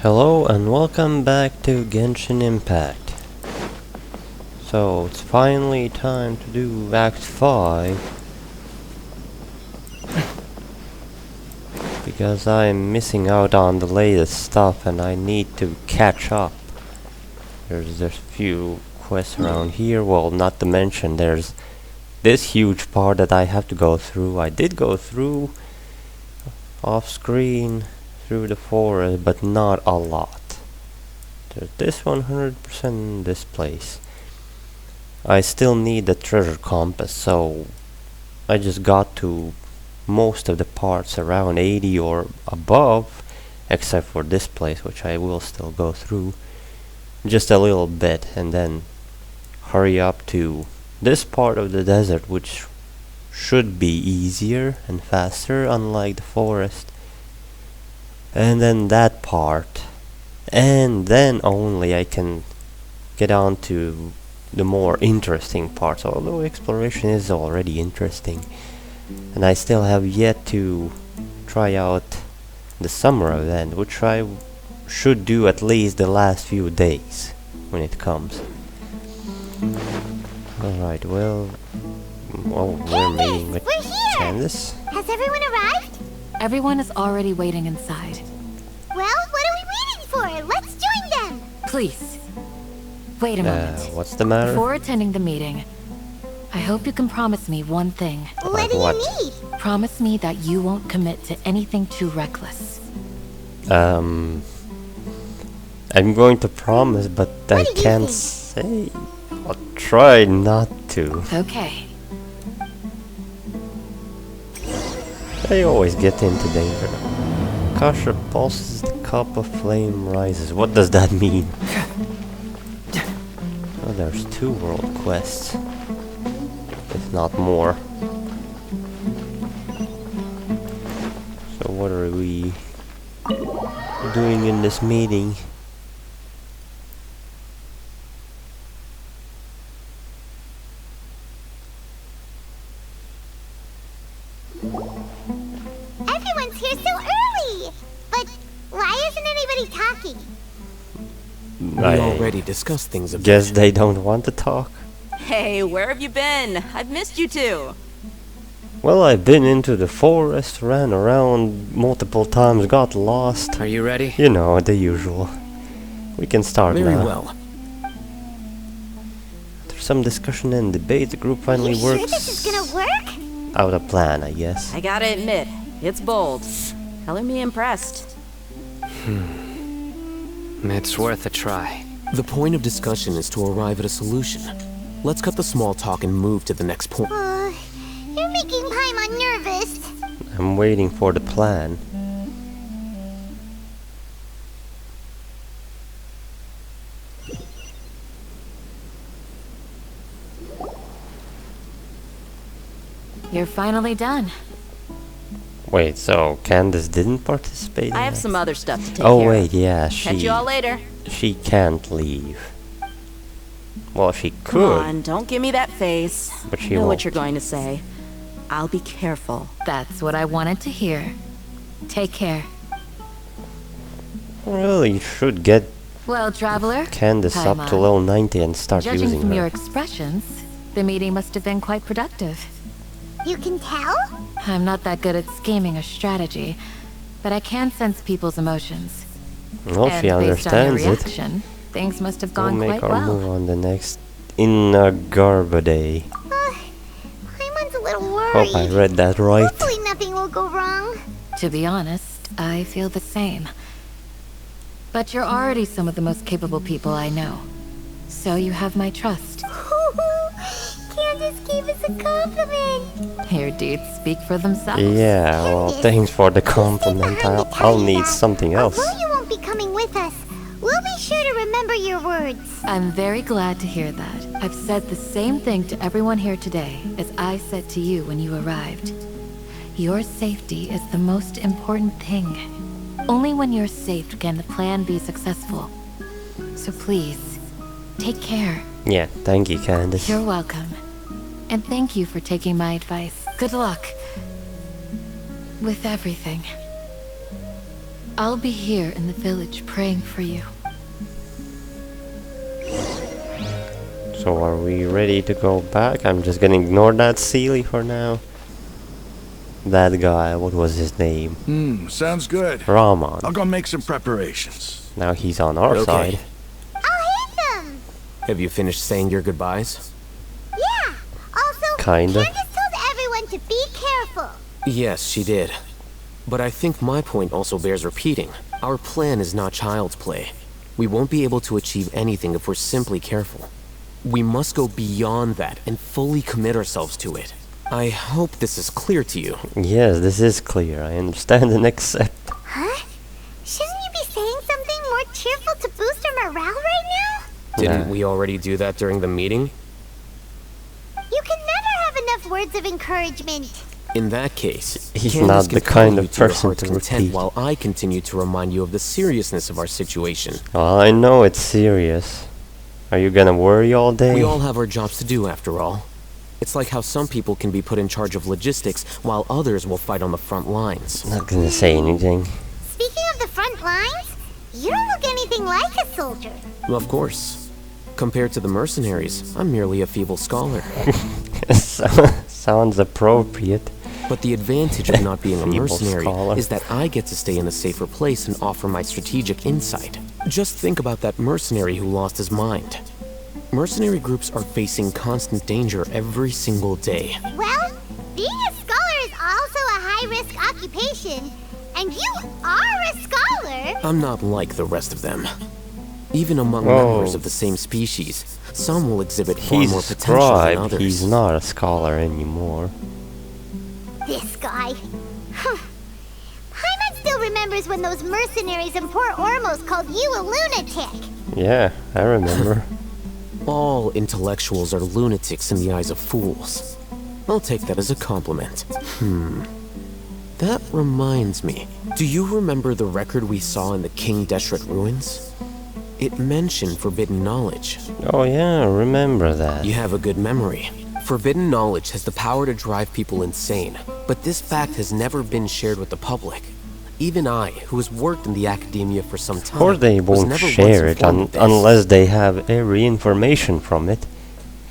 Hello and welcome back to Genshin Impact. So it's finally time to do Act 5 because I'm missing out on the latest stuff and I need to catch up. There's a few quests around here, well, not to mention there's this huge part that I have to go through. I did go through off screen through the forest, but not a lot. There's this 100% in this place. I still need the treasure compass, so I just got to most of the parts around 80 or above, except for this place, which I will still go through just a little bit and then hurry up to this part of the desert, which should be easier and faster, unlike the forest. And then that part, and then only I can get on to the more interesting parts, although exploration is already interesting. And I still have yet to try out the summer event, which I should do at least the last few days when it comes. Alright, well, we're meeting with Candace. Has everyone arrived? Everyone is already waiting inside. Well, what are we waiting for? Let's join them! Please, wait a moment. What's the matter? Before attending the meeting, I hope you can promise me one thing. What do what? you need? Promise me that you won't commit to anything too reckless. I'm going to promise, but I do you can't think? say. I'll try not to. Okay. I always get into danger. Kasha pulses, the cup of flame rises. What does that mean? Oh, there's 2 world quests, if not more. So what are we doing in this meeting? Everyone's here so early! But why isn't anybody talking? We I already discussed things a bit. guess they don't want to talk. Hey, where have you been? I've missed you too. Well, I've been into the forest, ran around multiple times, got lost. Are you ready? You know, the usual. We can start Very now. well. After some discussion and debate, the group You finally sure works this is gonna work? out a plan, I guess. I gotta admit, it's bold. Color me impressed. It's worth a try. The point of discussion is to arrive at a solution. Let's cut the small talk and move to the next point. You're making Paimon nervous. I'm waiting for the plan. You're finally done. Wait, so Candace didn't participate in I have that? some other stuff to take Oh care wait, of. yeah, Catch you all later. she can't leave. Well, she Come could, on, don't give me that face. but she I know won't. what you're going to say. I'll be careful. That's what I wanted to hear. Take care. Well, you should get Well, traveler, Candace up to Paimon. level 90 and start Judging using from her. your expressions, the meeting must have been quite productive. You can tell? I'm not that good at scheming or strategy, but I can sense people's emotions. Well, And she based on your understands it. reaction, things must have We'll gone make quite our well. move on the next Garba Day. Paimon's a little worried. Hope I read that right. Hopefully nothing will go wrong. To be honest, I feel the same. But you're already some of the most capable people I know. So you have my trust. Candace gave us a compliment. Your deeds speak for themselves. Yeah, well, Candace, thanks for the Please take compliment. the time to tell I'll you need that. something else. Although you won't be coming with us, we'll be sure to remember your words. I'm very glad to hear that. I've said the same thing to everyone here today as I said to you when you arrived. Your safety is the most important thing. Only when you're safe can the plan be successful. So please, take care. Yeah, thank you, Candace. You're welcome. And thank you for taking my advice. Good luck with everything. I'll be here in the village praying for you. So are we ready to go back? I'm just gonna ignore that Sealy for now. That guy, what was his name? Sounds good. Rahman. I'll go make some preparations. Now he's on our side. I'll hit them! Have you finished saying your goodbyes? Yeah! Also, Kinda. Candace told everyone to be careful. Yes, she did. But I think my point also bears repeating. Our plan is not child's play. We won't be able to achieve anything if we're simply careful. We must go beyond that and fully commit ourselves to it. I hope this is clear to you. Yes, this is clear. I understand and accept. Huh? Shouldn't you be saying something more cheerful to boost our morale right now? Didn't Nah. we already do that during the meeting? You can never have enough words of encouragement. In that case, He's Candace not can the calm kind you of to your person heart's to content repeat. while I continue to remind you of the seriousness of our situation. Well, I know it's serious. Are you gonna worry all day? We all have our jobs to do, after all. It's like how some people can be put in charge of logistics while others will fight on the front lines. Not gonna say anything. Speaking of the front lines, you don't look anything like a soldier. Of course. Compared to the mercenaries, I'm merely a feeble scholar. Sounds appropriate. But the advantage of not being a Feeble mercenary scholar. is that I get to stay in a safer place and offer my strategic insight. Just think about that mercenary who lost his mind. Mercenary groups are facing constant danger every single day. Well, being a scholar is also a high-risk occupation, and you are a scholar. I'm not like the rest of them. Even among Whoa. members of the same species, some will exhibit far He's more a potential than scribe. others. He's not a scholar anymore. This guy. Paimon still remembers when those mercenaries in Port Ormos called you a lunatic. Yeah, I remember. All intellectuals are lunatics in the eyes of fools. I'll take that as a compliment. That reminds me. Do you remember the record we saw in the King Deshret ruins? It mentioned forbidden knowledge. Oh yeah, I remember that. You have a good memory. Forbidden knowledge has the power to drive people insane, but this fact has never been shared with the public. Even I, who has worked in the academia for some time, Of course they was won't never once share it informed of this. unless they have every information from it.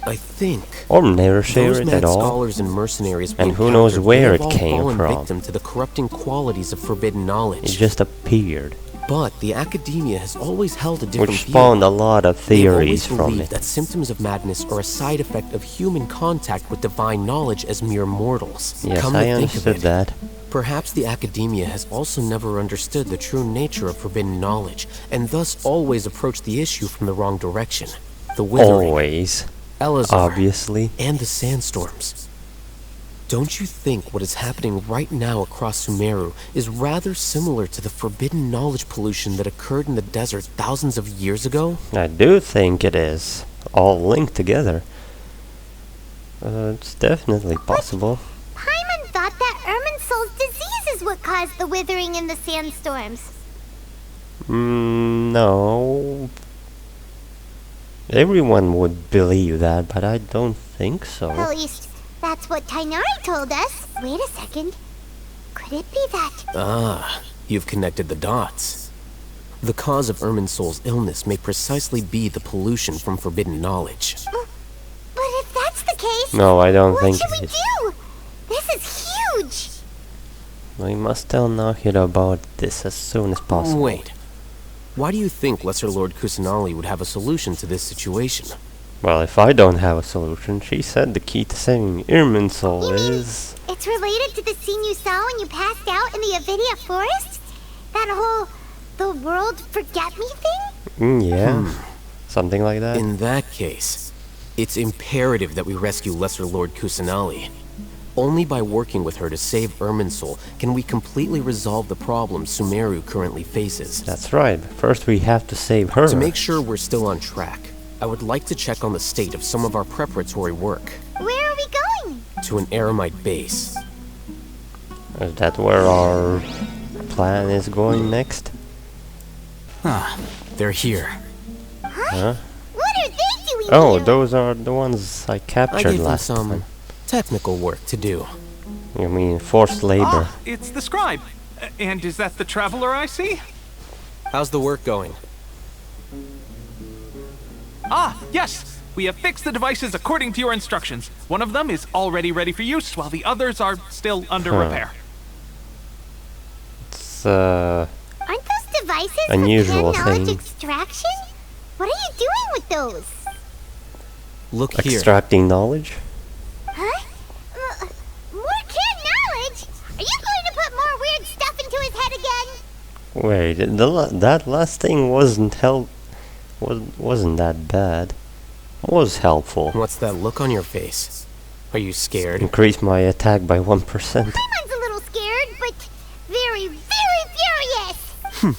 I think Or never share those it mad at all. scholars and mercenaries we And who knows encountered where may it have all came fallen from. victim to the corrupting qualities of forbidden knowledge. It just appeared. But the academia has always held a different Which view. spawned a lot of They've theories always from believed it. that symptoms of madness are a side effect of human contact with divine knowledge as mere mortals. Yes, Come I to think of understood it, that. perhaps the academia has also never understood the true nature of forbidden knowledge, and thus always approached the issue from the wrong direction. The withering, Always. Elazar, Obviously. and the sandstorms. Don't you think what is happening right now across Sumeru is rather similar to the forbidden knowledge pollution that occurred in the desert thousands of years ago? I do think it is. All linked together. It's definitely possible. Paimon thought that Irminsul's disease is what caused the withering in the sandstorms. No. Everyone would believe that, but I don't think so. At least, that's what Tainari told us. Wait a second. Could it be that? Ah, you've connected the dots. The cause of Irminsul's illness may precisely be the pollution from forbidden knowledge. But if that's the case, No, I don't what think should we it is. do? This is huge. We must tell Nahida about this as soon as possible. Wait. Why do you think Lesser Lord Kusanali would have a solution to this situation? Well, if I don't have a solution, she said the key to saving Irminsul You mean is... it's related to the scene you saw when you passed out in the Avidia forest? That whole the world forget me thing? Yeah. Something like that. In that case, it's imperative that we rescue Lesser Lord Kusanali. Only by working with her to save Irminsul can we completely resolve the problems Sumeru currently faces. That's right. First we have to save her. To make sure we're still on track, I would like to check on the state of some of our preparatory work. Where are we going? To an Eremite base. Is that where our plan is going next? They're here. Huh? What are they doing Oh, here? those are the ones I I captured gave them last some time. technical work to do. You mean forced labor? Ah, it's the scribe. And is that the traveler I see? How's the work going? Ah, yes! We have fixed the devices according to your instructions. One of them is already ready for use, while the others are still under repair. It's Aren't those devices unusual for pan knowledge thing. extraction? What are you doing with those? Look here. Extracting knowledge? Huh? More can knowledge? Are you going to put more weird stuff into his head again? Wait, that last thing wasn't wasn't that bad. Was helpful. What's that look on your face? Are you scared? Increase my attack by 1%. Paimon's a little scared, but very, very furious.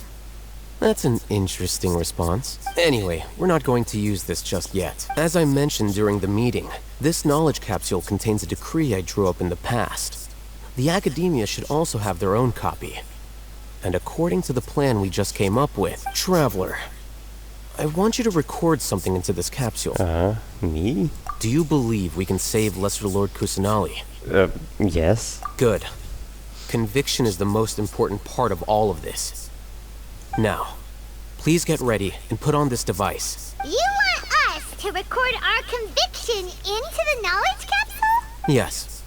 That's an interesting response. Anyway, we're not going to use this just yet. As I mentioned during the meeting, this knowledge capsule contains a decree I drew up in the past. The academia should also have their own copy. And according to the plan we just came up with, Traveler, I want you to record something into this capsule. Me? Do you believe we can save Lesser Lord Kusanali? Yes. Good. Conviction is the most important part of all of this. Now, please get ready and put on this device. You want us to record our conviction into the knowledge capsule? Yes.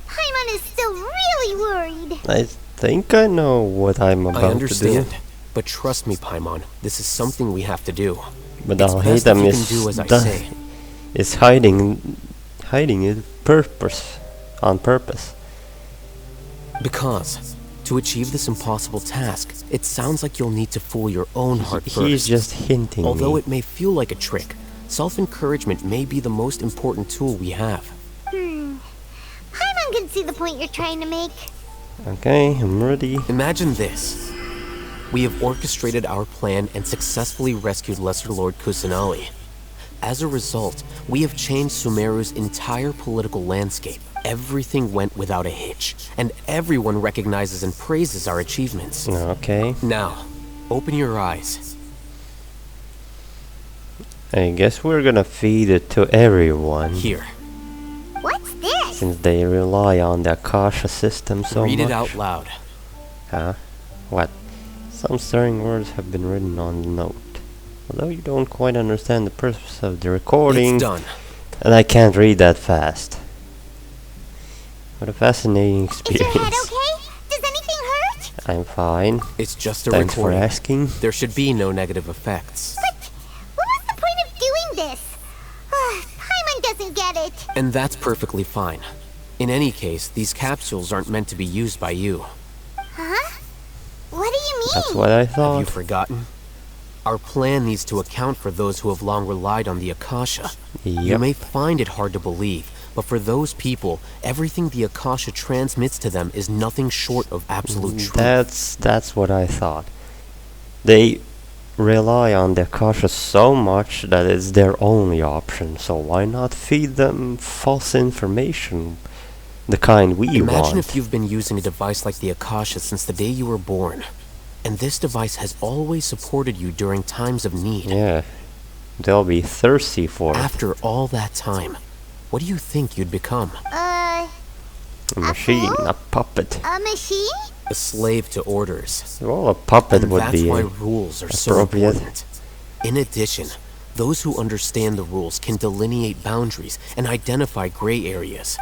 Paimon is still really worried. I think I know what I'm about I understand. to do. But trust me, Paimon, this is something we have to do. But It's I'll best hate if them you is can do as I say. is hiding it on purpose. Because, to achieve this impossible task, it sounds like you'll need to fool your own heart first. He's just hinting Although me. it may feel like a trick, self-encouragement may be the most important tool we have. Paimon can see the point you're trying to make. Okay, I'm ready. Imagine this. We have orchestrated our plan and successfully rescued Lesser Lord Kusanali. As a result, we have changed Sumeru's entire political landscape. Everything went without a hitch, and everyone recognizes and praises our achievements. Okay. Now, open your eyes. I guess we're gonna feed it to everyone. Here, What's this? Since they rely on the Akasha system so read much. it out loud. Huh? What? Some stirring words have been written on the note. Although you don't quite understand the purpose of the recording, It's done. and I can't read that fast. What a fascinating Is your experience. head okay? Does anything hurt? I'm fine. It's just a Thanks for recording. asking. There should be no negative effects. But what was the point of doing this? Paimon doesn't get it. And that's perfectly fine. In any case, these capsules aren't meant to be used by you. Huh? What do you mean? That's what I Have you thought. forgotten? Our plan needs to account for those who have long relied on the Akasha. You Yep. may find it hard to believe, but for those people, everything the Akasha transmits to them is nothing short of absolute truth. That's what I thought. They rely on the Akasha so much that it's their only option, so why not feed them false information? The kind we Imagine want. if you've been using a device like the Akasha since the day you were born, and this device has always supported you during times of need. Yeah. They'll be thirsty for it. After all that time, what do you think you'd become? A machine, fool? a puppet. A machine? A slave to orders. Well, a puppet And would that's be why rules are so appropriate. important. In addition, those who understand the rules can delineate boundaries and identify gray areas.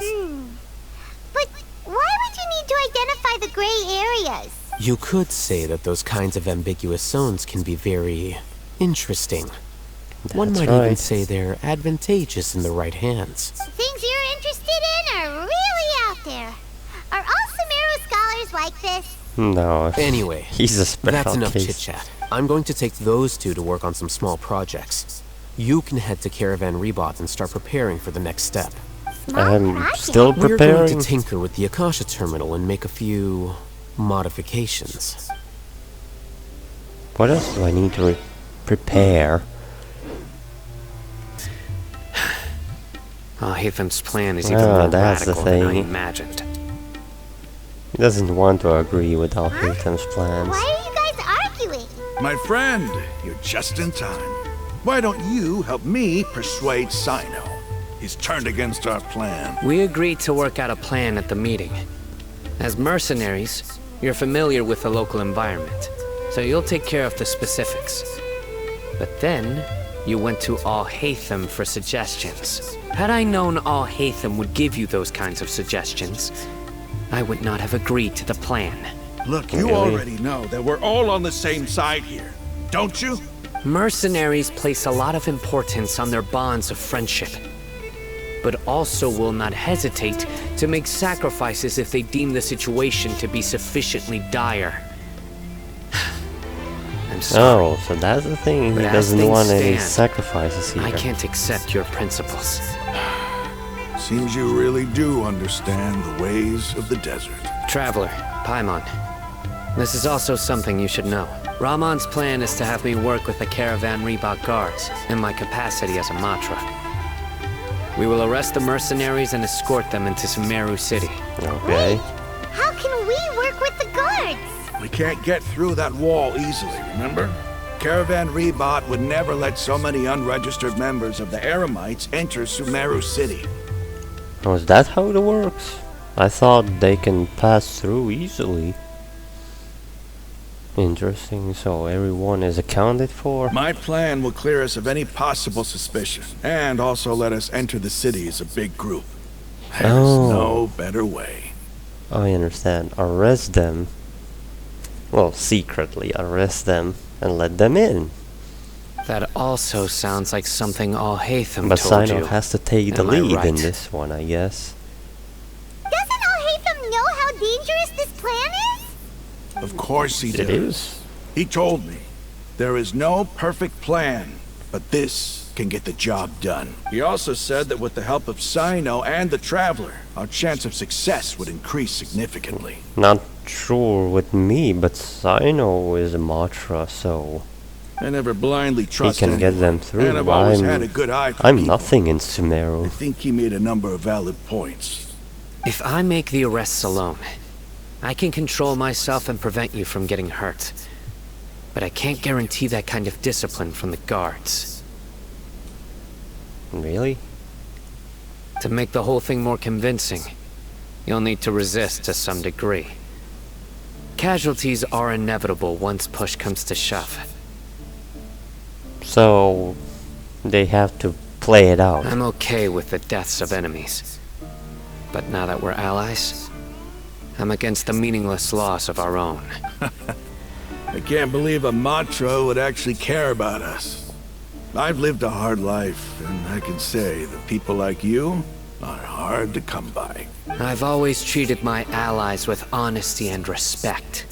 But why would you need to identify the gray areas? You could say that those kinds of ambiguous zones can be very interesting. One That's might even right. say they're advantageous in the right hands. Things you're interested in are really out there. Are all Sumeru scholars like this? No. Anyway, He's a special that's enough case. chit-chat. I'm going to take those two to work on some small projects. You can head to Caravan Rebot and start preparing for the next step. I'm project? still We're going preparing. to tinker with the Akasha terminal and make a few modifications. What else do I need to prepare? Hatham's plan is even Ah, more that's the radical than I thing. imagined. He doesn't want to agree with Alhaitham's plans. Why are you guys arguing? My friend, you're just in time. Why don't you help me persuade Sino? He's turned against our plan. We agreed to work out a plan at the meeting. As mercenaries, You're familiar with the local environment, so you'll take care of the specifics. But then, you went to Al-Haytham for suggestions. Had I known Al-Haytham would give you those kinds of suggestions, I would not have agreed to the plan. Look, you already know that we're all on the same side here, don't you? Mercenaries place a lot of importance on their bonds of friendship, but also will not hesitate to make sacrifices if they deem the situation to be sufficiently dire. I'm sorry. Oh, so that's the thing. He But as doesn't things want any stand, sacrifices here. I can't accept your principles. Seems you really do understand the ways of the desert. Traveler, Paimon, this is also something you should know. Rahman's plan is to have me work with the Caravan Reebok guards in my capacity as a Matra. We will arrest the mercenaries and escort them into Sumeru City. Okay. How can we work with the guards? We can't get through that wall easily, remember? Caravan Reebok would never let so many unregistered members of the Eremites enter Sumeru City. Oh, is that how it works? I thought they can pass through easily. Interesting, so everyone is accounted for? My plan will clear us of any possible suspicion, and also let us enter the city as a big group. There's no better way. I understand. Arrest them. Well, secretly arrest them and let them in. That also sounds like something Al-Haytham But told Sino you. has to take the Am I lead in right? this one, I guess. Doesn't Al-Haytham know how dangerous this plan is? Of course he It does. is. He told me, there is no perfect plan, but this can get the job done. He also said that with the help of Sino and the Traveler, our chance of success would increase significantly. Not sure with me, but Sino is a Matra, so I never blindly he trust can get anyone, them through. and I've always had a good eye for I'm people. nothing in I Sumeru. think he made a number of valid points. If I make the arrests alone, I can control myself and prevent you from getting hurt. But I can't guarantee that kind of discipline from the guards. Really? To make the whole thing more convincing, you'll need to resist to some degree. Casualties are inevitable once push comes to shove. So they have to play it out. I'm okay with the deaths of enemies. But now that we're allies, I'm against the meaningless loss of our own. I can't believe a Matra would actually care about us. I've lived a hard life, and I can say that people like you are hard to come by. I've always treated my allies with honesty and respect.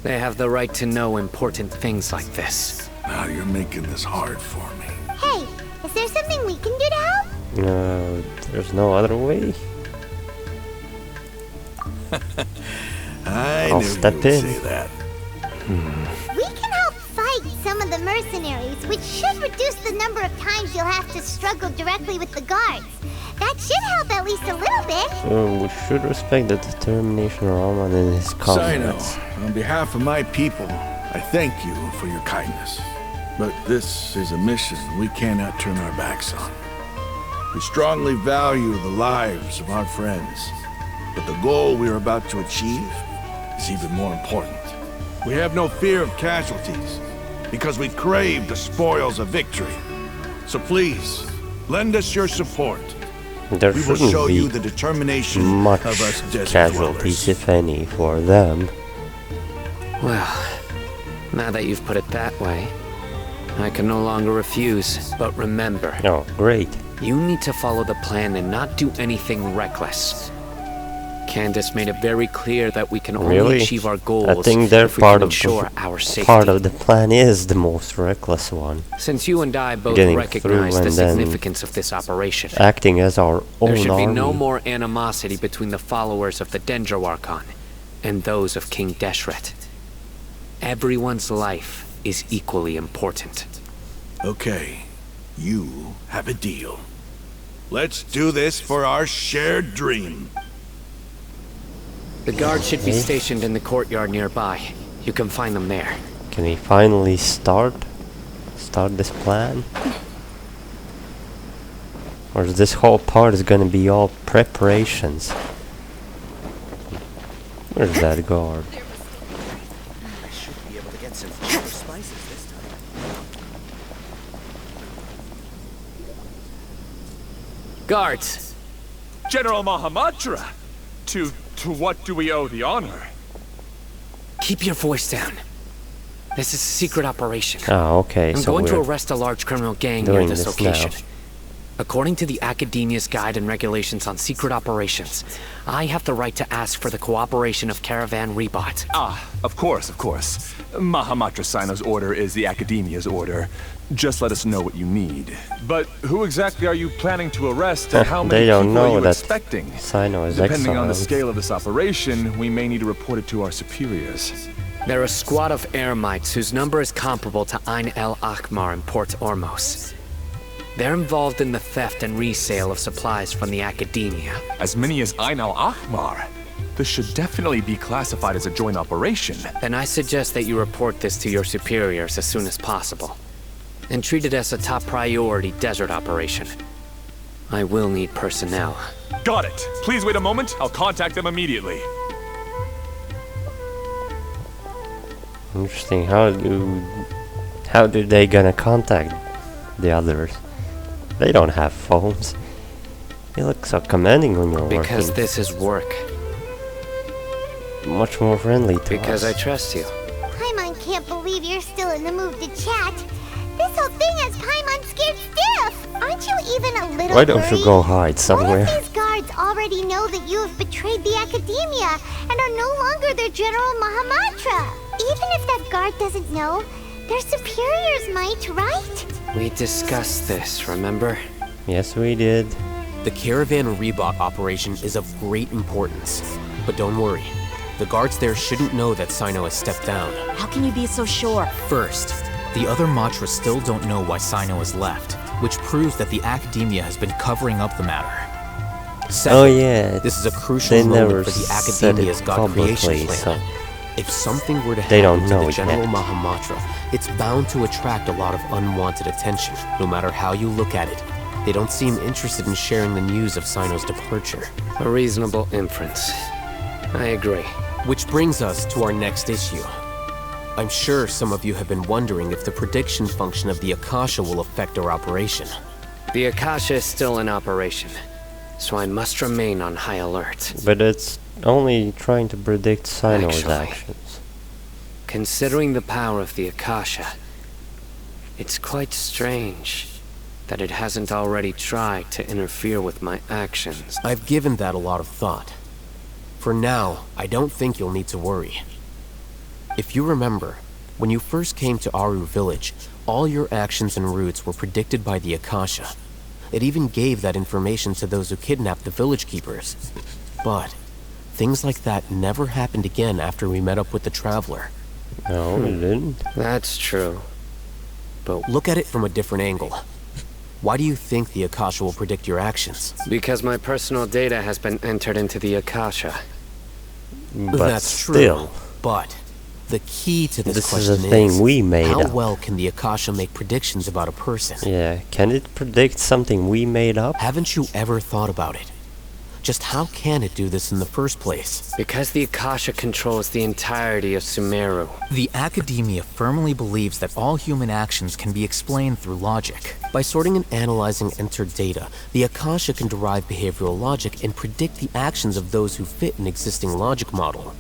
They have the right to know important things like this. Now you're making this hard for me. Hey, is there something we can do to help? No, there's no other way. I'll I'll step you would in. say that. We can help fight some of the mercenaries, which should reduce the number of times you'll have to struggle directly with the guards. That should help at least a little bit. So we should respect the determination of Rahman and his Sino, comrades. on behalf of my people, I thank you for your kindness. But this is a mission we cannot turn our backs on. We strongly value the lives of our friends, but the goal we are about to achieve is even more important. We have no fear of casualties, because we crave the spoils of victory. So please, lend us your support. There We will shouldn't show be you the determination much of us desert casualties, dwellers. if any, for them. Well, now that you've put it that way, I can no longer refuse. But remember, Oh, great. you need to follow the plan and not do anything reckless. Candace made it very clear that we can only Really? achieve our goals I think their if we part can of ensure our safety. part of the plan is the most reckless one. Since you and I both Getting recognize through the and then significance of this operation, Acting as our own there should army. be no more animosity between the followers of the Dendro Archon and those of King Deshret. Everyone's life is equally important. Okay, you have a deal. Let's do this for our shared dream. The guards should be Okay. stationed in the courtyard nearby. You can find them there. Can we finally start this plan? Or is this whole part is gonna be all preparations? Where's that guard? I should be able to get some fresher spices this time. Guards! General Mahamatra! To what do we owe the honor? Keep your voice down. This is a secret operation. Oh, okay, I'm so going to we're arrest a large criminal gang near doing this this location. now. According to the Academia's Guide and Regulations on Secret Operations, I have the right to ask for the cooperation of Caravan Rebot. Ah, of course, of course. Mahamatra Sino's order is the Academia's order. Just let us know what you need. But who exactly are you planning to arrest, and how many They don't people are know you that expecting? Sino is Depending on the exiled. scale of this operation, we may need to report it to our superiors. They're a squad of Eremites whose number is comparable to Ain el Akmar in Port Ormos. They're involved in the theft and resale of supplies from the Academia. As many as Ain al-Ahmar. This should definitely be classified as a joint operation. Then I suggest that you report this to your superiors as soon as possible. And treat it as a top priority desert operation. I will need personnel. Got it. Please wait a moment. I'll contact them immediately. Interesting. How do they gonna contact the others? They don't have phones. You look so commanding when you're Because working. this is work. Much more friendly to Because I us. trust you. Paimon can't believe you're still in the mood to chat. This whole thing has Paimon scared stiff. Aren't you even a little Why don't you worried? go hide What somewhere? if these guards already know that you have betrayed the Academia and are no longer their General Mahamatra? Even if that guard doesn't know, their superiors might, right? We discussed this, remember? Yes, we did. The Caravan Rebot operation is of great importance. But don't worry, the guards there shouldn't know that Sino has stepped down. How can you be so sure? First, the other Matras still don't know why Sino has left, which proves that the Academia has been covering up the matter. Second, Oh yeah, this is a crucial they never moment for the said Academia's it God creation publicly, plan. so If something were to They happen don't to know the it General yet. Mahamatra, it's bound to attract a lot of unwanted attention, no matter how you look at it. They don't seem interested in sharing the news of Sino's departure. A reasonable inference. I agree. Which brings us to our next issue. I'm sure some of you have been wondering if the prediction function of the Akasha will affect our operation. The Akasha is still in operation, so I must remain on high alert. but it's only trying to predict Sino's Actually. actions. Considering the power of the Akasha, it's quite strange that it hasn't already tried to interfere with my actions. I've given that a lot of thought. For now, I don't think you'll need to worry. If you remember, when you first came to Aru village, all your actions and routes were predicted by the Akasha. It even gave that information to those who kidnapped the village keepers. But things like that never happened again after we met up with the Traveler. No, it didn't. That's true. But Look at it from a different angle. Why do you think the Akasha will predict your actions? because my personal data has been entered into the Akasha. But That's still, true. But the key to this this is question a thing we made how up. well can the Akasha make predictions about a person? Yeah, can it predict something we made up? Haven't you ever thought about it? Just how can it do this in the first place? Because the Akasha controls the entirety of Sumeru. The Academia firmly believes that all human actions can be explained through logic. By sorting and analyzing entered data, the Akasha can derive behavioral logic and predict the actions of those who fit an existing logic model.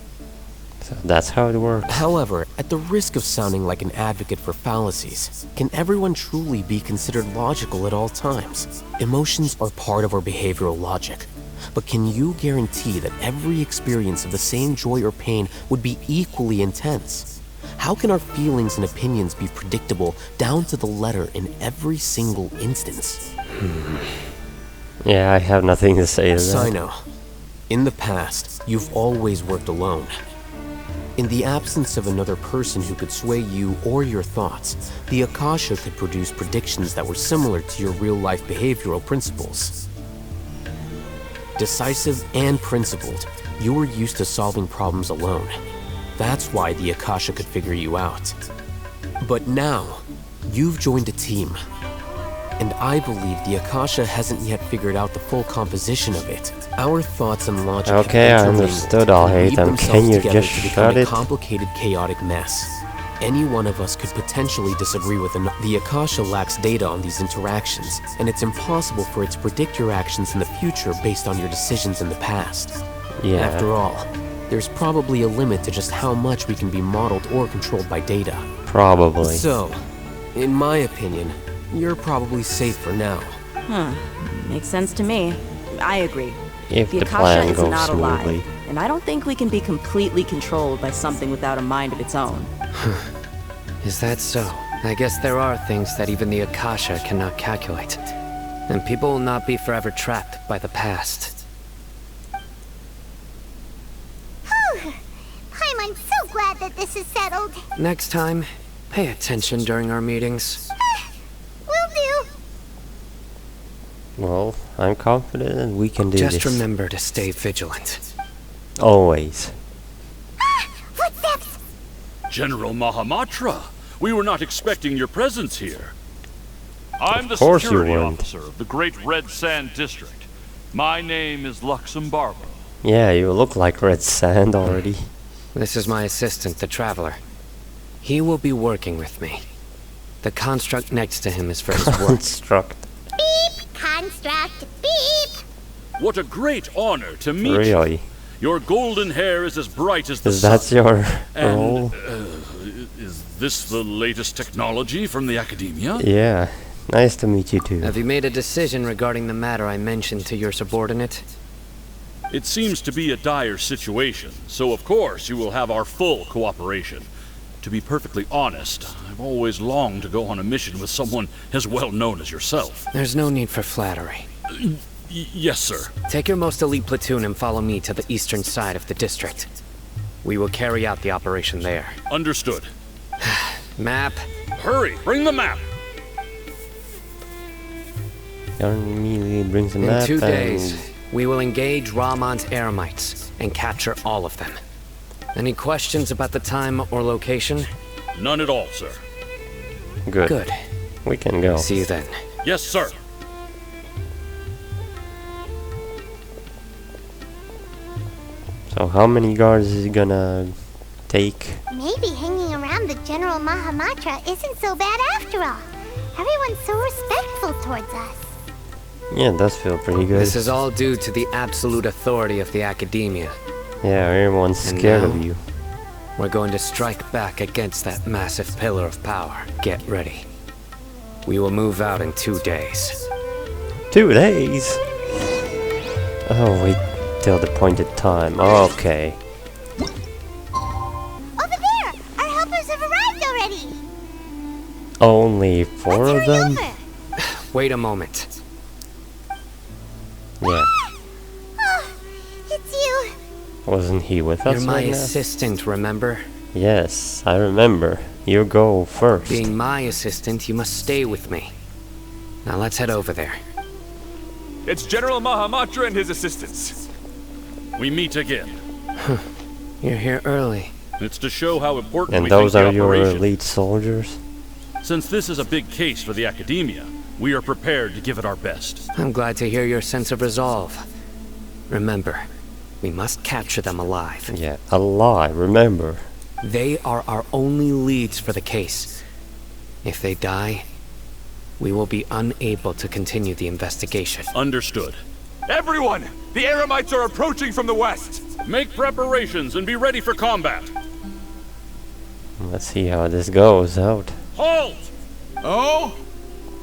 So that's how it works. However, at the risk of sounding like an advocate for fallacies, can everyone truly be considered logical at all times? Emotions are part of our behavioral logic. But can you guarantee that every experience of the same joy or pain would be equally intense? How can our feelings and opinions be predictable down to the letter in every single instance? Yeah, I have nothing to say to that. Sino, in the past, you've always worked alone. In the absence of another person who could sway you or your thoughts, the Akasha could produce predictions that were similar to your real-life behavioral principles. Decisive and principled, you were used to solving problems alone. That's why the Akasha could figure you out. But now, you've joined a team. and I believe the Akasha hasn't yet figured out the full composition of it. Our thoughts and logic Okay, I have understood, intermingled I'll and hate weave them. themselves Can you together just to become shut a it? complicated, chaotic mess. Any one of us could potentially disagree with the Akasha lacks data on these interactions, and it's impossible for it to predict your actions in the future based on your decisions in the past. Yeah. After all, there's probably a limit to just how much we can be modeled or controlled by data. Probably. So, in my opinion, you're probably safe for now. Makes sense to me. I agree. If The the Akasha plan is goes not smoothly. alive, and I don't think we can be completely controlled by something without a mind of its own. Is that so? I guess there are things that even the Akasha cannot calculate. And people will not be forever trapped by the past. I'm so glad that this is settled. Next time, pay attention during our meetings. Will do. Well, I'm confident we can do Just this. remember to stay vigilant. Always. Footsteps. General Mahamatra, we were not expecting your presence here. I'm the course you security weren't. officer of the Great Red Sand District. My name is Luxembargo. Yeah, you look like Red Sand already. This is my assistant, the Traveler. He will be working with me. The construct next to him is for his work. Construct. Beep. Construct. Beep. What a great honor to meet you. Really? Your golden hair is as bright as the Is sun. that your And, role? is this the latest technology from the Academia? Yeah. Nice to meet you too. Have you made a decision regarding the matter I mentioned to your subordinate? It seems to be a dire situation, so of course you will have our full cooperation. To be perfectly honest, I've always longed to go on a mission with someone as well known as yourself. There's no need for flattery. Yes, sir. Take your most elite platoon and follow me to the eastern side of the district. We will carry out the operation there. Understood. Map. Hurry, bring the map! Immediately brings a In map 2 and days, we will engage Rahman's Eremites and capture all of them. Any questions about the time or location? None at all, sir. Good. Good. We can go. See you then. Yes, sir. So how many guards is he gonna take? Maybe hanging around the General Mahamatra isn't so bad after all. Everyone's so respectful towards us. Yeah, it does feel pretty good. This is all due to the absolute authority of the Academia. Yeah, everyone's And scared now, of you. We're going to strike back against that massive pillar of power. Get ready. We will move out in 2 days. 2 days? Oh, wait till the appointed time. Okay. Over there! Our helpers have arrived already! Only 4 of Let's them? hurry over. Wait a moment. Yeah. Oh, it's you. Wasn't he with us You're my right now? assistant, remember? Yes, I remember. You go first. Being my assistant, you must stay with me. Now let's head over there. It's General Mahamatra and his assistants. We meet again. You're here early. It's to show how important And we those think are the your operation. elite soldiers? Since this is a big case for the Academia, we are prepared to give it our best. I'm glad to hear your sense of resolve. Remember, we must capture them alive. Yeah, alive, remember. They are our only leads for the case. If they die, we will be unable to continue the investigation. Understood. Everyone! The Eremites are approaching from the west! Make preparations and be ready for combat. Let's see how this goes out. Halt! Oh?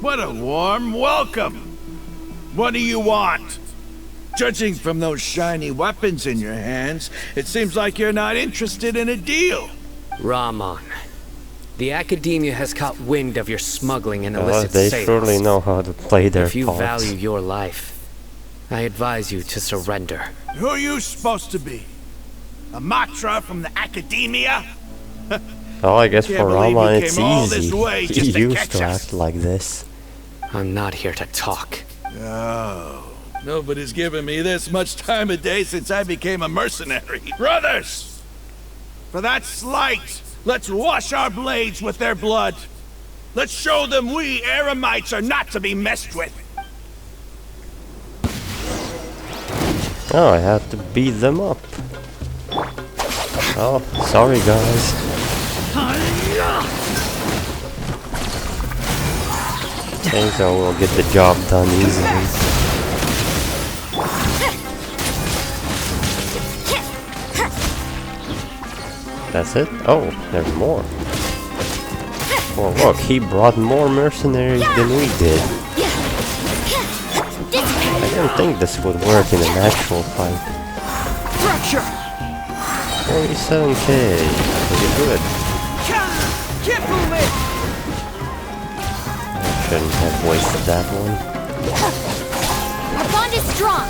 What a warm welcome! What do you want? Judging from those shiny weapons in your hands, it seems like you're not interested in a deal. Rahman, the Academia has caught wind of your smuggling and illicit They sales. surely know how to play their If you parts. value your life, I advise you to surrender. Who are you supposed to be? A Matra from the Academia? Well, I guess Can't for believe Rama you it's came all this easy. way He just to used catch to us. act like this. I'm not here to talk. Oh, nobody's given me this much time of day since I became a mercenary. Brothers! For that slight, let's wash our blades with their blood. Let's show them we Eremites are not to be messed with. Oh, I have to beat them up. Oh, sorry guys. Kaizo will get the job done easily. That's it? Oh, there's more. Well, look, he brought more mercenaries than we did. I didn't think this would work in an actual fight. 47k. Pretty good. I shouldn't have wasted that one. Our bond is strong.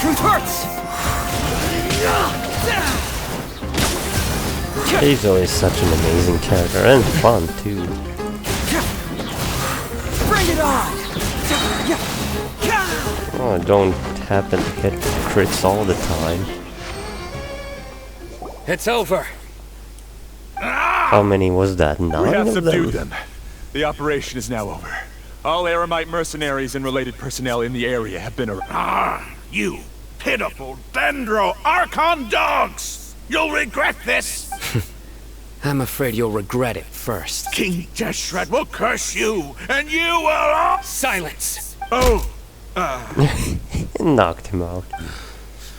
Truth hurts! Kaizo is such an amazing character and fun too. Bring it on! Oh, I don't happen to hit crits all the time. It's over. How many was that? 9 We have of subdued them? them. The operation is now over. All Eremite mercenaries and related personnel in the area have been arrested. Ah, you pitiful Dendro Archon dogs! You'll regret this! I'm afraid you'll regret it first. King Jeshret will curse you, and you will all... Silence! Oh! Knocked him out.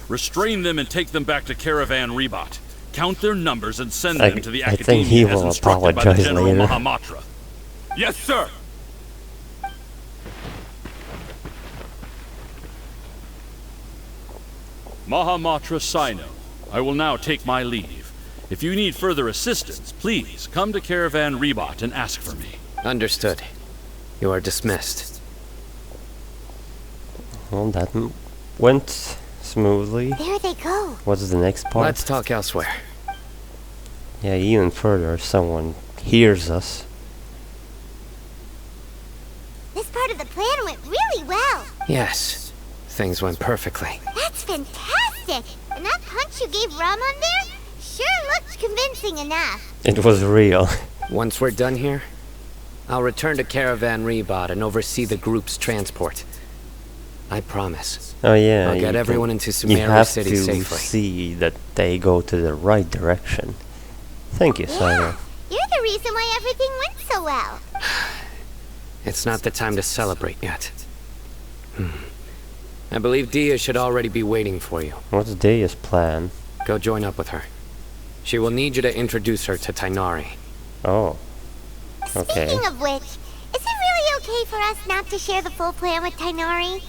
Restrain them and take them back to Caravan Rebot. Count their numbers and send them to the I think he Academia as will instructed by the apologize General later. Mahamatra. Yes, sir! Mahamatra Sino, I will now take my leave. If you need further assistance, please come to Caravan Rebot and ask for me. Understood. You are dismissed. Well, that went smoothly. There they go. What's the next part? Let's talk elsewhere. Yeah, even further, if someone hears us. This part of the plan went really well. Yes. Things went perfectly. That's fantastic. And that punch you gave Ramon there sure looked convincing enough. It was real. Once we're done here, I'll return to Caravan Rebot and oversee the group's transport. I promise. Oh yeah, I'll get everyone into you Sumeru have City to safely. see that they go to the right direction. Thank you, Sino. You're the reason why everything went so well. It's not the time to celebrate yet. I believe Dia should already be waiting for you. What's Daya's plan? Go join up with her. She will need you to introduce her to Tainari. Oh. Okay. Speaking of which, is it really okay for us not to share the full plan with Tainari?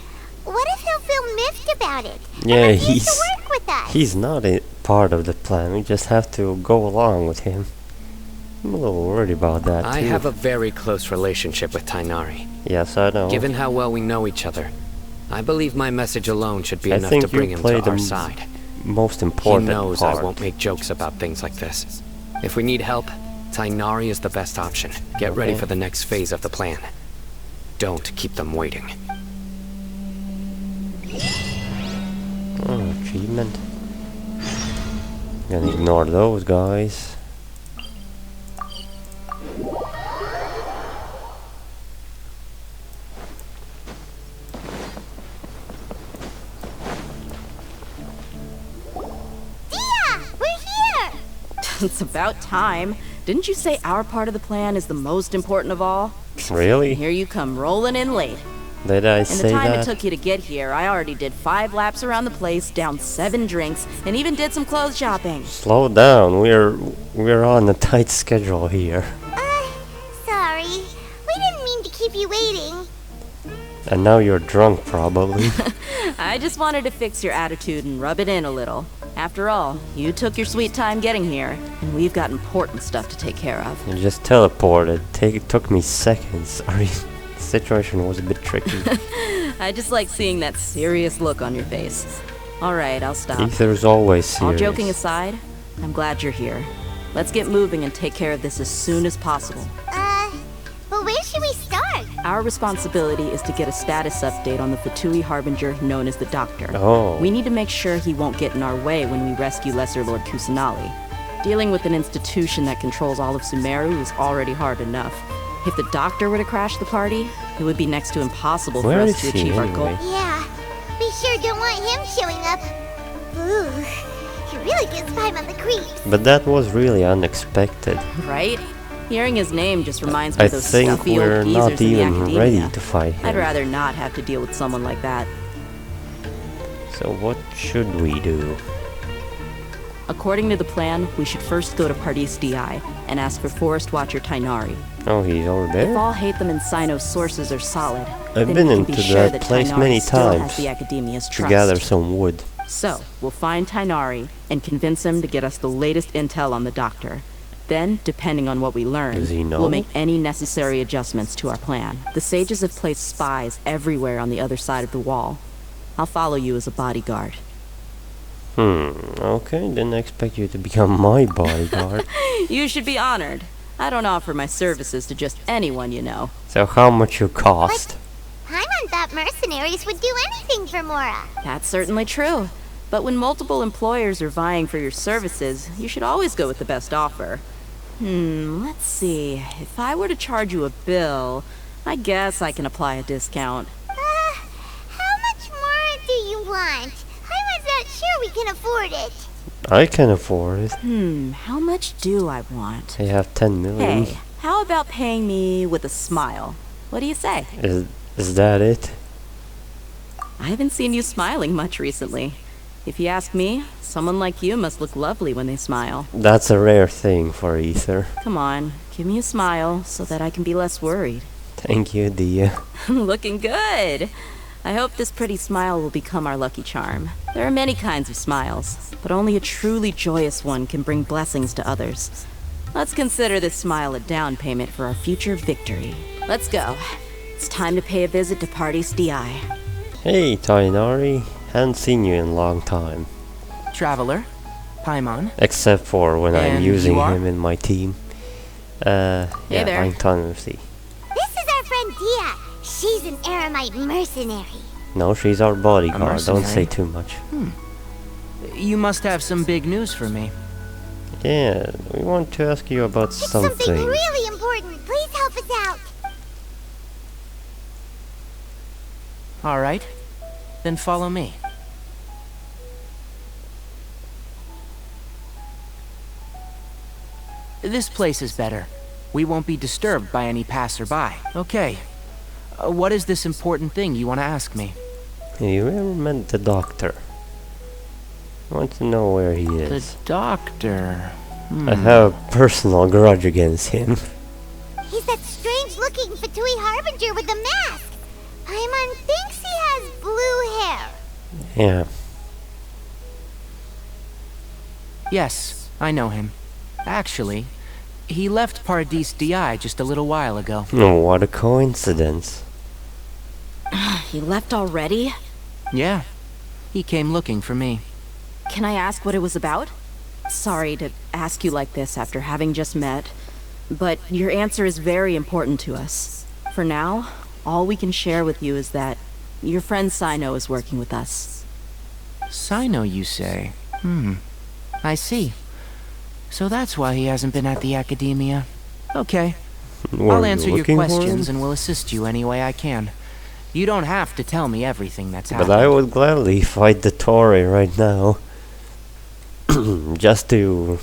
What if he'll feel miffed about it? Yeah, and refuse to work with us? he's not a part of the plan. We just have to go along with him. I'm a little worried about that too. I have a very close relationship with Tainari. Yes, I know. Given how well we know each other, I believe my message alone should be I enough think to bring you him play to the our side. most He important knows part. I won't make jokes about things like this. If we need help, Tainari is the best option. Get ready Okay. for the next phase of the plan. Don't keep them waiting. Oh, achievement. Gonna ignore those guys. It's about time. Didn't you say our part of the plan is the most important of all? Really? Here you come rolling in late. Did I In say the time that? it took you to get here, I already did 5 laps around the place, downed 7 drinks, and even did some clothes shopping. Slow down. We're on a tight schedule here. Sorry. We didn't mean to keep you waiting. And now you're drunk, probably. I just wanted to fix your attitude and rub it in a little. After all, you took your sweet time getting here, and we've got important stuff to take care of. You just teleported. It took me seconds. The situation was a bit tricky. I just like seeing that serious look on your face. All right, I'll stop. Ether's always serious. All joking aside, I'm glad you're here. Let's get moving and take care of this as soon as possible. But where should we start? Our responsibility is to get a status update on the Fatui Harbinger known as the Doctor. Oh. We need to make sure he won't get in our way when we rescue Lesser Lord Kusanali. Dealing with an institution that controls all of Sumeru is already hard enough. If the Doctor were to crash the party, it would be next to impossible for Where us is to he achieve our goal. anyway? Yeah, we sure don't want him showing up. Ooh, he really gives Paimon the creeps. But that was really unexpected. Right? Hearing his name just reminds me I of those think stuffy we're old not geezers in the even academia. ready to fight him. I'd rather not have to deal with someone like that. So what should we do? According to the plan, we should first go to Pardis DI and ask for Forest Watcher Tainari. Oh, he's over If there? all Hatham and Sino's sources are solid, I've then been we can be into sure that that place Tainari many still times has the Academia's to trust. gather some wood. So, we'll find Tainari and convince him to get us the latest intel on the Doctor. Then, depending on what we learn, Does he know? we'll make any necessary adjustments to our plan. The sages have placed spies everywhere on the other side of the wall. I'll follow you as a bodyguard. Okay, didn't expect you to become my bodyguard. You should be honored. I don't offer my services to just anyone you know. So how much you cost? Paimon thought mercenaries would do anything for Mora. That's certainly true. But when multiple employers are vying for your services, you should always go with the best offer. Let's see. If I were to charge you a bill, I guess I can apply a discount. How much more do you want? Paimon's not sure we can afford it. I can afford it. How much do I want? I have 10 million. Hey, how about paying me with a smile? What do you say? Is that it? I haven't seen you smiling much recently. If you ask me, someone like you must look lovely when they smile. That's a rare thing for Ether. Come on, give me a smile so that I can be less worried. Thank you, Dia. Looking good. I hope this pretty smile will become our lucky charm. There are many kinds of smiles, but only a truly joyous one can bring blessings to others. Let's consider this smile a down payment for our future victory. Let's go. It's time to pay a visit to Pardis DI. Hey, Tainari. Haven't seen you in a long time. Traveler, Paimon. Except for when I'm And using you are? him in my team. Yeah, there. I'm Tanusi. This is our friend Dia. She's an Aramite mercenary. No, she's our bodyguard. Don't say mercenary? too much. You must have some big news for me. Yeah, we want to ask you about It's something. something really important. Please help us out. All right, then follow me. This place is better. We won't be disturbed by any passerby. Okay. What is this important thing you want to ask me? You ever met the doctor? I want to know where he The is. doctor. I have a personal grudge against him. He's that strange-looking Fatui Harbinger with the mask. Paimon thinks he has blue hair. Yeah. Yes, I know him. Actually, he left Pardis DI just a little while ago. Oh, what a coincidence. He left already? Yeah, he came looking for me. Can I ask what it was about? Sorry to ask you like this after having just met, but your answer is very important to us. For now, all we can share with you is that your friend Sino is working with us. Sino, you say? I see. So that's why he hasn't been at the academia. Okay. Were I'll you answer your looking for questions him? and will assist you any way I can. You don't have to tell me everything that's But happened. I would gladly fight the Tory right now. Just to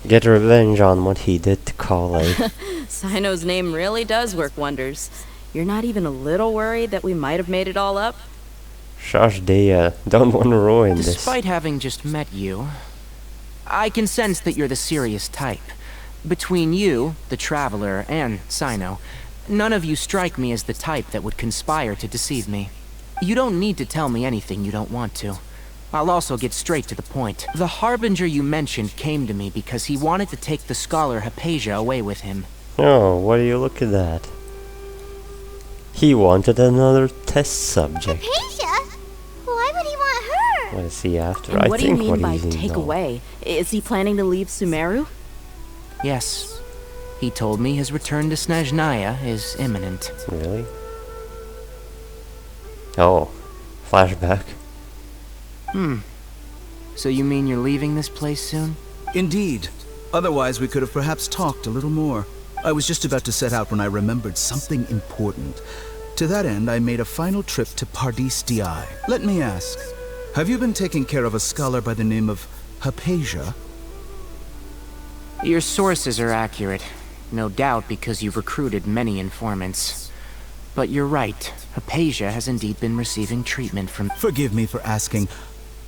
get revenge on what he did to Kale. Sino's name really does work wonders. You're not even a little worried that we might have made it all up? Shush, Dia. Don't want to ruin this. Despite having just met you, I can sense that you're the serious type. Between you, the Traveler, and Sino, none of you strike me as the type that would conspire to deceive me. You don't need to tell me anything you don't want to. I'll also get straight to the point. The Harbinger you mentioned came to me because he wanted to take the scholar Hypatia away with him. Oh, what do you look at that? He wanted another test subject. Hypatia? Why would he want her? What is he after? And I what do you think mean what by he's in take know. away? Is he planning to leave Sumeru? Yes. He told me his return to Snezhnaya is imminent. Really? Oh, flashback. So you mean you're leaving this place soon? Indeed. Otherwise, we could have perhaps talked a little more. I was just about to set out when I remembered something important. To that end, I made a final trip to Pardis Di. Let me ask, have you been taking care of a scholar by the name of Hypatia? Your sources are accurate. No doubt because you've recruited many informants. But you're right. Hypatia has indeed been receiving treatment from... Forgive me for asking,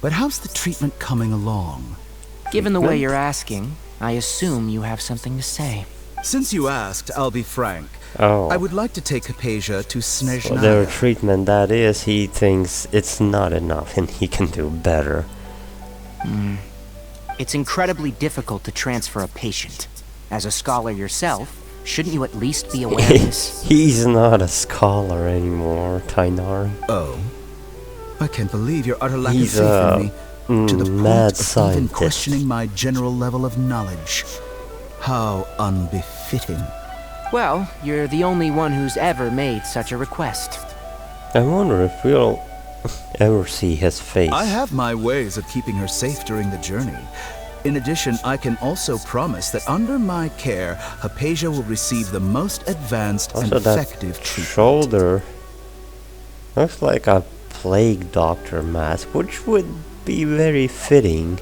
but how's the treatment coming along? Given the way you're asking, I assume you have something to say. Since you asked, I'll be frank. Oh. I would like to take Hypatia to Snezhnaya. Well, their treatment, that is, he thinks it's not enough and he can do better. It's incredibly difficult to transfer a patient. As a scholar yourself, shouldn't you at least be aware of this? He's not a scholar anymore, Tainari. Oh. I can't believe your utter lack He's of faith in me. To the mad point of even scientist. questioning my general level of knowledge. How unbefitting. Well, you're the only one who's ever made such a request. I wonder if we'll ever see his face. I have my ways of keeping her safe during the journey. In addition, I can also promise that under my care, Hypatia will receive the most advanced and Also, that effective treatment. shoulder looks like a plague doctor mask, which would be very fitting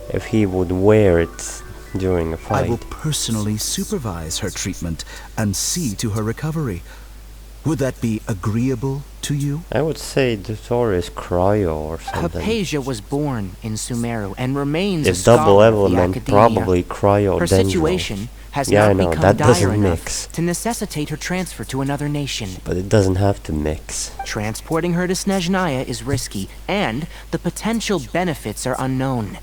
if he would wear it during a I will fight. personally supervise her treatment and see to her recovery. Would that be agreeable to you? I would say the story is cryo or something. Hypatia was born in Sumeru and remains a If double scholar of the element, academia. probably cryo Her dendro. situation has Yeah, I not know, become that dire doesn't enough mix. to necessitate her transfer to another nation. But it doesn't have to mix. Transporting her to Snezhnaya is risky, and the potential benefits are unknown.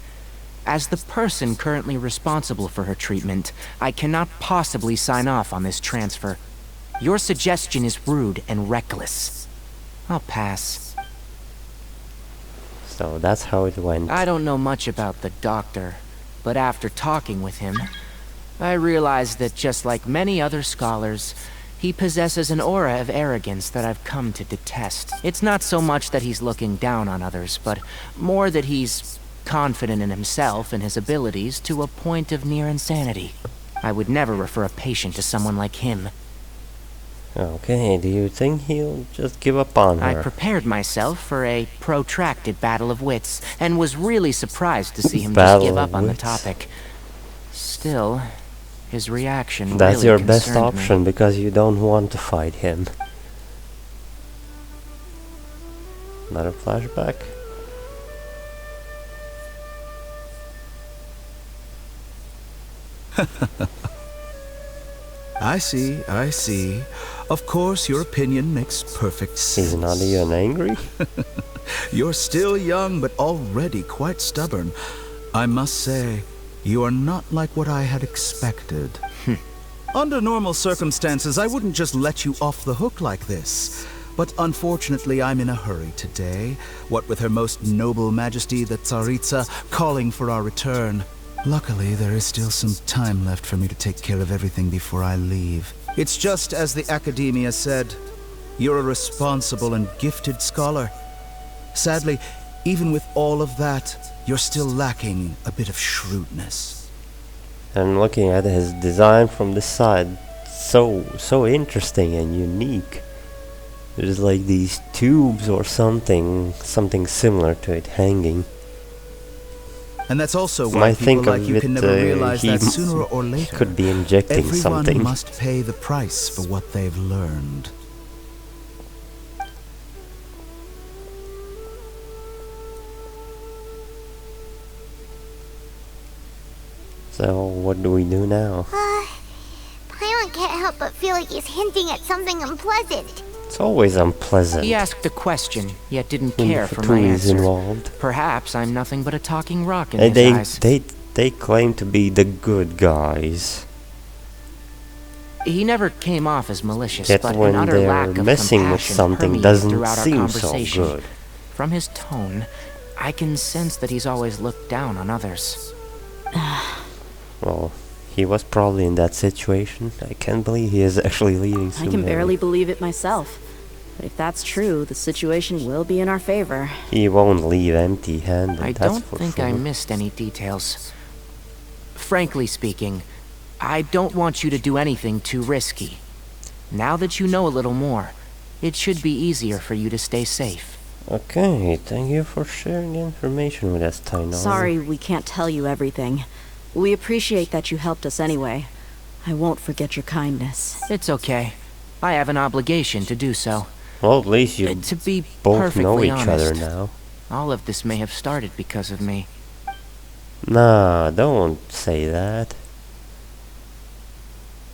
As the person currently responsible for her treatment, I cannot possibly sign off on this transfer. Your suggestion is rude and reckless. I'll pass. So that's how it went. I don't know much about the doctor, but after talking with him, I realized that just like many other scholars, he possesses an aura of arrogance that I've come to detest. It's not so much that he's looking down on others, but more that he's confident in himself and his abilities to a point of near insanity. I would never refer a patient to someone like him. Okay, do you think he'll just give up on I her? prepared myself for a protracted battle of wits, and was really surprised to see him just Battle give of up on the wits. topic. Still, his reaction That's really your best concerned me. option because you don't want to fight him. Another flashback? I see, I see. Of course, your opinion makes perfect sense. He's not even angry? You're still young, but already quite stubborn. I must say, you are not like what I had expected. Under normal circumstances, I wouldn't just let you off the hook like this. But unfortunately, I'm in a hurry today. What with Her Most Noble Majesty the Tsaritsa calling for our return. Luckily, there is still some time left for me to take care of everything before I leave. It's just as the Academia said. You're a responsible and gifted scholar. Sadly, even with all of that, you're still lacking a bit of shrewdness. And looking at his design from this side, so interesting and unique. There's like these tubes or something similar to it hanging. And that's also why Might think people like of you it, can never realize he that sooner or he later, could be injecting everyone something. must pay the price for what they've learned. So what do we do now? Paimon can't help but feel like he's hinting at something unpleasant. It's always unpleasant He asked a question, yet didn't when care the for my Fatui is answer. involved. Perhaps I'm nothing but a talking rock in And his eyes. they claim to be the good guys. He never came off as malicious, Yet but when an utter lack they're of messing with compassion something permeated doesn't throughout our seem so conversation. good. From his tone, I can sense that he's always looked down on others. Well, He was probably in that situation. I can't believe he is actually leaving Sumeru. I can barely believe it myself. But if that's true, the situation will be in our favor. He won't leave empty-handed, I that's don't for think sure. I missed any details. Frankly speaking, I don't want you to do anything too risky. Now that you know a little more, it should be easier for you to stay safe. Okay, thank you for sharing the information with us, Tainari. Sorry we can't tell you everything. We appreciate that you helped us anyway. I won't forget your kindness. It's okay. I have an obligation to do so. Well, at least you To be both perfectly know each honest, other now. all of this may have started because of me. Nah, don't say that.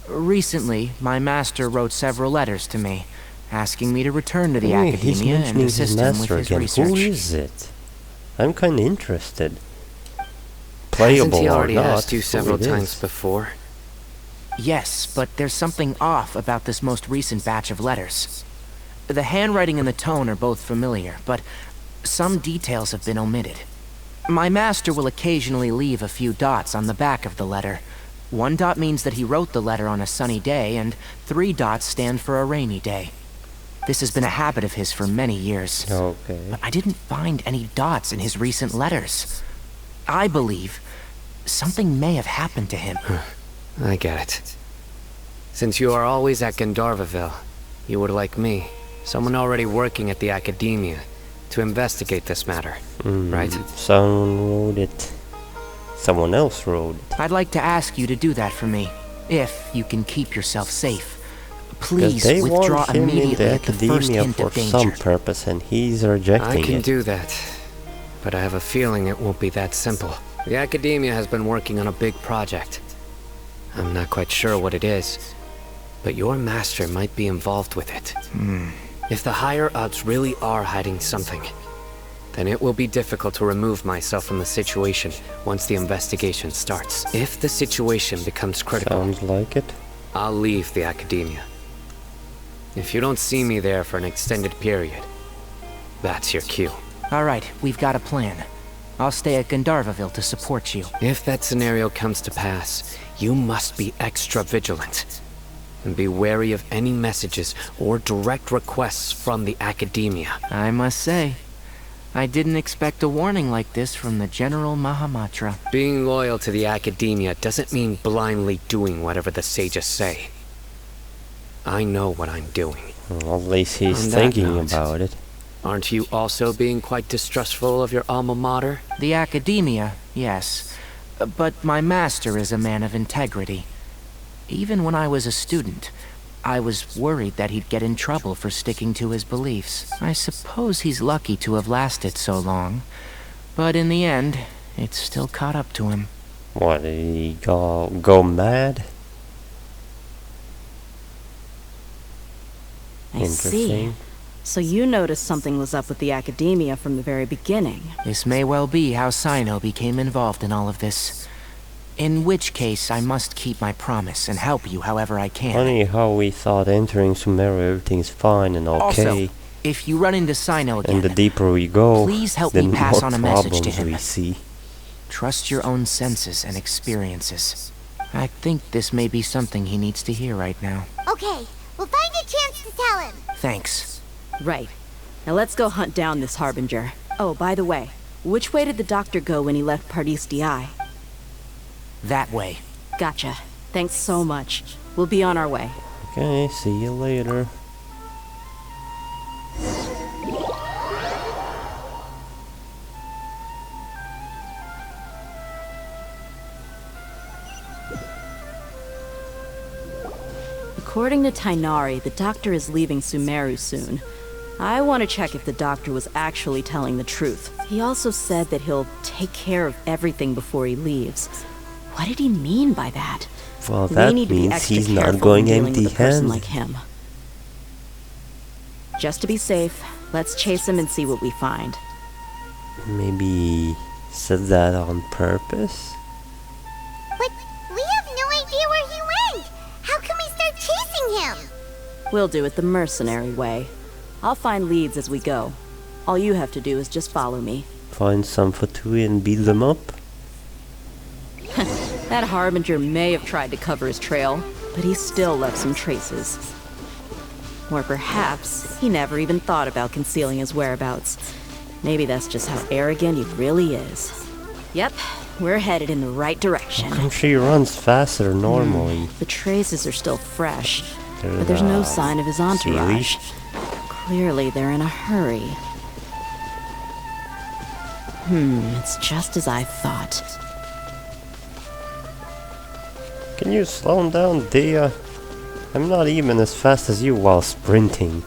Recently, my master wrote several letters to me, asking me to return to the Hey, he's academia and mentioning his assist him with master his again. research. Who is it? I'm kinda interested. Playable Hasn't he or already not, asked you who several it times is. before? Yes, but there's something off about this most recent batch of letters. The handwriting and the tone are both familiar, but some details have been omitted. My master will occasionally leave a few dots on the back of the letter. 1 dot means that he wrote the letter on a sunny day, and 3 dots stand for a rainy day. This has been a habit of his for many years. Okay. But I didn't find any dots in his recent letters. I believe something may have happened to him. I get it. Since you are always at Gandharvaville, you would like me, someone already working at the academia, to investigate this matter, right? Someone wrote it. Someone else wrote it. I'd like to ask you to do that for me, if you can keep yourself safe. 'Cause Please they withdraw want him in immediately the at the first academia hint for of danger. some purpose, and he's rejecting I can it. do that, but I have a feeling it won't be that simple. The academia has been working on a big project. I'm not quite sure what it is, but your master might be involved with it. If the higher-ups really are hiding something, then it will be difficult to remove myself from the situation once the investigation starts. If the situation becomes critical, Sounds like it. I'll leave the academia. If you don't see me there for an extended period, that's your cue. All right, we've got a plan. I'll stay at Gandharvaville to support you. If that scenario comes to pass, you must be extra vigilant. And be wary of any messages or direct requests from the academia. I must say, I didn't expect a warning like this from the General Mahamatra. Being loyal to the academia doesn't mean blindly doing whatever the sages say. I know what I'm doing. Well, at least he's On that thinking note, about it. Aren't you also being quite distrustful of your alma mater? The academia, yes. But my master is a man of integrity. Even when I was a student, I was worried that he'd get in trouble for sticking to his beliefs. I suppose he's lucky to have lasted so long. But in the end, it still caught up to him. What, did he go mad? I see. So you noticed something was up with the academia from the very beginning. This may well be how Sino became involved in all of this. In which case, I must keep my promise and help you however I can. Funny how we thought entering Sumeru everything's fine and okay. Also, if you run into Sino again, and the deeper we go, please help the me pass more on a message to problems him. we see. Trust your own senses and experiences. I think this may be something he needs to hear right now. Okay, we'll find a chance to tell him. Thanks. Right. Now let's go hunt down this Harbinger. Oh, by the way, which way did the doctor go when he left Pardis Di? That way. Gotcha. Thanks so much. We'll be on our way. Okay, see you later. According to Tainari, the doctor is leaving Sumeru soon. I want to check if the doctor was actually telling the truth. He also said that he'll take care of everything before he leaves. What did he mean by that? Well, We that need to be means extra he's careful not going when dealing with a person empty-handed. like him. Just to be safe, let's chase him and see what we find. Maybe said that on purpose? But we have no idea where he went. How can we start chasing him? We'll do it the mercenary way. I'll find leads as we go. All you have to do is just follow me. Find some Fatui and beat them up? That Harbinger may have tried to cover his trail, but he still left some traces. Or perhaps he never even thought about concealing his whereabouts. Maybe that's just how arrogant he really is. Yep, we're headed in the right direction. How come she runs faster normally? The traces are still fresh, but there's no sign of his entourage. Clearly they're in a hurry. It's just as I thought. Can you slow down, Dia? I'm not even as fast as you while sprinting.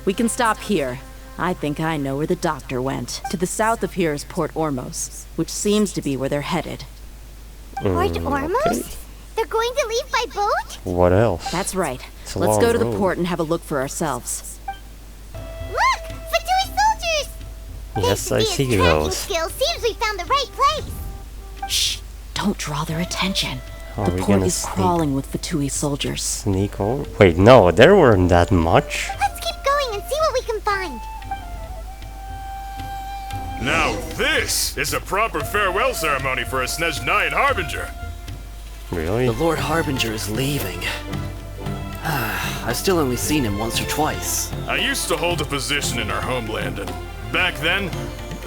We can stop here. I think I know where the doctor went. To the south of here is Port Ormos, which seems to be where they're headed. Port Ormos? Okay. They're going to leave by boat? What else? That's right. It's a Let's long go to the road. port and have a look for ourselves. Look! Fatui soldiers! Yes, I Dia's see tracking those. skill seems we found the right place. Shh! Don't draw their attention. Are The we port gonna is crawling with Fatui soldiers. sneak over? Wait, no, there weren't that much. Let's keep going and see what we can find. Now this is a proper farewell ceremony for a Snezhnayan Harbinger. Really? The Lord Harbinger is leaving. I've still only seen him once or twice. I used to hold a position in our homeland, and back then,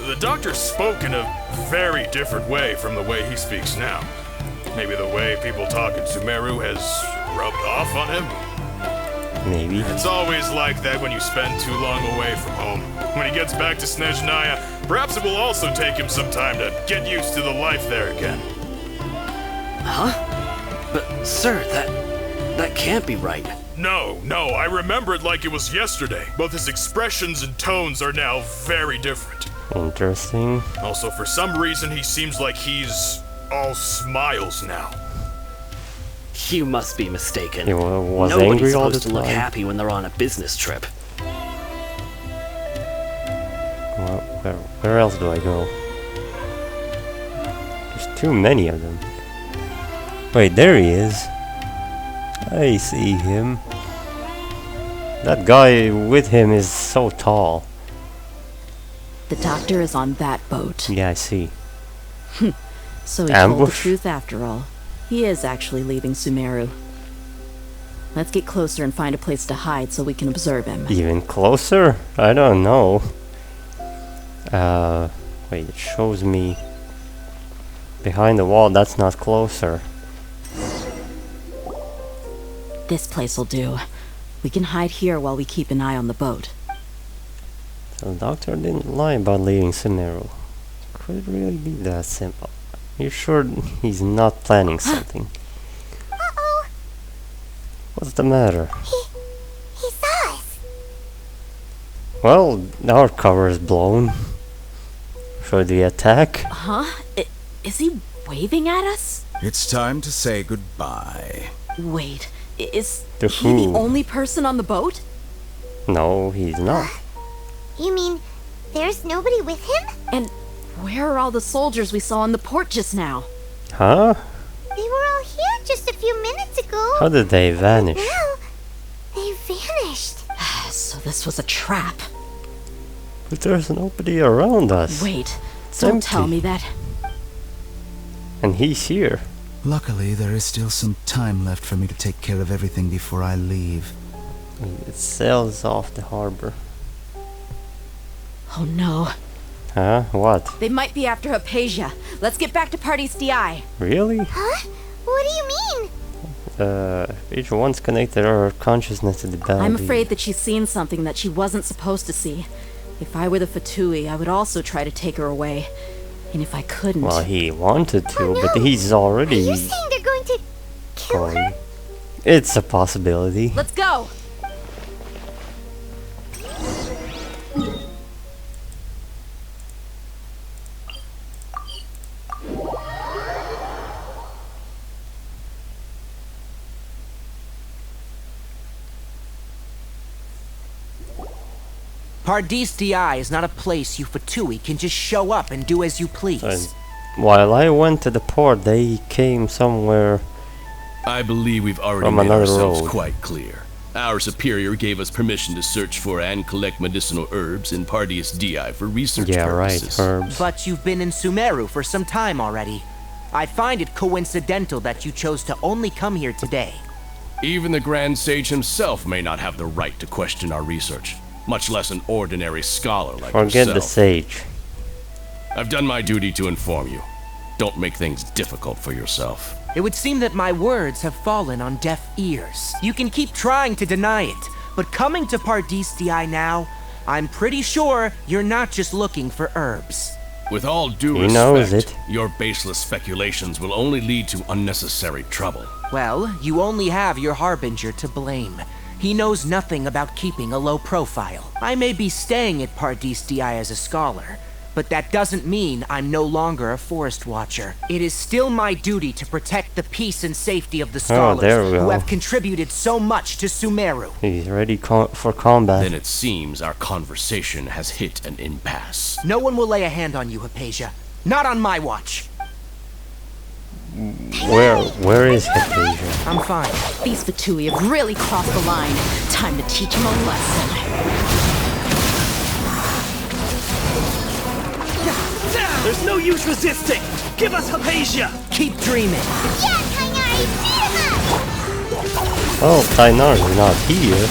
the doctor spoke in a very different way from the way he speaks now. Maybe the way people talk in Sumeru has rubbed off on him? Maybe. It's always like that when you spend too long away from home. When he gets back to Snezhnaya, perhaps it will also take him some time to get used to the life there again. Huh? But, sir, that can't be right. No, I remember it like it was yesterday. Both his expressions and tones are now very different. Interesting. Also, for some reason, he seems like he's all smiles now. You must be mistaken. He was Nobody's angry all the supposed to look time. happy when they're on a business trip. Well, where else do I go? There's too many of them. Wait, there he is. I see him. That guy with him is so tall. The doctor is on that boat. Yeah, I see. So he told the Ambush? truth after all. He is actually leaving Sumeru. Let's get closer and find a place to hide so we can observe him. Even closer? I don't know. Wait, it shows me behind the wall. That's not closer. This place'll do. We can hide here while we keep an eye on the boat. So the doctor didn't lie about leaving Sumeru. Could it really be that simple? You're sure he's not planning something? Uh-oh. What's the matter? He saw us. Well, our cover is blown. Should we attack? Huh? Is he waving at us? It's time to say goodbye. Wait, is To he who? the only person on the boat? No, he's not. You mean there's nobody with him? And where are all the soldiers we saw in the port just now? Huh? They were all here just a few minutes ago. How did they vanish? Now, they vanished. So this was a trap. But there's nobody around us. Wait, It's don't empty. tell me that. And he's here. Luckily, there is still some time left for me to take care of everything before I leave. It sails off the harbor. Oh no, Huh? What? they might be after Hypatia. Let's get back to Party's DI. Really? Huh? What do you mean? Each one's connected our consciousness to the body. I'm afraid that she's seen something that she wasn't supposed to see. If I were the Fatui, I would also try to take her away. And if I couldn't... Well, he wanted to, Oh, no. but he's Are already you saying they're going to kill her? going. It's a possibility. Let's go! Pardis DI is not a place you Fatui can just show up and do as you please. And while I went to the port, they came somewhere. I believe we've already From made another ourselves road. quite clear. Our superior gave us permission to search for and collect medicinal herbs in Pardius Dii for research purposes. Herbs. But you've been in Sumeru for some time already. I find it coincidental that you chose to only come here today. Even the Grand Sage himself may not have the right to question our research, much less an ordinary scholar like yourself. Forget the sage. I've done my duty to inform you. Don't make things difficult for yourself. It would seem that my words have fallen on deaf ears. You can keep trying to deny it, but coming to Pardius Dii now, I'm pretty sure you're not just looking for herbs. With all due respect, your baseless speculations will only lead to unnecessary trouble. Well, you only have your Harbinger to blame. He knows nothing about keeping a low profile. I may be staying at Pardius Dii as a scholar, but that doesn't mean I'm no longer a forest watcher. It is still my duty to protect the peace and safety of the scholars who have contributed so much to Sumeru. He's ready for combat. Then it seems our conversation has hit an impasse. No one will lay a hand on you, Hypatia. Not on my watch. Where is Hypatia? I'm fine. These Fatui have really crossed the line. Time to teach them a lesson. There's no use resisting! Give us Hypatia! Keep dreaming! Yeah, Tainari, beat him up! Oh, Tainari's not here.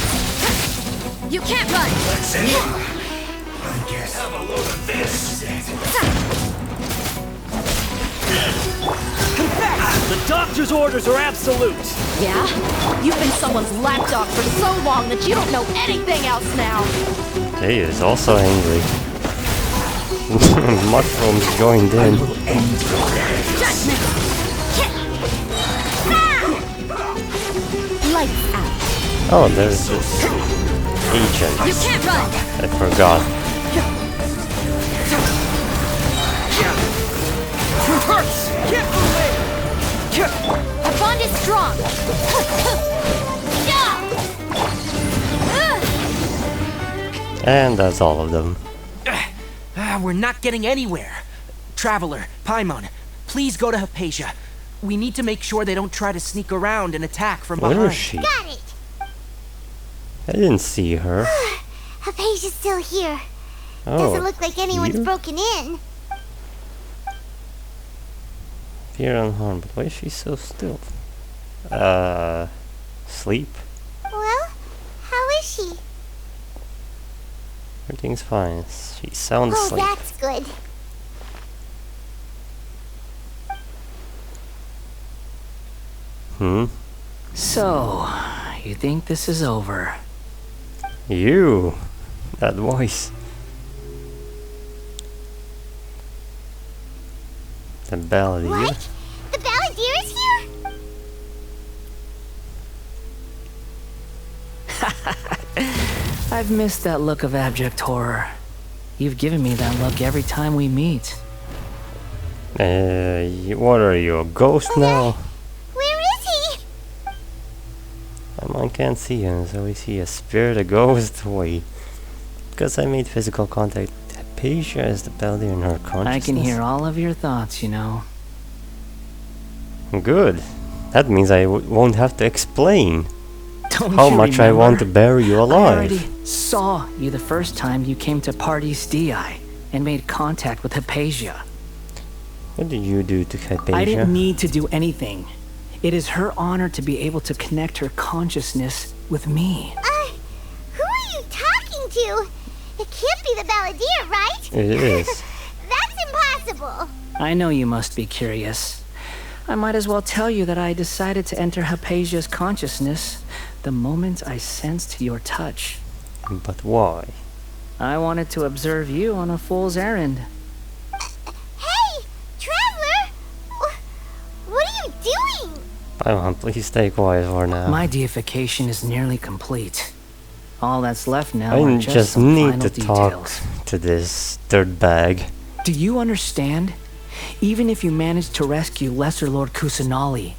You can't run! That's it! I guess have a load of this! The doctor's orders are absolute! Yeah? You've been someone's lapdog for so long that you don't know anything else now! He is also angry. Mushrooms joined in. Lights out. Oh, there's this agent. You can't run! I forgot. It hurts! Get away! Our bond is strong! And that's all of them. We're not getting anywhere. Traveler, Paimon, please go to Hypatia. We need to make sure they don't try to sneak around and attack from behind. Where is she? Got it! I didn't see her. Hypatia's still here. Oh, Doesn't look like anyone's here? broken in. Fear unharmed, but why is she so still? Sleep? Well, how is she? Everything's fine. She's sound Oh, asleep. that's good. So, you think this is over? You! That voice. The Balladeer? What? The Balladeer is here? I've missed that look of abject horror. You've given me that look every time we meet. What are you, a ghost now? Where is he? I can't see him, so is he a spirit, a ghost? Wait. Because I made physical contact. Hypatia is the Balladeer in her consciousness. I can hear all of your thoughts, you know. Good. That means I won't have to explain Don't how you much I remember? want to bury you I alive. already saw you the first time you came to Pardius Dii and made contact with Hypatia. What did you do to Hypatia? I didn't need to do anything. It is her honor to be able to connect her consciousness with me. Who are you talking to? It can't be the Balladeer, right? It is. That's impossible. I know you must be curious. I might as well tell you that I decided to enter Hypatia's consciousness the moment I sensed your touch. But why? I wanted to observe you on a fool's errand. Hey, Traveler! What are you doing? Paimon, please stay quiet for now. My deification is nearly complete. All that's left now I are just just some need final to talk details. to this dirtbag. Do you understand? Even if you manage to rescue Lesser Lord Kusanali,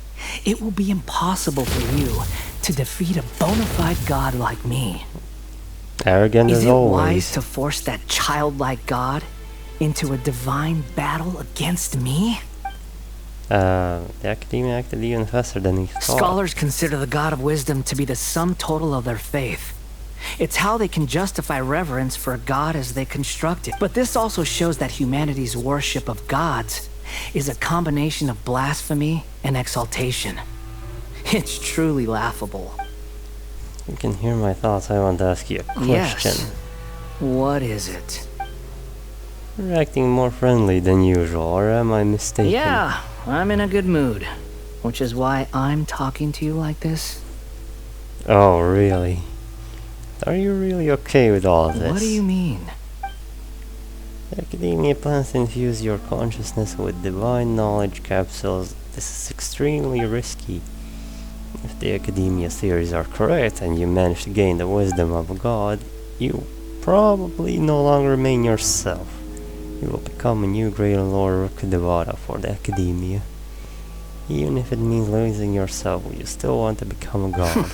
it will be impossible for you to defeat a bona fide god like me. Arrogant Is as it always. wise to force that childlike god into a divine battle against me? The academia acted even faster than he thought. Scholars consider the God of Wisdom to be the sum total of their faith. It's how they can justify reverence for a god as they construct it. But this also shows that humanity's worship of gods is a combination of blasphemy and exaltation. It's truly laughable. You can hear my thoughts. I want to ask you a question. Yes. What is it? You're acting more friendly than usual, or am I mistaken? Yeah, I'm in a good mood. Which is why I'm talking to you like this. Oh, really? Are you really okay with all of this? What do you mean? The Academia plans to infuse your consciousness with divine knowledge capsules. This is extremely risky. If the Academia theories are correct and you manage to gain the wisdom of a god, you probably no longer remain yourself. You will become a new Great Lord Rukadevara for the Academia. Even if it means losing yourself, you still want to become a god.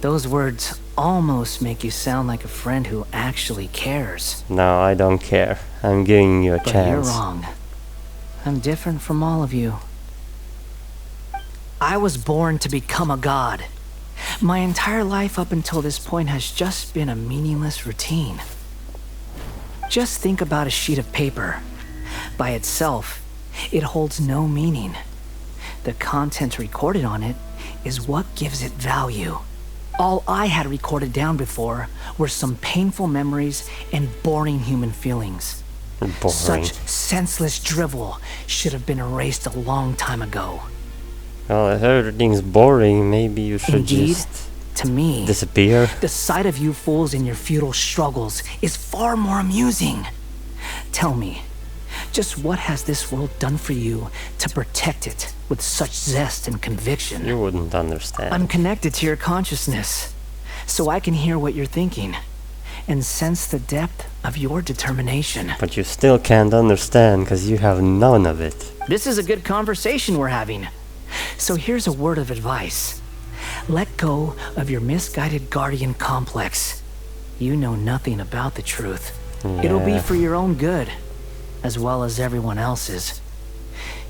Those words almost make you sound like a friend who actually cares. No, I don't care. I'm giving you a But chance. you're wrong. I'm different from all of you. I was born to become a god. My entire life up until this point has just been a meaningless routine. Just think about a sheet of paper. By itself, it holds no meaning. The content recorded on it is what gives it value. All I had recorded down before were some painful memories and boring human feelings. Boring. Such senseless drivel should have been erased a long time ago. Well, if everything's boring, maybe you should Indeed, just to me, disappear. the sight of you fools in your futile struggles is far more amusing. Tell me, just what has this world done for you to protect it with such zest and conviction? You wouldn't understand. I'm connected to your consciousness, so I can hear what you're thinking and sense the depth of your determination. But you still can't understand because you have none of it. This is a good conversation we're having. So here's a word of advice. Let go of your misguided guardian complex. You know nothing about the truth. It'll be for your own good, as well as everyone else's.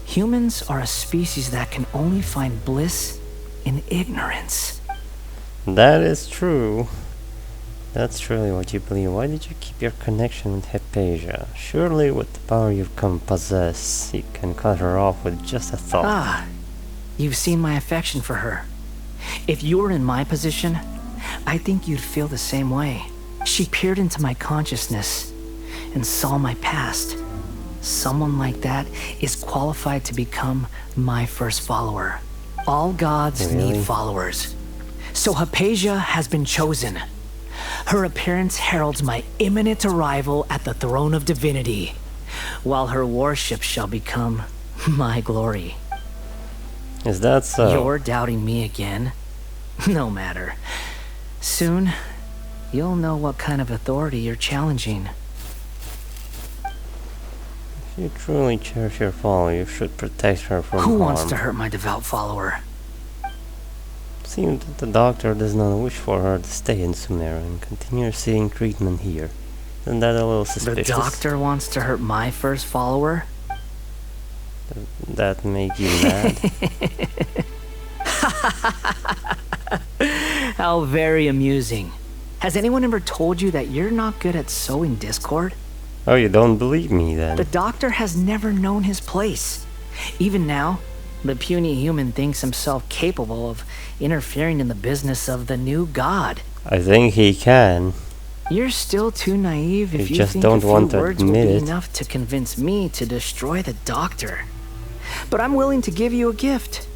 Humans are a species that can only find bliss in ignorance. That is true. That's truly what you believe. Why did you keep your connection with Hypatia? Surely with the power you can possess, you can cut her off with just a thought. Ah, you've seen my affection for her. If you were in my position, I think you'd feel the same way. She peered into my consciousness and saw my past. Someone like that is qualified to become my first follower. All gods need followers. So Hypatia has been chosen. Her appearance heralds my imminent arrival at the throne of divinity, while her worship shall become my glory. Is that so? You're doubting me again? No matter. Soon, you'll know what kind of authority you're challenging. If you truly cherish your follower, you should protect her from harm. Who wants to hurt my devout follower? Seems that the doctor does not wish for her to stay in Sumeru and continue receiving treatment here. Isn't that a little suspicious? The doctor wants to hurt my first follower? That make you mad? How very amusing. Has anyone ever told you that you're not good at sowing discord? Oh, you don't believe me then? The doctor has never known his place. Even now, the puny human thinks himself capable of interfering in the business of the new god. I think he can. You're still too naive if you just think don't a few want to words will admit be it. enough to convince me to destroy the doctor. But I'm willing to give you a gift,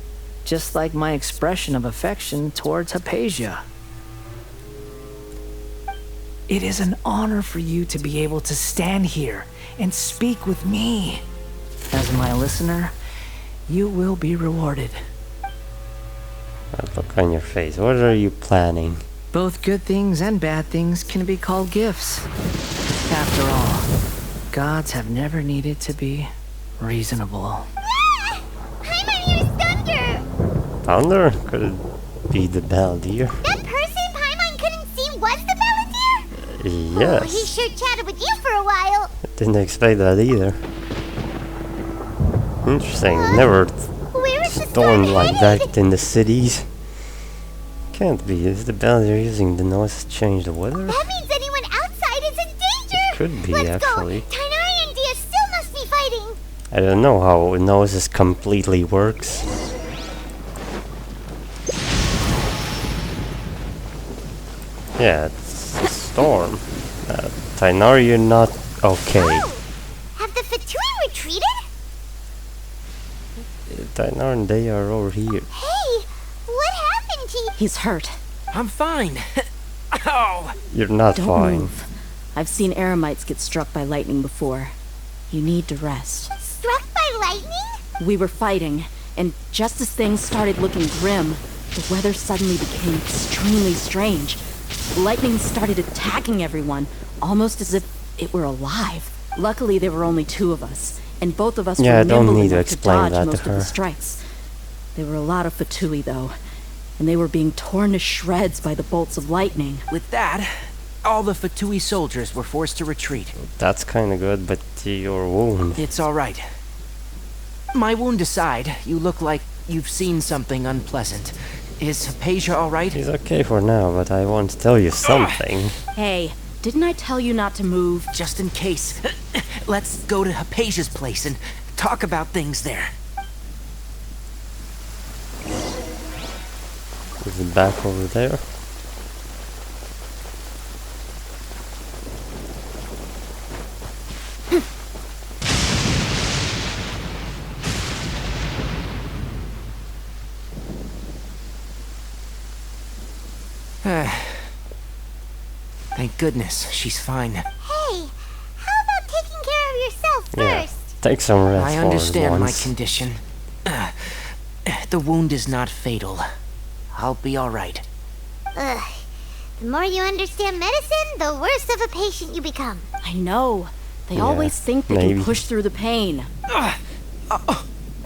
just like my expression of affection towards Hypatia. It is an honor for you to be able to stand here and speak with me. As my listener, you will be rewarded. That look on your face. What are you planning? Both good things and bad things can be called gifts. After all, gods have never needed to be reasonable. Paimon hears thunder! Thunder? Could it be the Beldier? That person Paimon couldn't see was the Belladere? Yes. Oh, he sure chatted with you for a while. Didn't expect that either. Interesting. Never Where is the stormed like that in the cities. Can't be. Is the Bellier using the noise to change the weather? That means anyone outside is in danger! Could be, Let's actually. go! Tainari and Dia still must be fighting! I don't know how noises completely works. Yeah, it's a storm. Tainari, you're not okay. Oh! Have the Fatui retreated? Tainari and they are over here. Hey! What happened to you? He's hurt. I'm fine. Oh! You're not Don't fine. move. I've seen eremites get struck by lightning before. You need to rest. Struck by lightning? We were fighting, and just as things started looking grim, the weather suddenly became extremely strange. Lightning started attacking everyone, almost as if it were alive. Luckily, there were only two of us, and both of us Yeah, were I don't nimble need to enough to explain dodge that to most of the her. strikes. There were a lot of Fatui, though, and they were being torn to shreds by the bolts of lightning. With that, all the Fatui soldiers were forced to retreat. That's kinda good, but your wound. It's all right. My wound aside, you look like you've seen something unpleasant. Is Hypatia all right? He's okay for now, but I want to tell you something. Hey, didn't I tell you not to move? Just in case. Let's go to Hypatia's place and talk about things there. Is it back over there? Thank goodness she's fine. Hey, how about taking care of yourself Yeah. first? Take some rest I for understand my once. condition. The wound is not fatal. I'll be all right. Ugh. The more you understand medicine, the worse of a patient you become. I know. They Yeah, always think they maybe. can push through the pain.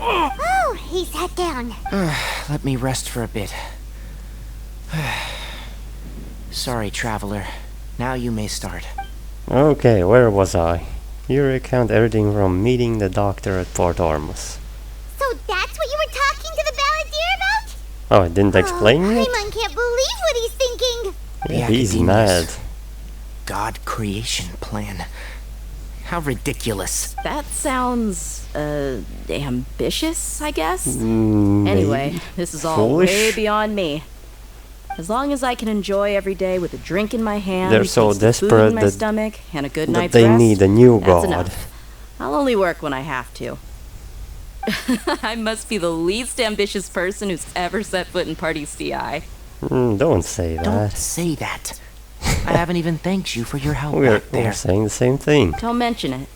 Oh, he sat down. Let me rest for a bit. Sorry, traveler. Now you may start. Okay, where was I? You recount everything from meeting the doctor at Port Ormus. So that's what you were talking to the balladeer about? Oh, I didn't explain it? Paimon can't believe what he's thinking. Yeah, The he's Academia's mad. God creation plan. How ridiculous. That sounds, ambitious, I guess? Mm, Anyway, maybe. this is all Foolish? way beyond me. As long as I can enjoy every day with a drink in my hand, They're so tasty food desperate in my that- stomach, and a good that night's they rest, need a new that's god. enough. I'll only work when I have to. I must be the least ambitious person who's ever set foot in Party's DI. Don't say that. Don't say that. I haven't even thanked you for your help We're back there. saying the same thing. Don't mention it.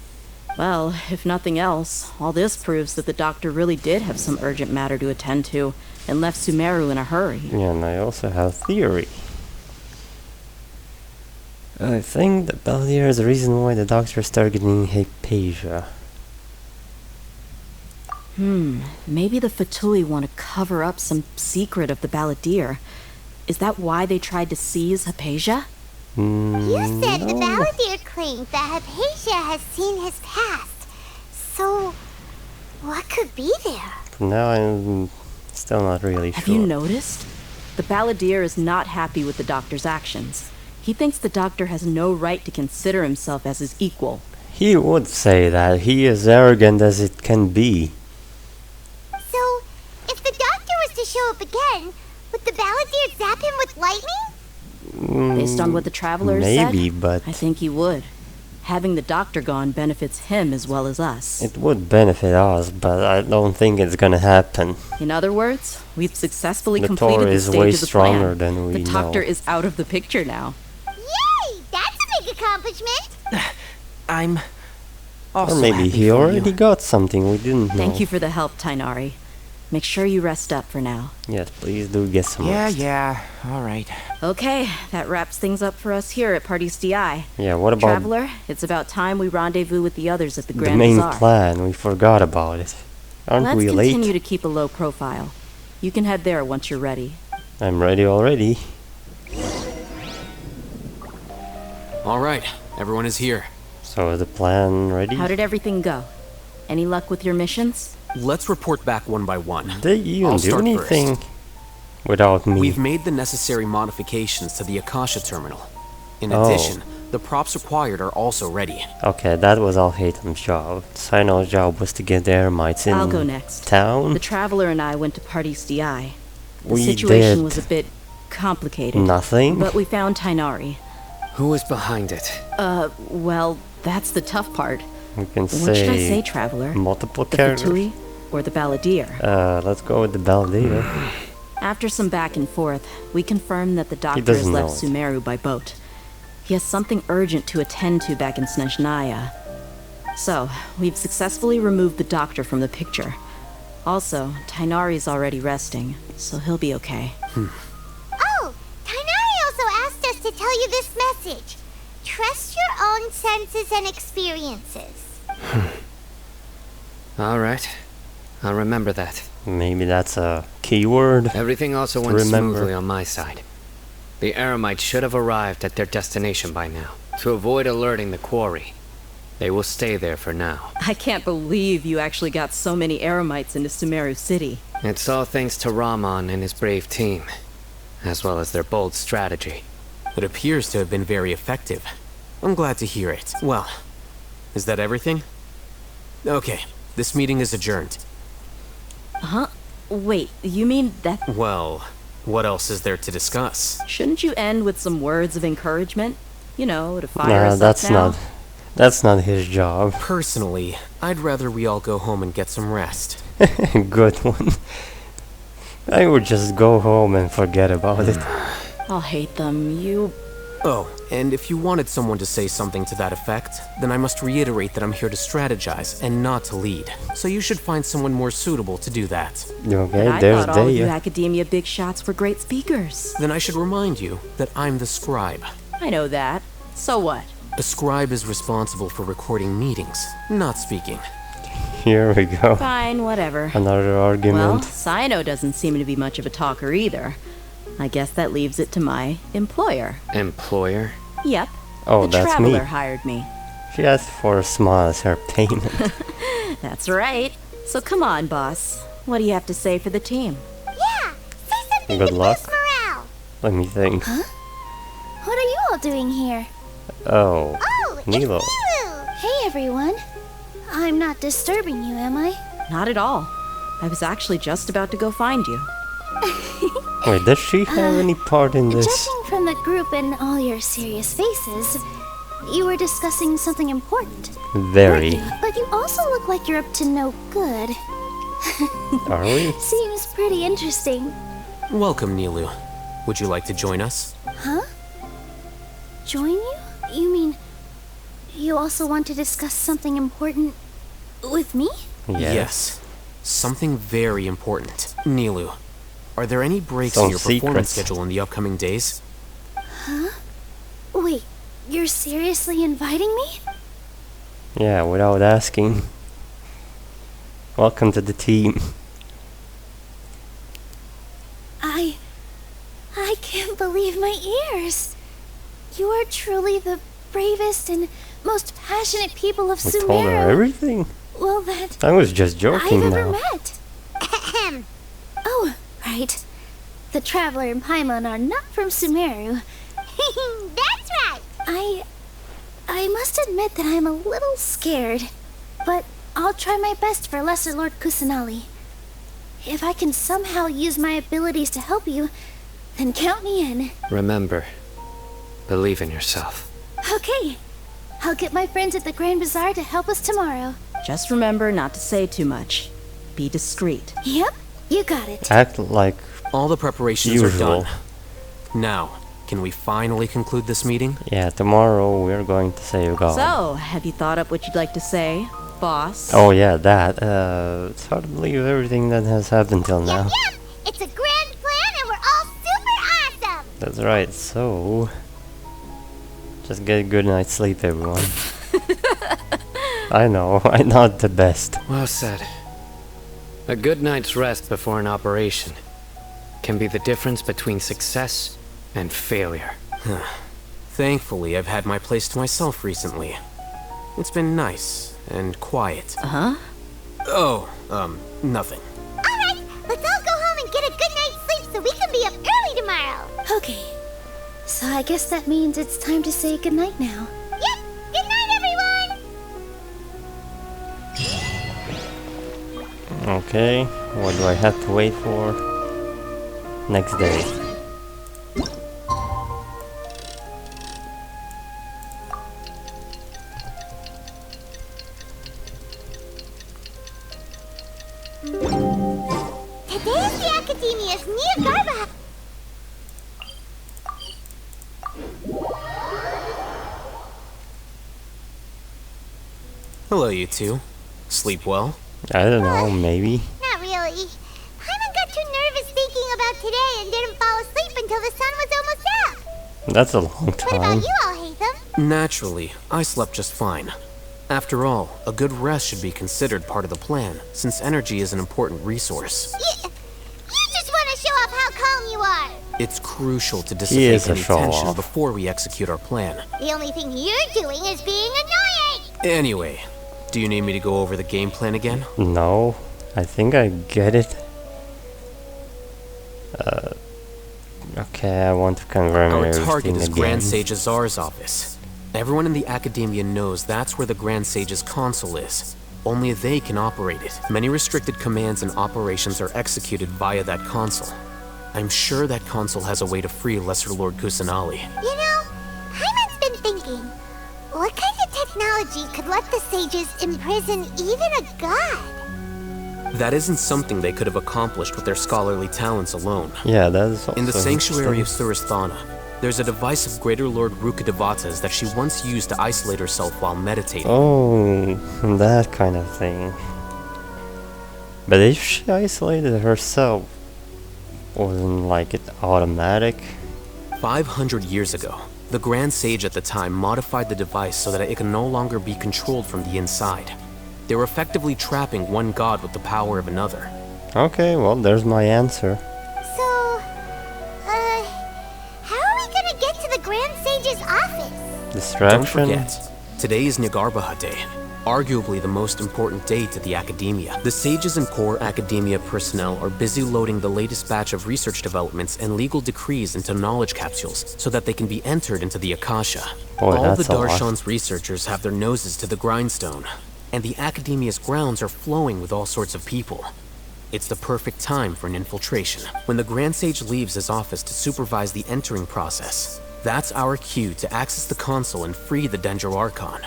Well, if nothing else, all this proves that the doctor really did have some urgent matter to attend to, and left Sumeru in a hurry. Yeah, and I also have a theory. I think the Bellier is the reason why the doctor is targeting Hypatia. Maybe the Fatui want to cover up some secret of the balladeer. Is that why they tried to seize Hypatia? You said the balladeer claimed that Hypatia has seen his past. So, what could be there? For now, I'm still not really Have sure. you noticed? The balladeer is not happy with the doctor's actions. He thinks the doctor has no right to consider himself as his equal. He would say that. He is arrogant as it can be. So, if the doctor was to show up again, would the balladeer zap him with lightning? Based on what the traveler maybe, said, but I think he would. Having the doctor gone benefits him as well as us. it would benefit us, but I don't think it's gonna happen. In other words, we've successfully The completed Tor the is stage way of the stronger plan. than we The doctor know. is out of the picture now. Yay! That's a big accomplishment! I'm also Or maybe happy he for already you. got something we didn't know. Thank you for the help, Tainari. Make sure you rest up for now. Yes, please do get some rest. Yeah, all right. Okay, that wraps things up for us here at Party's DI. Yeah, what about Traveler, it's about time we rendezvous with the others at the the Grand main Bazaar. plan? We forgot about it. Aren't Let's we continue late? to keep a low profile. You can head there once you're ready. I'm ready already. All right, everyone is here. So is the plan ready? How did everything go? Any luck with your missions? let's report back one by one. Did they even I'll do start anything first. without me? We've made the necessary modifications to the Akasha terminal. In Oh. addition, the props required are also ready. Okay, that was all Haytham's job. Sino's job was to get the Eremites in I'll go next. town. The Traveler and I went to Party's DI. The We situation did was a bit complicated. nothing. But we found Tainari. Who was behind it? Well, that's the tough part. We can What should I say, say Traveler? multiple The characters. Fatui or the Balladeer? Let's go with the Balladeer. After some back and forth, we confirmed that the doctor has doesn't left know it. Sumeru by boat. He has something urgent to attend to back in Snezhnaya. So, we've successfully removed the doctor from the picture. Also, Tainari's already resting, so he'll be okay. Oh, Tainari also asked us to tell you this message. Trust your own senses and experiences. Alright. I'll remember that. Maybe that's a keyword. Everything also to went remember. smoothly on my side. The Eremites should have arrived at their destination by now. To avoid alerting the quarry, they will stay there for now. I can't believe you actually got so many Eremites into Sumeru City. It's all thanks to Rahman and his brave team, as well as their bold strategy. It appears to have been very effective. I'm glad to hear it. Well, is that everything? Okay, this meeting is adjourned. Huh? Wait, you mean that... Well, what else is there to discuss? Shouldn't you end with some words of encouragement? You know, to fire us That's up now? that's not his job. Personally, I'd rather we all go home and get some rest. Good one. I would just go home and forget about it. I'll hate them. You... Oh, and if you wanted someone to say something to that effect, then I must reiterate that I'm here to strategize and not to lead. So you should find someone more suitable to do that. Okay, I there's thought all of you Daya. Academia big shots were great speakers. Then I should remind you that I'm the scribe. I know that. So what? A scribe is responsible for recording meetings, not speaking. Here we go. Fine, whatever. Another Well, argument. Sino doesn't seem to be much of a talker either. I guess that leaves it to my employer. Employer? Yep. Oh, the that's Traveler me. hired me. She asked for a smile as her payment. That's right. So come on, boss. What do you have to say for the team? Yeah, say something Good to luck. boost morale. Let me think. Huh? What are you all doing here? Oh, Oh, it's Nilo. Sumeru! Hey, everyone. I'm not disturbing you, am I? Not at all. I was actually just about to go find you. Wait, does she have any part in this? Judging from the group and all your serious faces, you were discussing something important. Very. But you also look like you're up to no good. Are we? Seems pretty interesting. Welcome, Nilu. Would you like to join us? Huh? Join you? You mean you also want to discuss something important with me? Yes. Something very important. Nilu, are there any breaks Some in your performance secrets. schedule in the upcoming days? Huh? Wait, you're seriously inviting me? Yeah, without asking. Welcome to the team. I can't believe my ears. You are truly the bravest and most passionate people of We Sumeru. told her everything. Well, that I was just I've joking ever now. met. Oh, right. The Traveler and Paimon are not from Sumeru. That's right. I must admit that I'm a little scared, but I'll try my best for Lesser Lord Kusanali. If I can somehow use my abilities to help you, then count me in. Remember, believe in yourself. Okay. I'll get my friends at the Grand Bazaar to help us tomorrow. Just remember not to say too much. Be discreet. Yep, you got it. Act like All the preparations are usual. done. Now, can we finally conclude this meeting? Yeah, tomorrow we're going to save God. So, have you thought up what you'd like to say, boss? Oh yeah, that. It's hard to believe everything that has happened till now. Yep, it's a grand plan and we're all super awesome. That's right, so... Just get a good night's sleep, everyone. I know, I'm not the best. Well said. A good night's rest before an operation can be the difference between success and failure. Thankfully, I've had my place to myself recently. It's been nice and quiet. Huh? Oh, nothing. Alright, let's all go home and get a good night's sleep so we can be up early tomorrow. Okay. So I guess that means it's time to say goodnight now. Yep, good night everyone! Okay, what do I have to wait for? Next day. Today is the Academia's new Garba. Hello, you two. Sleep well? I don't know, maybe. Not really. Paimon got too nervous thinking about today and didn't fall asleep until the sun was almost up. That's a long What about time. you all, Hatham? Naturally, I slept just fine. After all, a good rest should be considered part of the plan, since energy is an important resource. You just want to show off how calm you are. It's crucial to He dissipate is a any show tension off. before we execute our plan. The only thing you're doing is being annoying. Anyway, do you need me to go over the game plan again? No, I think I get it. Okay, I want to confirm Our everything target is again. Grand Sage Azar's office. Everyone in the Academia knows that's where the Grand Sage's console is. Only they can operate it. Many restricted commands and operations are executed via that console. I'm sure that console has a way to free Lesser Lord Kusanali. You know, Paimon's been thinking, what kind of technology could let the sages imprison even a god? That isn't something they could have accomplished with their scholarly talents alone. Yeah, that is also In the sanctuary of interesting. Surasthana, there's a device of Greater Lord Rukadevata's that she once used to isolate herself while meditating. Oh, that kind of thing. But if she isolated herself, wasn't like it automatic? 500 years ago, the Grand Sage at the time modified the device so that it can no longer be controlled from the inside. They were effectively trapping one god with the power of another. Okay, well, there's my answer. So, how are we gonna get to the Grand Sage's office? Distraction? Don't forget, today is Nyagarbha Day, arguably the most important day to the Academia. The sages and core Academia personnel are busy loading the latest batch of research developments and legal decrees into knowledge capsules so that they can be entered into the Akasha. Boy, All the that's a lot. Darshan's researchers have their noses to the grindstone, and the Academia's grounds are flowing with all sorts of people. It's the perfect time for an infiltration. When the Grand Sage leaves his office to supervise the entering process, that's our cue to access the console and free the Dendro Archon.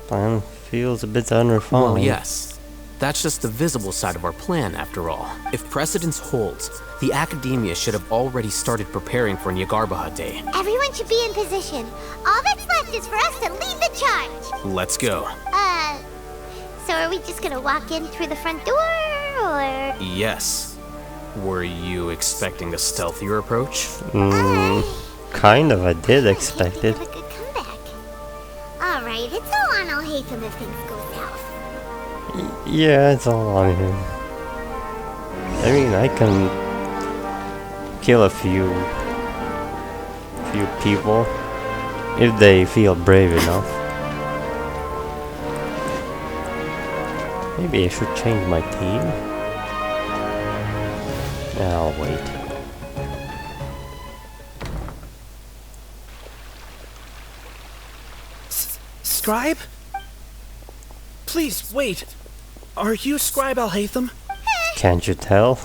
Plan feels a bit unrefined. Well, yes. That's just the visible side of our plan, after all. If precedence holds, the Academia should have already started preparing for Nyagarbha Day. Everyone should be in position. All that's left is for us to lead the charge. Let's go. So are we just gonna walk in through the front door, or? Yes. Were you expecting a stealthier approach? Kind of, I did expect it. Alright, it's all on Al-Haytham if things go south. Yeah, it's all on him. I mean, I can kill a few people if they feel brave enough. Maybe I should change my team. I'll wait. Scribe? Please, wait. Are you Scribe Al-Haytham? Can't you tell?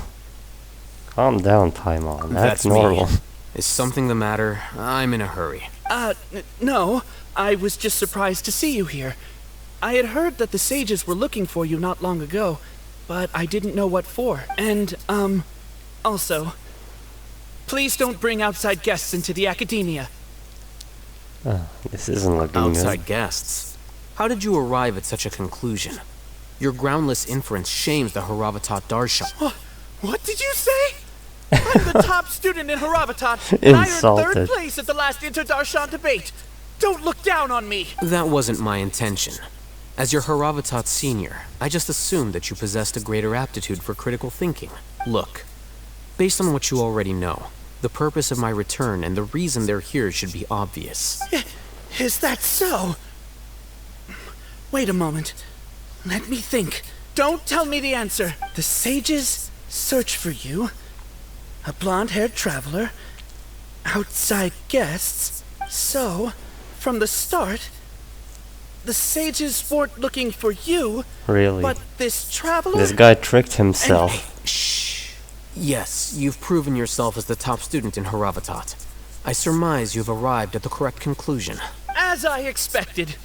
Calm down, Paimon. That's normal. Me. Is something the matter? I'm in a hurry. No. I was just surprised to see you here. I had heard that the sages were looking for you not long ago, but I didn't know what for. And, also, please don't bring outside guests into the Academia. This isn't looking Outside good. guests? How did you arrive at such a conclusion? Your groundless inference shames the Haravatat Darshan. What did you say? I'm the top student in Haravatat, and I earned Insulted. third place at the last Inter-Darshan debate. Don't look down on me. That wasn't my intention. As your Haravatat senior, I just assumed that you possessed a greater aptitude for critical thinking. Look, based on what you already know, the purpose of my return and the reason they're here should be obvious. Is that so? Wait a moment. Let me think. Don't tell me the answer. The sages search for you. A blonde-haired traveler. Outside guests. So, from the start, the sages weren't looking for you. Really? But this traveler? This guy tricked himself. Shh. Yes, you've proven yourself as the top student in Haravatat. I surmise you've arrived at the correct conclusion. As I expected.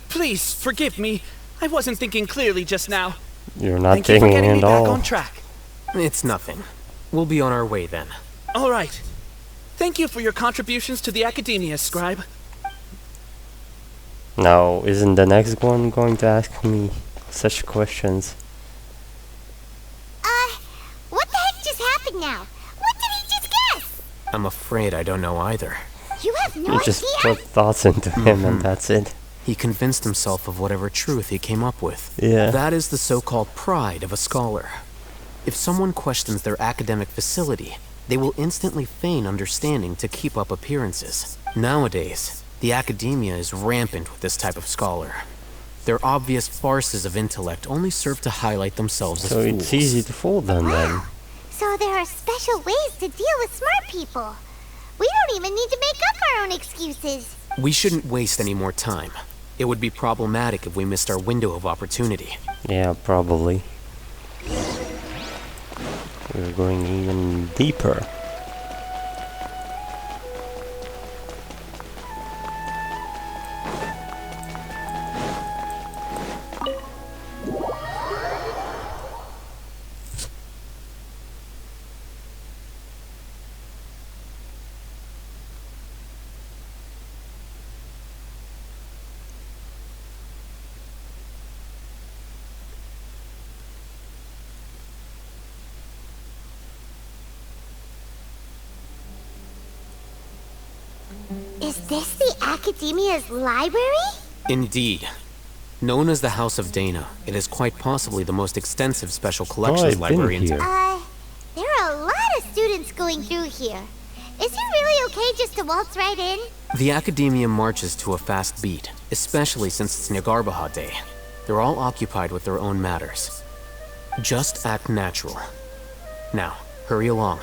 Please, forgive me. I wasn't thinking clearly just now. You're not Thank you for thinking getting me at back all. on track. It's nothing. We'll be on our way then. All right. Thank you for your contributions to the Academia, Scribe. Now, isn't the next one going to ask me such questions? What the heck just happened now? What did he just guess? I'm afraid I don't know either. You have no You just idea? put thoughts into him and that's it. He convinced himself of whatever truth he came up with. Yeah. That is the so-called pride of a scholar. If someone questions their academic facility, they will instantly feign understanding to keep up appearances. Nowadays, the academia is rampant with this type of scholar. Their obvious farces of intellect only serve to highlight themselves So as it's fools. easy to fool them then. So there are special ways to deal with smart people. We don't even need to make up our own excuses. We shouldn't waste any more time. It would be problematic if we missed our window of opportunity. Yeah, probably. We're going even deeper. Is this the Academia's library? Indeed. Known as the House of Dana, it is quite possibly the most extensive special collections library in town. There are a lot of students going through here. Is it really okay just to waltz right in? The Academia marches to a fast beat, especially since it's Nagarbaha Day. They're all occupied with their own matters. Just act natural. Now, hurry along.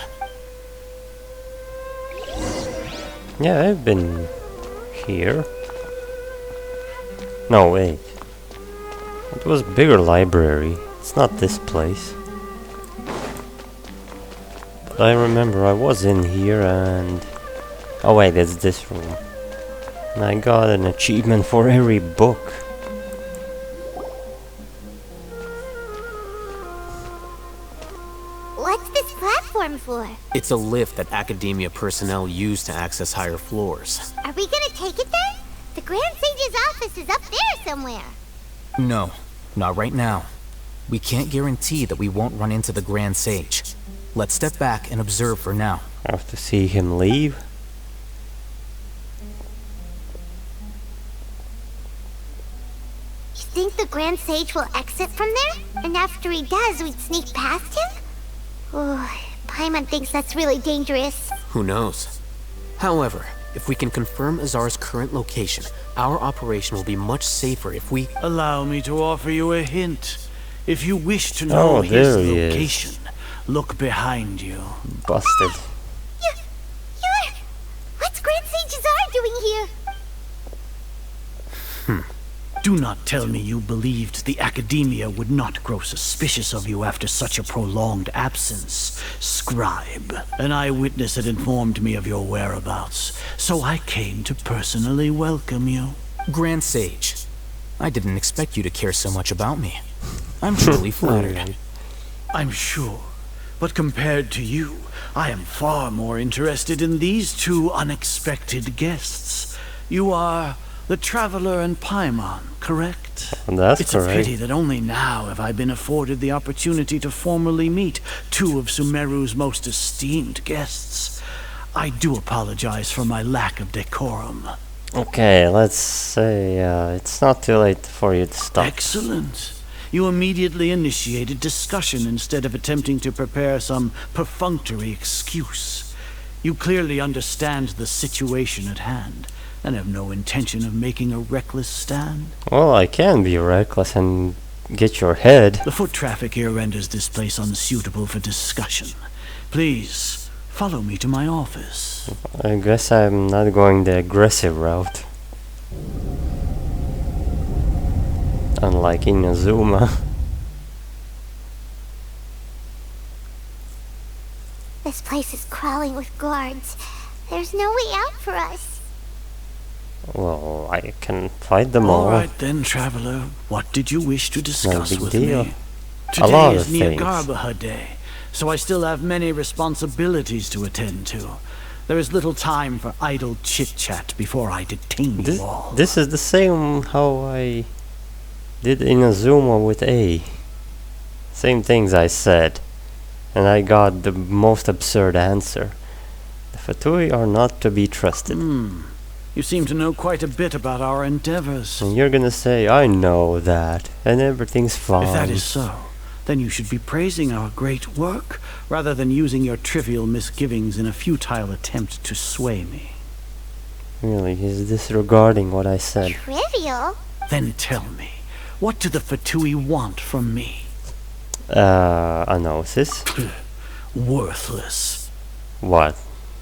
Yeah, I've been here. No, wait. It was a bigger library. It's not this place. But I remember I was in here and... Oh wait, it's this room. And I got an achievement for every book. What's this platform for? It's a lift that Academia personnel use to access higher floors. Are we gonna take it then? The Grand Sage's office is up there somewhere. No, not right now. We can't guarantee that we won't run into the Grand Sage. Let's step back and observe for now. I have to see him leave. You think the Grand Sage will exit from there? And after he does, we'd sneak past him? Oh, Paimon thinks that's really dangerous. Who knows? However, if we can confirm Azar's current location, our operation will be much safer if we... Allow me to offer you a hint. If you wish to know Oh, his there he is. location, look behind you. Busted. What's Grand Sage Azar doing here? Do not tell me you believed the Academia would not grow suspicious of you after such a prolonged absence, Scribe. An eyewitness had informed me of your whereabouts, so I came to personally welcome you. Grand Sage, I didn't expect you to care so much about me. I'm truly flattered. I'm sure, but compared to you, I am far more interested in these two unexpected guests. You are the Traveler and Paimon, correct? That's it's correct. a pity that only now have I been afforded the opportunity to formally meet two of Sumeru's most esteemed guests. I do apologize for my lack of decorum. Okay, let's say it's not too late for you to stop. Excellent. You immediately initiated discussion instead of attempting to prepare some perfunctory excuse. You clearly understand the situation at hand and have no intention of making a reckless stand. Well, I can be reckless and get your head. The foot traffic here renders this place unsuitable for discussion. Please, follow me to my office. I guess I'm not going the aggressive route. Unlike Inazuma. This place is crawling with guards. There's no way out for us. Well, I can fight them all. Alright then, traveler. What did you wish to discuss big with deal. me? A Today lot is of things. Niagarbaha Day, so I still have many responsibilities to attend to. There is little time for idle chit-chat before I detain you all. This is the same how I did Inazuma with A. Same things I said. And I got the most absurd answer. The Fatui are not to be trusted. You seem to know quite a bit about our endeavors. And you're gonna say, I know that, and everything's fine. If that is so, then you should be praising our great work, rather than using your trivial misgivings in a futile attempt to sway me. Really, is disregarding what I said. Trivial? Then tell me, what do the Fatui want from me? A gnosis? Worthless. What?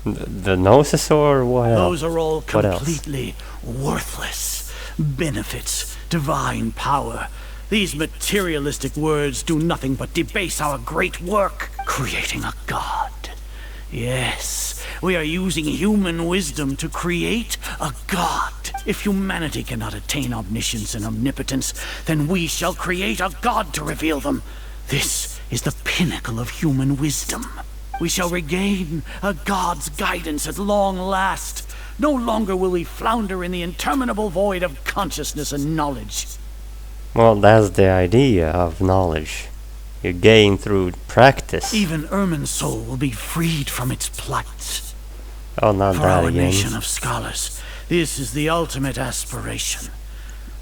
The gnosis or what else? Those are all What else? completely worthless. Benefits, divine power. These materialistic words do nothing but debase our great work, creating a god. Yes, we are using human wisdom to create a god. If humanity cannot attain omniscience and omnipotence, then we shall create a god to reveal them. This is the pinnacle of human wisdom. We shall regain a god's guidance at long last. No longer will we flounder in the interminable void of consciousness and knowledge. Well, that's the idea of knowledge. You gain through practice. Even Ermin's soul will be freed from its plight. Oh, not For that our again. nation of scholars, this is the ultimate aspiration.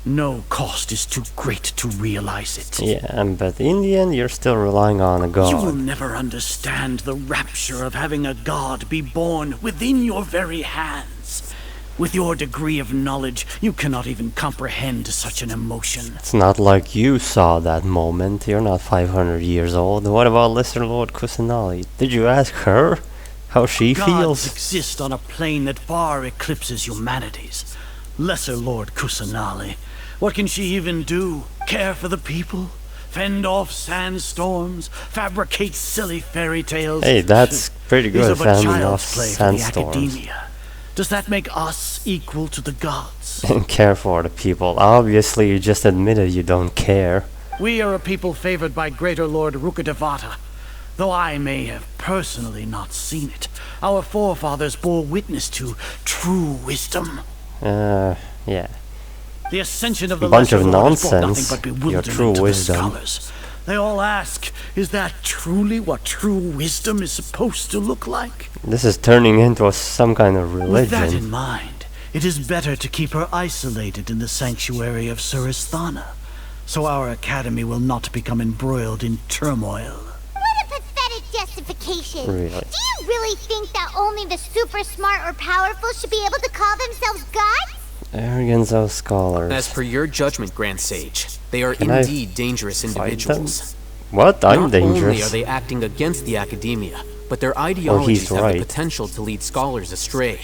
No cost is too great to realize it. Yeah, but in the end, you're still relying on a god. You will never understand the rapture of having a god be born within your very hands. With your degree of knowledge, you cannot even comprehend such an emotion. It's not like you saw that moment. You're not 500 years old. What about Lesser Lord Kusanali? Did you ask her how she Gods feels? exist on a plane that far eclipses humanity's. Lesser Lord Kusanali. What can she even do? Care for the people? Fend off sandstorms? Fabricate silly fairy tales? Hey, that's pretty These good, are but fending off child's play for the sandstorms. academia. Does that make us equal to the gods? And care for the people. Obviously, you just admitted you don't care. We are a people favored by Greater Lord Rukadevata. Though I may have personally not seen it, our forefathers bore witness to true wisdom. Yeah. The ascension of the A bunch Lesser of Lord has brought nonsense. nothing but Your bewilderment true to wisdom. the scholars. They all ask, is that truly what true wisdom is supposed to look like? This is turning into some kind of With that in religion. mind, it is better to keep her isolated in the sanctuary of Suristhana, so our academy will not become embroiled in turmoil. What a pathetic justification. Really? Do you really think that only the super smart or powerful should be able to call themselves gods? Arrogance of scholars. As per your judgment, Grand Sage, they are Can I indeed dangerous fight individuals. What? I'm Not only are dangerous. they acting against the academia, but their he's ideologies have right. the potential to lead scholars astray.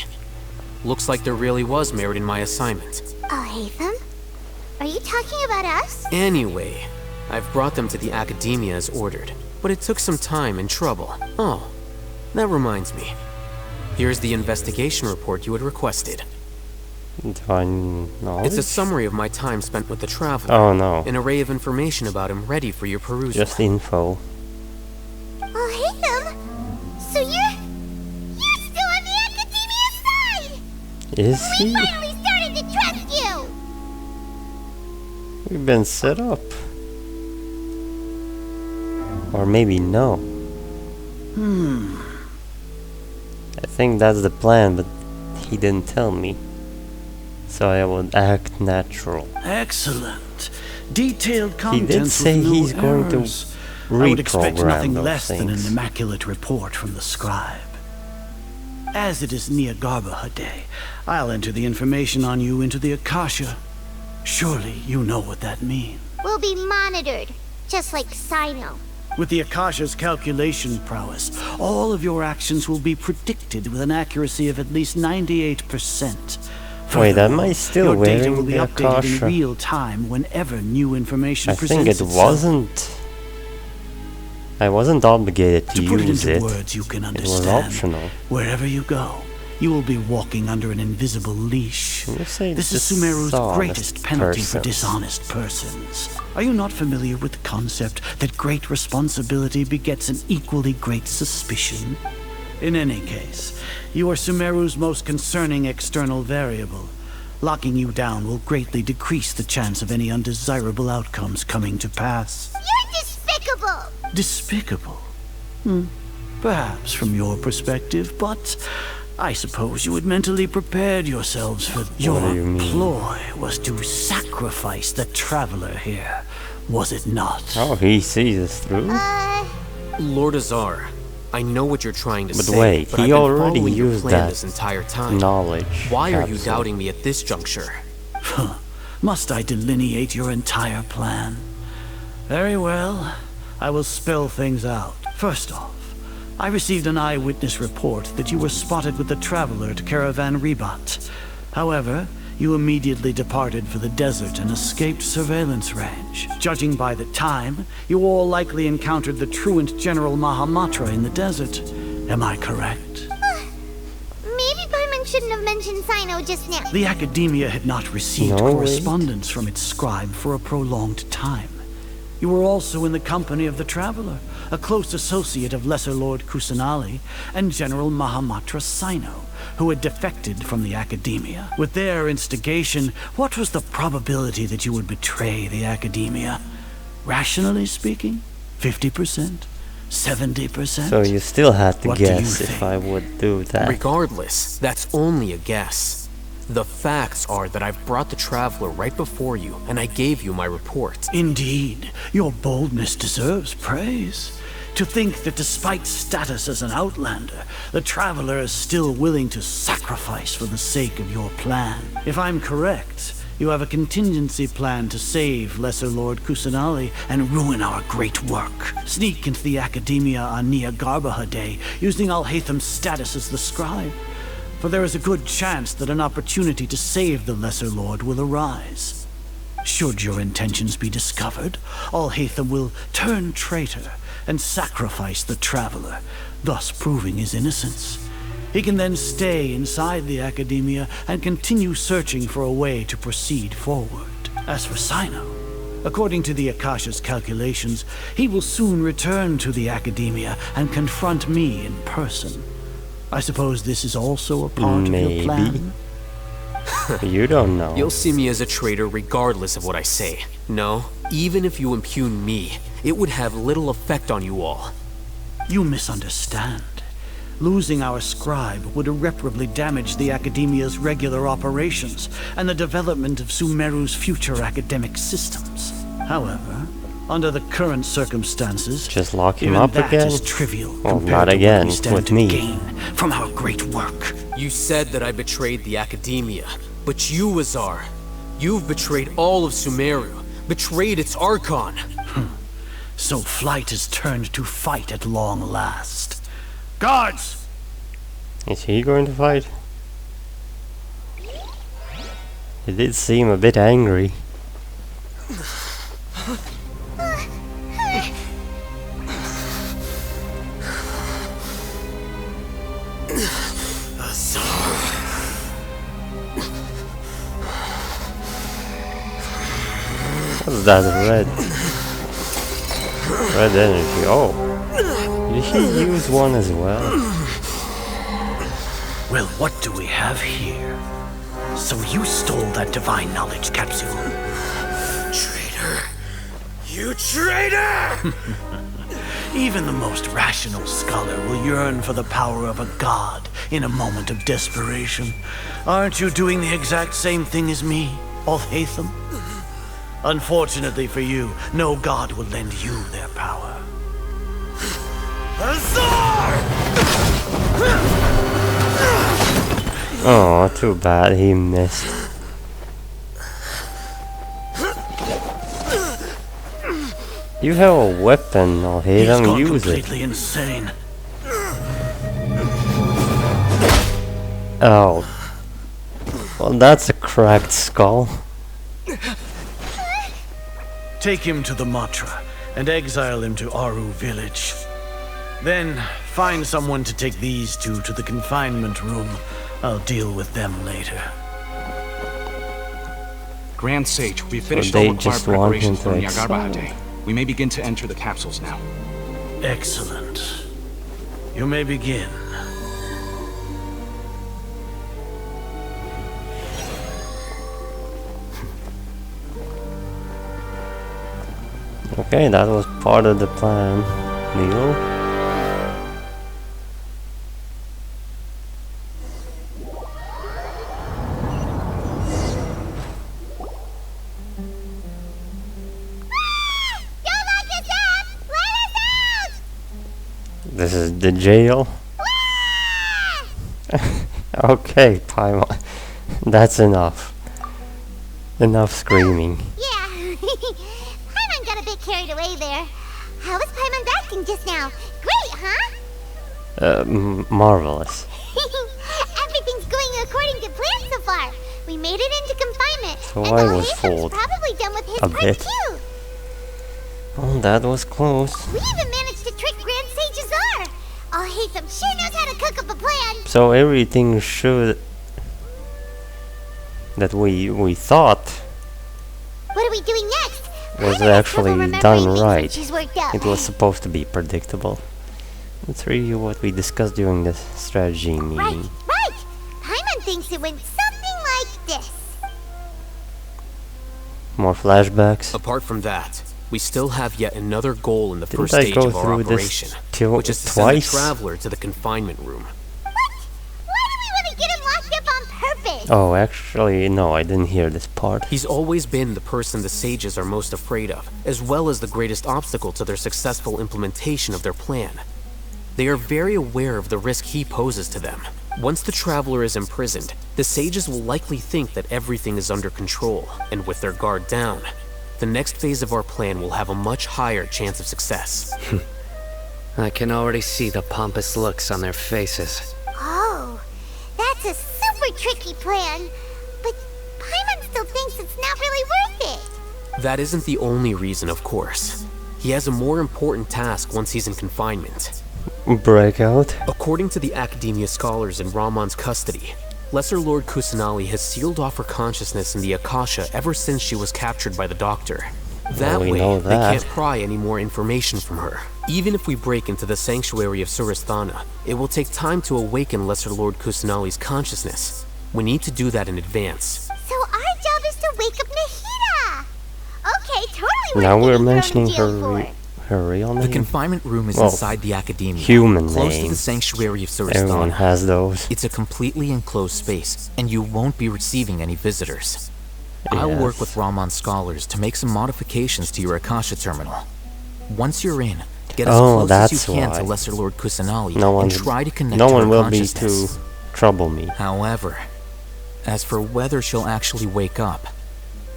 Looks like there really was merit in my assignment. Alhaitham? Are you talking about us? Anyway, I've brought them to the academia as ordered, but it took some time and trouble. Oh, that reminds me. Here's the investigation report you had requested. Divine knowledge? It's a summary of my time spent with the Traveler. Oh no. An array of information about him ready for your perusal. Just info. Alhaitham? So you're still on the academia side! Is We he? finally started to trust you! We've been set up. Or maybe no. I think that's the plan, but he didn't tell me. So I would act natural. Excellent. Detailed He contents did say with no he's going to errors. I would expect reprogram nothing those less than an things. immaculate report from the scribe. As it is Niagarbaha Day, I'll enter the information on you into the Akasha. Surely you know what that means. will be monitored, just like Sino. With the Akasha's calculation prowess, all of your actions will be predicted with an accuracy of at least 98%. Wait, am I still your data will wearing be the updated in Akasha? real time whenever new information I presents think it itself. wasn't. I wasn't obligated to put it use into it. words you can It understand. was optional. Wherever you go, you will be walking under an invisible leash. You say This is Sumeru's dishonest greatest penalty for persons. dishonest persons. Are you not familiar with the concept that great responsibility begets an equally great suspicion? In any case, you are Sumeru's most concerning external variable. Locking you down will greatly decrease the chance of any undesirable outcomes coming to pass. You're despicable! Despicable? Perhaps from your perspective, but I suppose you had mentally prepared yourselves for your do you mean? ploy was to sacrifice the traveler here, was it not? Oh, he sees us through? Lord Azar, I know what you're trying to But say, wait, but he I've been already following your used plan that this entire time. knowledge Why are you capsule. doubting me at this juncture? Must I delineate your entire plan? Very well. I will spell things out. First off, I received an eyewitness report that you were spotted with the traveler to Caravan Ribat. However, you immediately departed for the desert and escaped surveillance range. Judging by the time, you all likely encountered the truant General Mahamatra in the desert. Am I correct? Maybe Paimon shouldn't have mentioned Sino just now. The Academia had not received No, correspondence from its scribe for a prolonged time. You were also in the company of the Traveler, a close associate of Lesser Lord Kusanali and General Mahamatra Sino, who had defected from the Academia. With their instigation, what was the probability that you would betray the Academia? Rationally speaking, 50%? 70%? So you still had to What do you guess if think? I would do that. Regardless, that's only a guess. The facts are that I've brought the Traveler right before you, and I gave you my report. Indeed, your boldness deserves praise. To think that despite status as an outlander, the Traveler is still willing to sacrifice for the sake of your plan. If I'm correct, you have a contingency plan to save Lesser Lord Kusanali and ruin our great work. Sneak into the Academia on Nia Garbaha Day, using Alhaitham's status as the scribe. For there is a good chance that an opportunity to save the Lesser Lord will arise. Should your intentions be discovered, Alhaitham will turn traitor and sacrifice the Traveler, thus proving his innocence. He can then stay inside the Academia and continue searching for a way to proceed forward. As for Sino, according to the Akasha's calculations, he will soon return to the Academia and confront me in person. I suppose this is also a part of your plan? You don't know. You'll see me as a traitor regardless of what I say. No, even if you impugn me, it would have little effect on you all. You misunderstand. Losing our scribe would irreparably damage the Academia's regular operations and the development of Sumeru's future academic systems. However, under the current circumstances, just lock him even up that again? is trivial Well, compared not to again, what we stand with to me. gain from our great work. You said that I betrayed the Academia, but you, Azar, you've betrayed all of Sumeru, betrayed its archon. So flight has turned to fight at long last. Guards! Is he going to fight? He did seem a bit angry. What's that red energy? Oh, did he use one as well? Well, what do we have here? So you stole that divine knowledge capsule. Traitor! You traitor! Even the most rational scholar will yearn for the power of a god in a moment of desperation. Aren't you doing the exact same thing as me, Alhaitham? Unfortunately for you, no god will lend you their power. Oh, too bad he missed. You have a weapon, I'll hate He's them, gone use it. completely insane. Oh. Well, that's a cracked skull. Take him to the Matra and exile him to Aru village. Then find someone to take these two to the confinement room. I'll deal with them later. Grand Sage, we So finished they all required just want him preparations to for exile. Nyagarbahate. We may begin to enter the capsules now. Excellent. You may begin. Okay, that was part of the plan, Neil. This is the jail. Okay, Paimon. That's enough. Enough screaming. Yeah. Paimon got a bit carried away there. How was Paimon acting just now? Great, huh? Marvelous. Everything's going according to plan so far. We made it into confinement. So and I all was Haytham's fooled probably done with his a part bit. too. Oh, that was close. We even managed to trick Grand Sage Azar. All Haytham sure knows how to cook up a plan. So everything should that we thought What are we doing next? was Paimon has trouble actually remembering done things when right. she's worked up. It was supposed to be predictable. Let's review what we discussed during the strategy meeting. Right. Paimon thinks it went something like this. More flashbacks. Apart from that, we still have yet another goal in the Didn't first I stage go of our through this operation, which is to twice? send the traveler to the confinement room. Why do we want to get him locked up on purpose? Oh, actually, no, I didn't hear this part. He's always been the person the sages are most afraid of, as well as the greatest obstacle to their successful implementation of their plan. They are very aware of the risk he poses to them. Once the traveler is imprisoned, the sages will likely think that everything is under control, and with their guard down, the next phase of our plan will have a much higher chance of success. I can already see the pompous looks on their faces. Oh, that's a super tricky plan. But Paimon still thinks it's not really worth it. That isn't the only reason, of course. He has a more important task once he's in confinement. Breakout. According to the Academia scholars in Ramon's custody, Lesser Lord Kusanali has sealed off her consciousness in the Akasha ever since she was captured by the Doctor. That we way, know they that. can't pry any more information from her. Even if we break into the sanctuary of Surasthana, it will take time to awaken Lesser Lord Kusanali's consciousness. We need to do that in advance. So our job is to wake up Nahida. Okay, totally. Now what we're I'm getting thrown in mentioning jail for. her real name. The confinement room is Well, inside the Academia, human close to name. the sanctuary of Everyone Surasthana. has those. It's a completely enclosed space, and you won't be receiving any visitors. I'll work Yes. with Ramon's scholars to make some modifications to your Akasha terminal. Once you're in, get as Oh, close as that's you can to why. Lesser Lord Kusanali No one, and try to connect no to one her will be consciousness. to trouble me. However, as for whether she'll actually wake up,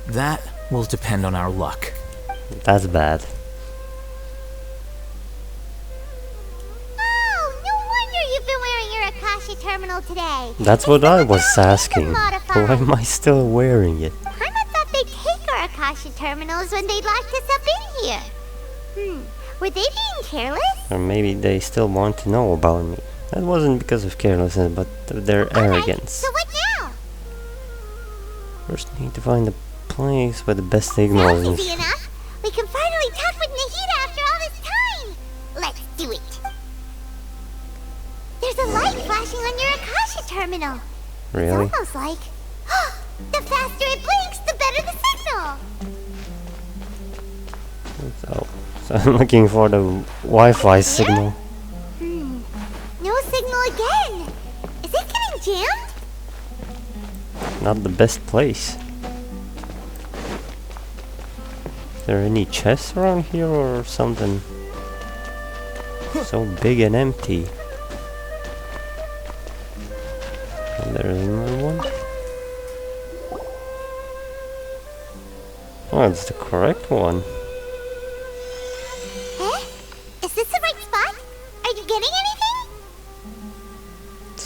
that will depend on our luck. That's bad. Oh, no wonder you've been wearing your Akasha terminal today. That's what I was asking. modified. Why am I still wearing it? Paimon thought they'd take our Akasha terminals when they locked us up in here. Were they being careless? Or maybe they still want to know about me. That wasn't because of carelessness, but of their arrogance. So what now? First need to find a place with the best signals. Easy enough. We can finally talk with Nahida after all this time. Let's do it. There's a light flashing on your Akasha terminal. Really? It's almost like... the faster it blinks, the better the signal. So I'm looking for the Wi-Fi signal. No signal again. Is it getting jammed? Not the best place. Is there any chests around here or something so big and empty? And there is another one. Oh, it's the correct one.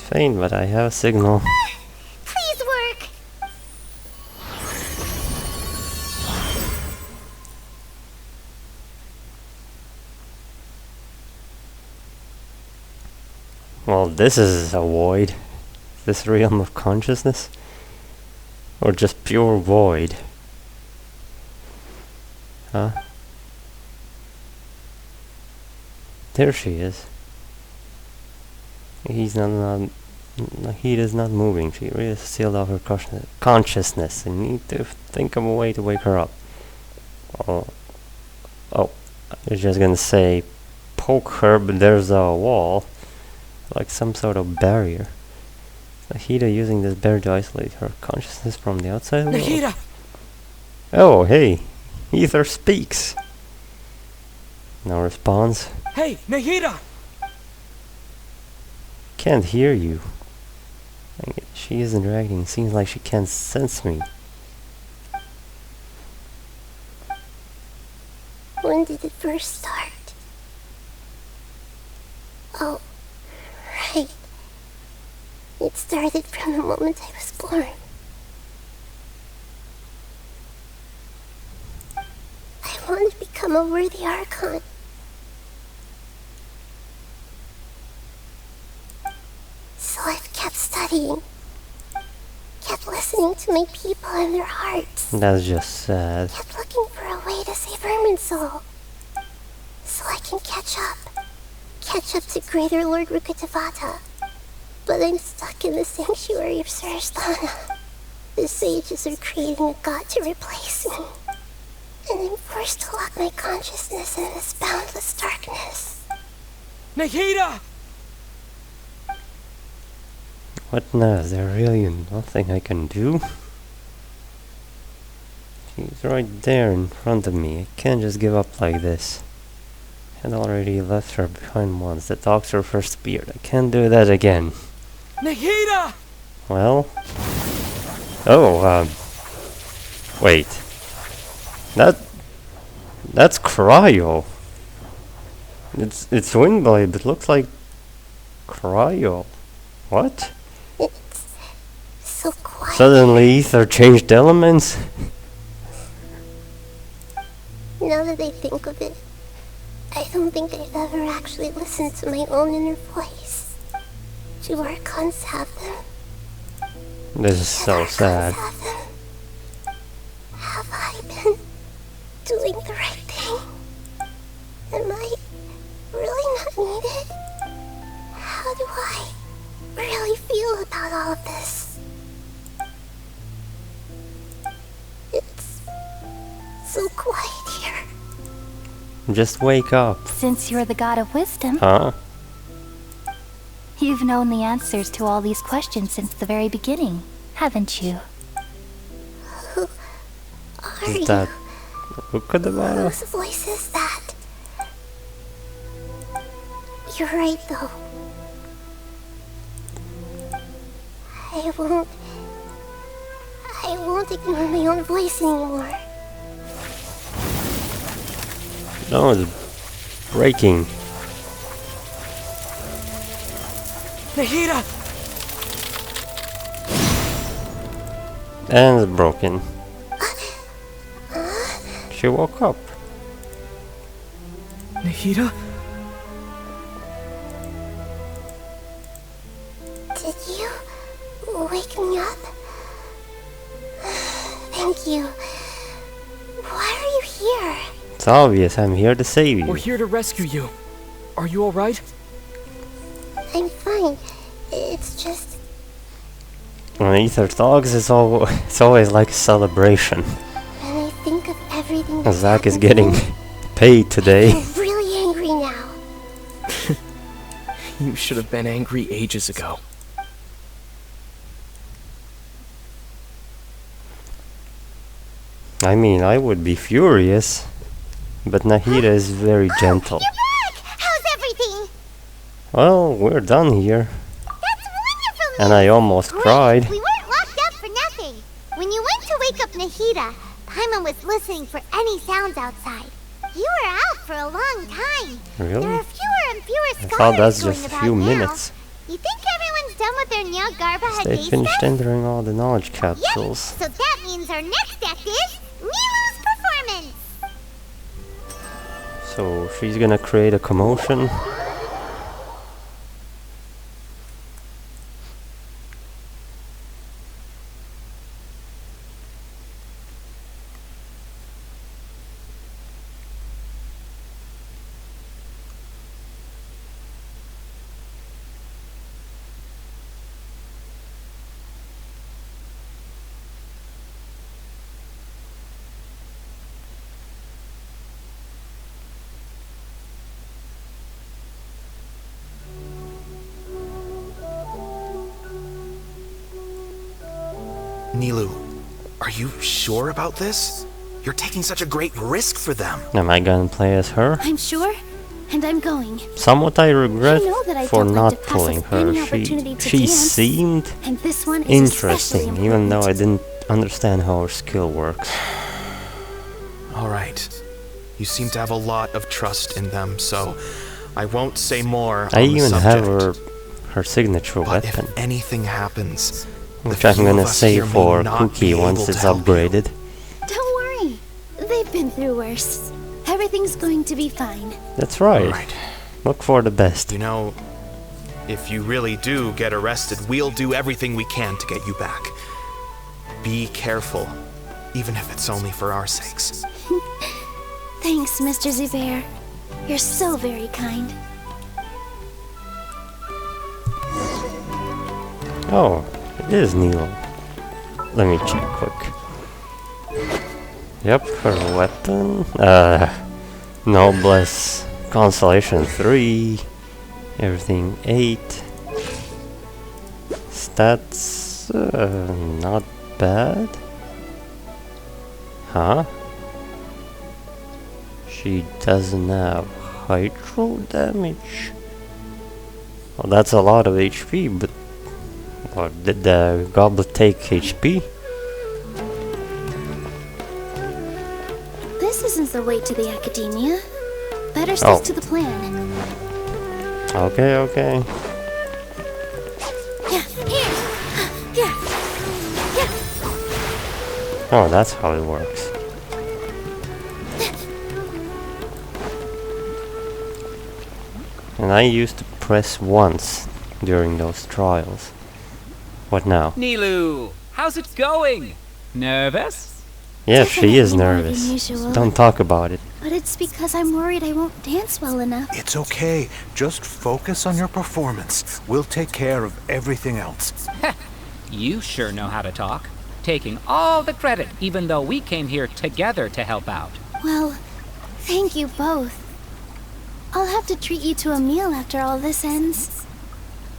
faint, but I have a signal. Please work. Well, this is a void. This realm of consciousness? Or just pure void? Huh? There she is. He is not moving. She really sealed off her consciousness. I need to think of a way to wake her up. Oh, I was just gonna say poke her, but there's a wall. Like some sort of barrier. Nahida using this barrier to isolate her consciousness from the outside world. Nahida! Oh, hey. Ether speaks. No response. Hey, Nahida! Can't hear you. She is interacting. Seems like she can't sense me. When did it first start? Oh, right. It started from the moment I was born. I want to become a worthy archon. So I've kept studying. Kept listening to my people and their hearts. That's just sad. Kept looking for a way to save Herman's soul. So I can catch up. Catch up to Greater Lord Rukkhadevata. But I'm stuck in the sanctuary of Sarasthana. The sages are creating a god to replace me. And I'm forced to lock my consciousness in this boundless darkness. Nahida! What now? Is there really nothing I can do? She's right there in front of me. I can't just give up like this. I had already left her behind once. The doctor first appeared. I can't do that again. Nahida! Well... Oh, wait. That's Cryo. It's Windblade, but looks like Cryo. What? It's so quiet. Suddenly Ether changed elements? Now that I think of it, I don't think I've ever actually listened to my own inner voice. Do archons have them? This is so sad. Have I been doing the right thing? Am I really not needed? How do I really feel about all of this? It's so quiet here. Just wake up. Since you're the god of wisdom, Huh? you've known the answers to all these questions since the very beginning, haven't you? Who are Is you? that Rukkhadevata? Whose voice is that? You're right, though. I won't ignore my own voice anymore. No, it's breaking. Nahida! And it's broken. She woke up. Nahida? Did you wake me up? Thank you. Why are you here? It's obvious I'm here to save We're you. here to rescue you. Are you alright? I'm fine. It's just... When Ether talks, it's always like a celebration. when I think of everything that's Zack is happened to getting me, paid today. I'm really angry now. You should have been angry ages ago. I mean, I would be furious, but Nahida is very gentle. How's everything? Well, we're done here. That's wonderful. And I almost cried. We weren't locked up for nothing. When you went to wake up Nahida, Paimon was listening for any sounds outside. You were out for a long time. Really? There are fewer and fewer I scholars thought that's going just a about few now. minutes. You think everyone's done with their Nya Garba They Hagei finished stuff? entering all the knowledge Yep, capsules. so that means our next act is Nilu's performance! So she's gonna create a commotion. Nilu, are you sure about this? You're taking such a great risk for them. Am I gonna play as her? I'm sure, and I'm going. Somewhat I regret I know that I for don't like not to pass pulling up her. any opportunity to She dance, seemed and this one is especially interesting, even though I didn't understand how her skill works. All right. You seem to have a lot of trust in them, so I won't say more I on the even subject. have her signature But weapon, if anything happens, which the I'm few gonna of us save here may for not Cookie be once able it's to help upgraded. Don't worry. They've been through worse. Everything's going to be fine. That's right. All right. Look for the best. You know, if you really do get arrested, we'll do everything we can to get you back. Be careful, even if it's only for our sakes. Thanks, Mr. Zubair. You're so very kind. Oh, it is Nilo. Let me check quick. Yep, her weapon. Noblesse Constellation 3. Everything 8. Stats. Not bad. Huh? She doesn't have hydro damage. Well, that's a lot of HP, but. Or did the goblet take HP? This isn't the way to the academia. Better stick to the plan. Okay, okay. Yeah, here. Yeah. Yeah. Oh, that's how it works. And I used to press once during those trials. What now? Nilu, how's it going? Nervous? Yeah, she is Definitely more than nervous. usual. Don't talk about it. But it's because I'm worried I won't dance well enough. It's okay. Just focus on your performance. We'll take care of everything else. You sure know how to talk. Taking all the credit, even though we came here together to help out. Well, thank you both. I'll have to treat you to a meal after all this ends.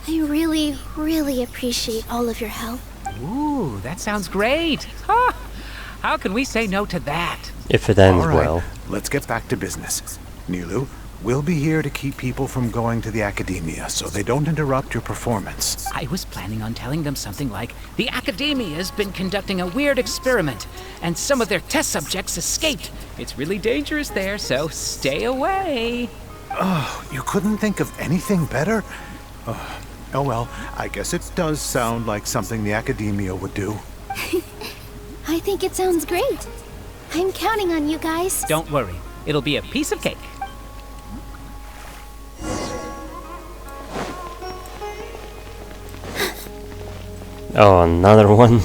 I really, really appreciate all of your help. Ooh, that sounds great. Huh. How can we say no to that? If it ends All right, well. let's get back to business. Nilu, we'll be here to keep people from going to the academia so they don't interrupt your performance. I was planning on telling them something like, the Academia's been conducting a weird experiment, and some of their test subjects escaped. It's really dangerous there, so stay away. Oh, you couldn't think of anything better? Oh well, I guess it does sound like something the academia would do. I think it sounds great. I'm counting on you guys. Don't worry, it'll be a piece of cake. Oh, another one.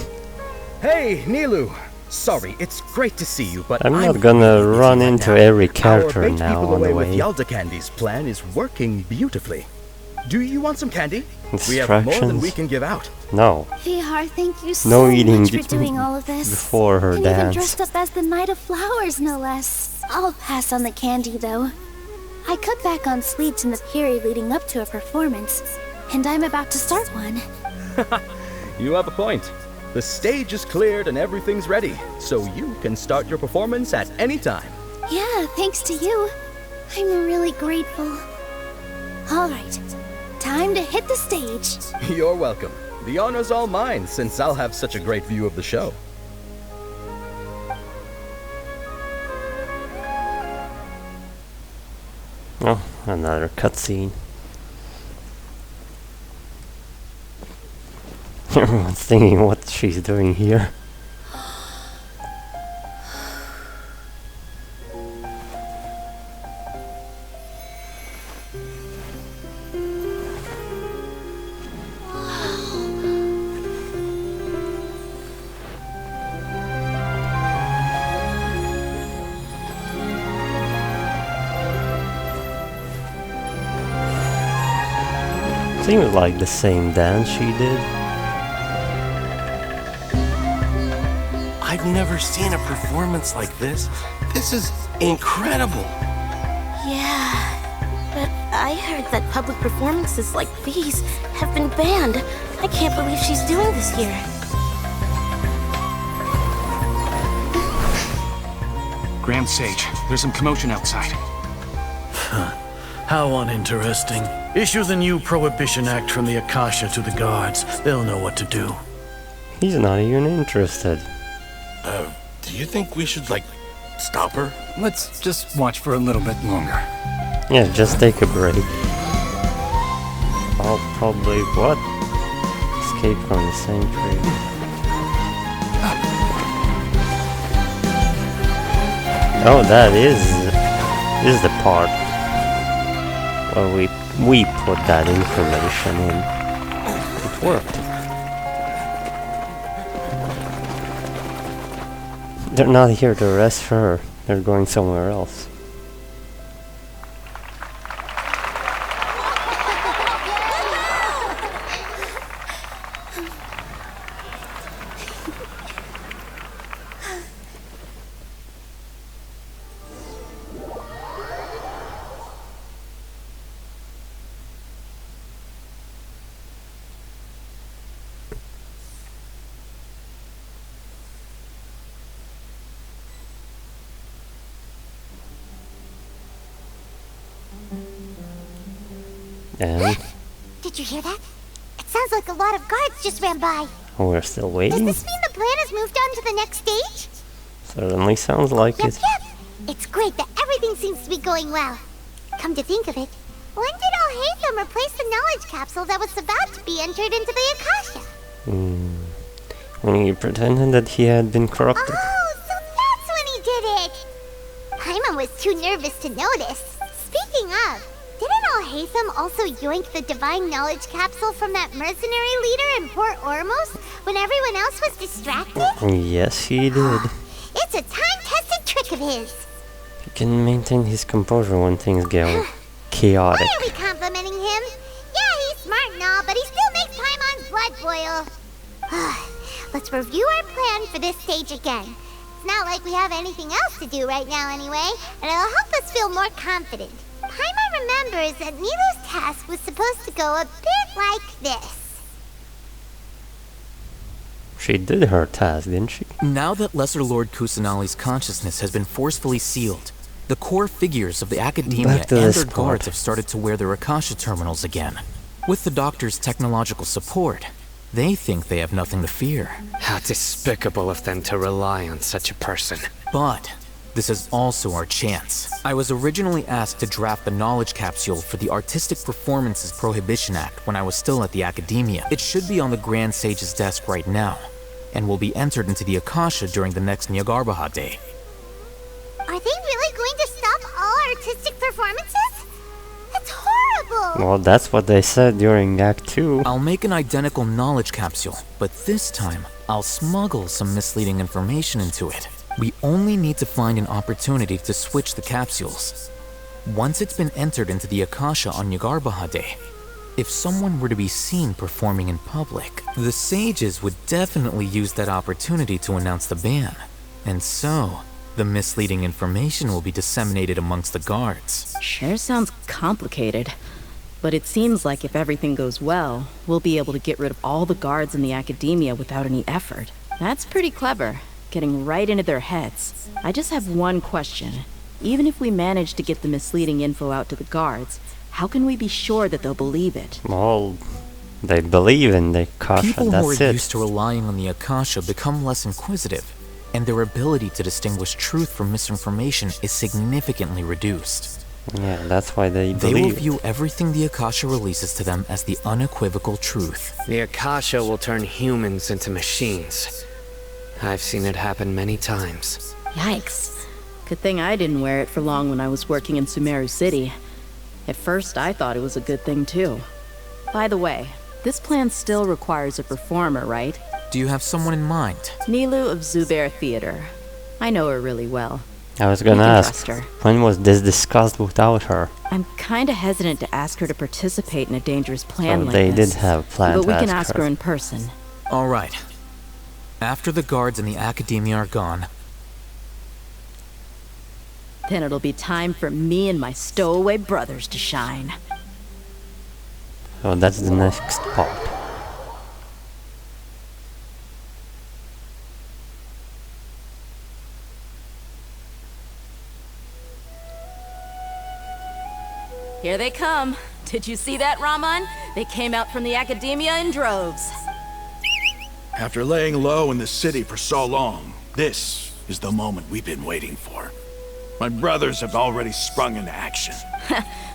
Hey, Nilu! Sorry, it's great to see you, but I'm not gonna run into every Our character bait now people on the away with way. Yalda Candy's plan is working beautifully. Do you want some candy? We have more than Instructions? we can give out. No. Vihar, thank you so No eating much for doing all of this. before her And even dance. dressed up as the Knight of Flowers, no less. I'll pass on the candy, though. I cut back on sweets in the period leading up to a performance, and I'm about to start one. You have a point. The stage is cleared and everything's ready, so you can start your performance at any time. Yeah, thanks to you. I'm really grateful. All right, time to hit the stage. You're welcome. The honor's all mine, since I'll have such a great view of the show. Oh, another cutscene. Everyone's thinking what she's doing here. Seems like the same dance she did. I've never seen a performance like this. This is incredible. Yeah, but I heard that public performances like these have been banned. I can't believe she's doing this here. Grand Sage, there's some commotion outside. How uninteresting. Issue the new Prohibition Act from the Akasha to the guards. They'll know what to do. He's not even interested. Do you think we should, like, stop her? Let's just watch for a little bit longer. Yeah, just take a break. I'll probably, what? Escape from the sanctuary. Oh, that is the part where we put that information in. It worked. They're not here to arrest her. They're going somewhere else. And Did you hear that? It sounds like a lot of guards just ran by. we're still waiting. Does this mean the plan has moved on to the next stage? Certainly sounds like it. Yep. It's great that everything seems to be going well. Come to think of it, when did Alhaitham replace the knowledge capsule that was about to be entered into the Akasha? When he pretended that he had been corrupted. Oh, so that's when he did it! Paimon was too nervous to notice. Speaking of, didn't Alhaitham also yoink the divine knowledge capsule from that mercenary leader in Port Ormos when everyone else was distracted? Yes, he did. It's a time-tested trick of his. He can maintain his composure when things get chaotic. Why are we complimenting him? Yeah, he's smart and all, but he still makes Paimon's blood boil. Let's review our plan for this stage again. It's not like we have anything else to do right now anyway, and it'll help us feel more confident. Paimon remembers that Nilu's task was supposed to go a bit like this. She did her task, didn't she? Now that Lesser Lord Kusanali's consciousness has been forcefully sealed, the core figures of the Academia and their guards have started to wear their Akasha terminals again. With the Doctor's technological support, they think they have nothing to fear. How despicable of them to rely on such a person. But this is also our chance. I was originally asked to draft the knowledge capsule for the Artistic Performances Prohibition Act when I was still at the Academia. It should be on the Grand Sage's desk right now, and will be entered into the Akasha during the next Nyargarbaha Day. Are they really going to stop all artistic performances? That's horrible! Well, that's what they said during Act 2. I'll make an identical knowledge capsule, but this time, I'll smuggle some misleading information into it. We only need to find an opportunity to switch the capsules. Once it's been entered into the Akasha on Nyargarbaha Day, if someone were to be seen performing in public, the sages would definitely use that opportunity to announce the ban. And so, the misleading information will be disseminated amongst the guards. Sure sounds complicated. But it seems like if everything goes well, we'll be able to get rid of all the guards in the Academia without any effort. That's pretty clever, getting right into their heads. I just have one question. Even if we manage to get the misleading info out to the guards, how can we be sure that they'll believe it? Well, they believe in the Akasha, People who are that's used to relying on the Akasha become less inquisitive, and their ability to distinguish truth from misinformation is significantly reduced. Yeah, that's why they They will believe. view everything the Akasha releases to them as the unequivocal truth. The Akasha will turn humans into machines. I've seen it happen many times. Yikes. Good thing I didn't wear it for long when I was working in Sumeru City. At first, I thought it was a good thing too. By the way, this plan still requires a performer, right? Do you have someone in mind? Nilu of Zubair Theater. I know her really well. I was You gonna can ask, trust her. when was this discussed without her? I'm kinda hesitant to ask her to participate in a dangerous plan So like they this. did have a plan But to we can ask ask her in person. All right. After the guards and the Academia are gone, Then it'll be time for me and my stowaway brothers to shine. So that's the next part. Here they come. Did you see that, Raman? They came out from the Academia in droves. After laying low in the city for so long, this is the moment we've been waiting for. My brothers have already sprung into action.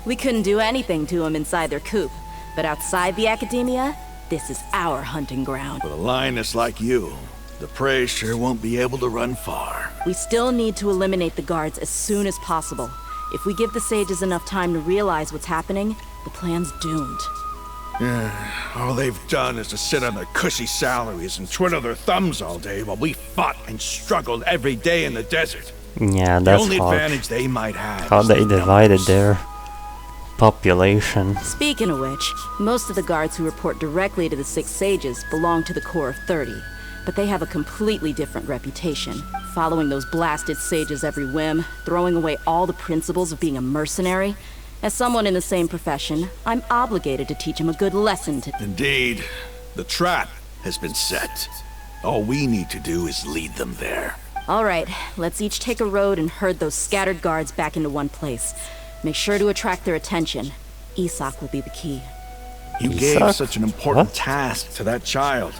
We couldn't do anything to them inside their coop. But outside the Academia, this is our hunting ground. With a lioness like you, the prey sure won't be able to run far. We still need to eliminate the guards as soon as possible. If we give the sages enough time to realize what's happening, the plan's doomed. All they've done is to sit on their cushy salaries and twiddle their thumbs all day while we fought and struggled every day in the desert. Yeah, The that's only hard. advantage they might have How is they their divided their population. Speaking of which, most of the guards who report directly to the Six Sages belong to the Corps of 30, but they have a completely different reputation, following those blasted sages every whim, throwing away all the principles of being a mercenary. As someone in the same profession, I'm obligated to teach them a good lesson to... Indeed, the trap has been set. All we need to do is lead them there. All right, let's each take a road and herd those scattered guards back into one place. Make sure to attract their attention. Isak will be the key. You gave such an important task to that child.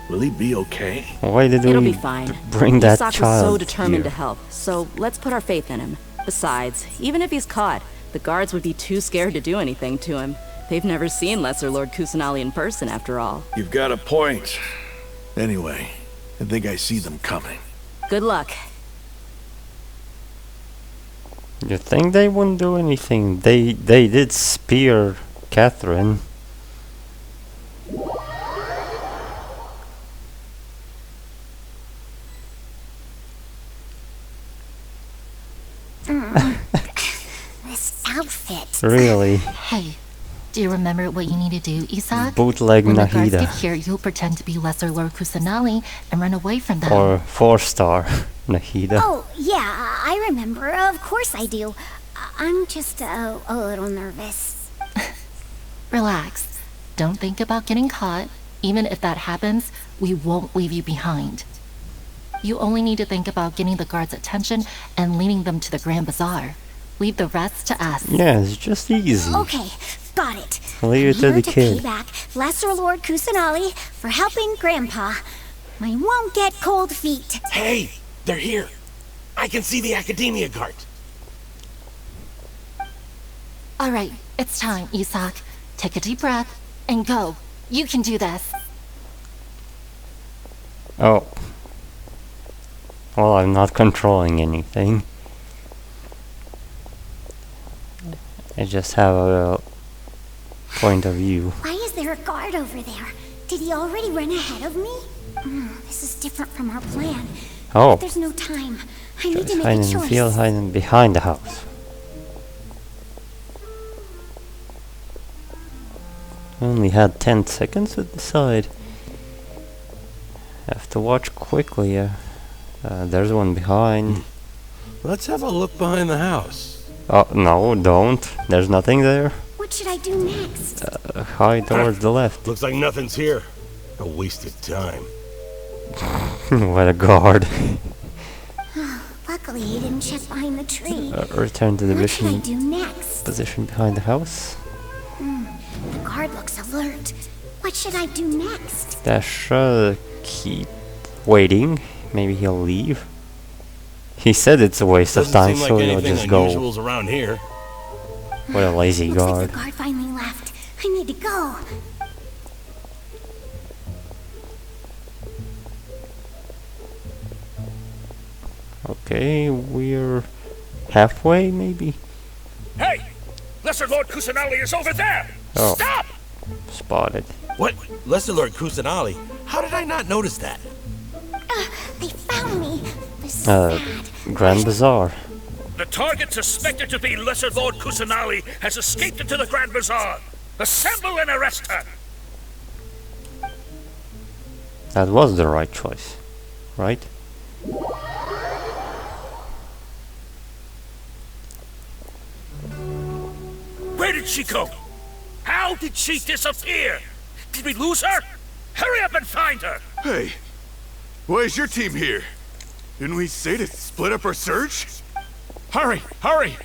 Will he be okay? Why did It'll we be fine. bring that Isak child was so determined here? to help, so let's put our faith in him. Besides, even if he's caught, the guards would be too scared to do anything to him. They've never seen Lesser Lord Kusanali in person, after all. You've got a point. Anyway, I think I see them coming. Good luck. You think they wouldn't do anything? They did spear Catherine. This outfit. Really? Hey, do you remember what you need to do, Isak? Bootleg When the guards Nahida. get here, you'll pretend to be Lesser Lord Kusanali and run away from them. Or 4-star Nahida. Oh, yeah, I remember. Of course I do. I'm just a little nervous. Relax. Don't think about getting caught. Even if that happens, we won't leave you behind. You only need to think about getting the guards' attention and leading them to the Grand Bazaar. Leave the rest to us. Yeah, it's just easy. Okay, got it. Leave it to Here the to kid. pay back Lesser Lord Kusanali for helping Grandpa. I won't get cold feet. Hey, they're here. I can see the Academia guard. All right, it's time, Isak. Take a deep breath and go. You can do this. Oh. Well, I'm not controlling anything. I just have a point of view. Why is there a guard over there? Did he already run ahead of me? This is different from our plan. Oh. But there's no time. I need to Just make hiding a in the choice. field, hiding behind the house. Only had 10 seconds to decide. Have to watch quickly. There's one behind. Let's have a look behind the house. Oh, no, don't. There's nothing there. What should I do next? Hide towards the left. Looks like nothing's here. A wasted time. What a guard. Luckily, he didn't check behind the tree. Return to the What should I mission do next? position behind the house. The guard looks alert. What should I do next? Dash, keep waiting. Maybe he'll leave. He said it's a waste of Doesn't time, seem so like he'll anything just go. unusual's around here. What a lazy Looks like guard. the guard finally left. I need to go. Okay, we're halfway, maybe? Hey! Lesser Lord Kusanali is over there! Oh. Stop! Spotted. What? Lesser Lord Kusanali? How did I not notice that? They found me. This is Grand Bazaar. The target suspected to be Lesser Lord Kusanali has escaped into the Grand Bazaar. Assemble and arrest her! That was the right choice, right? Where did she go? How did she disappear? Did we lose her? Hurry up and find her! Hey, why is your team here? Didn't we say to split up our search? Hurry! Hurry!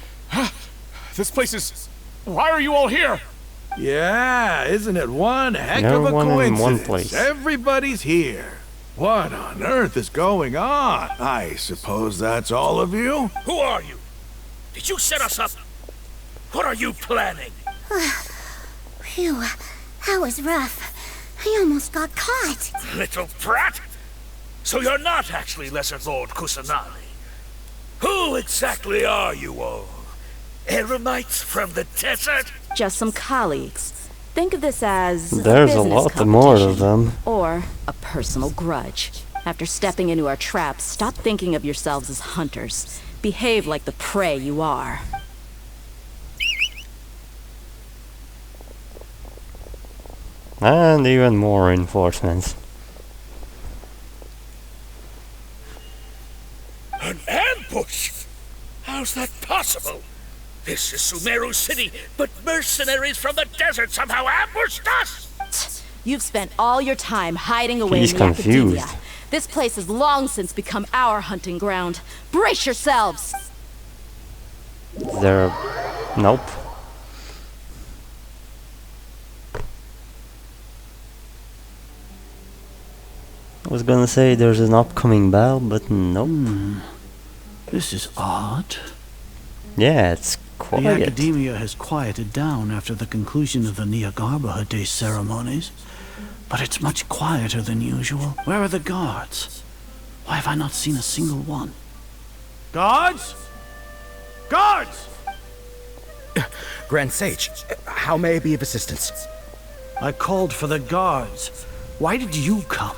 This place is... Why are you all here? Yeah, isn't it one heck of a Everyone in coincidence? one place. Everybody's here. What on earth is going on? I suppose that's all of you? Who are you? Did you set us up? What are you planning? Phew, that was rough. I almost got caught. Little brat! So you're not actually Lesser Lord Kusanali. Who exactly are you all? Eremites from the desert? Just some colleagues. Think of this as There's a business lot more of competition, them. or a personal grudge. After stepping into our traps, stop thinking of yourselves as hunters. Behave like the prey you are. And even more reinforcements. An ambush? How's that possible? This is Sumeru City, but mercenaries from the desert somehow ambushed us! You've spent all your time hiding away He's in the confused. academia. This place has long since become our hunting ground. Brace yourselves! There... Nope. I was gonna say there's an upcoming battle, but nope. This is odd. Yeah, it's The quiet. academia has quieted down after the conclusion of the Niagarbha Day ceremonies, but it's much quieter than usual. Where are the guards? Why have I not seen a single one? Guards? Guards! Grand Sage, how may I be of assistance? I called for the guards. Why did you come?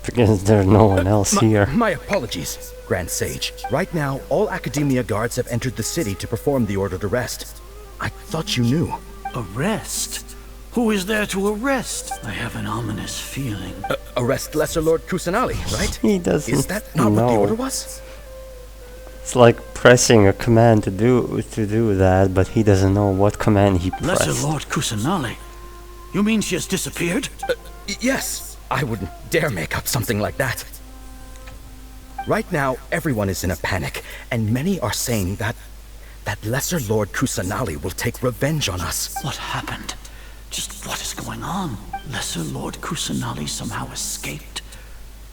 Because there's no one else here. My apologies, Grand Sage. Right now, all Academia guards have entered the city to perform the ordered arrest. I thought you knew. Arrest? Who is there to arrest? I have an ominous feeling. Arrest Lesser Lord Kusanali, right? He doesn't Is that not what the know. order was? It's like pressing a command to do that, but he doesn't know what command he pressed. Lesser Lord Kusanali? You mean she has disappeared? Yes. I wouldn't dare make up something like that. Right now, everyone is in a panic, and many are saying that Lesser Lord Kusanali will take revenge on us. What happened? Just what is going on? Lesser Lord Kusanali somehow escaped?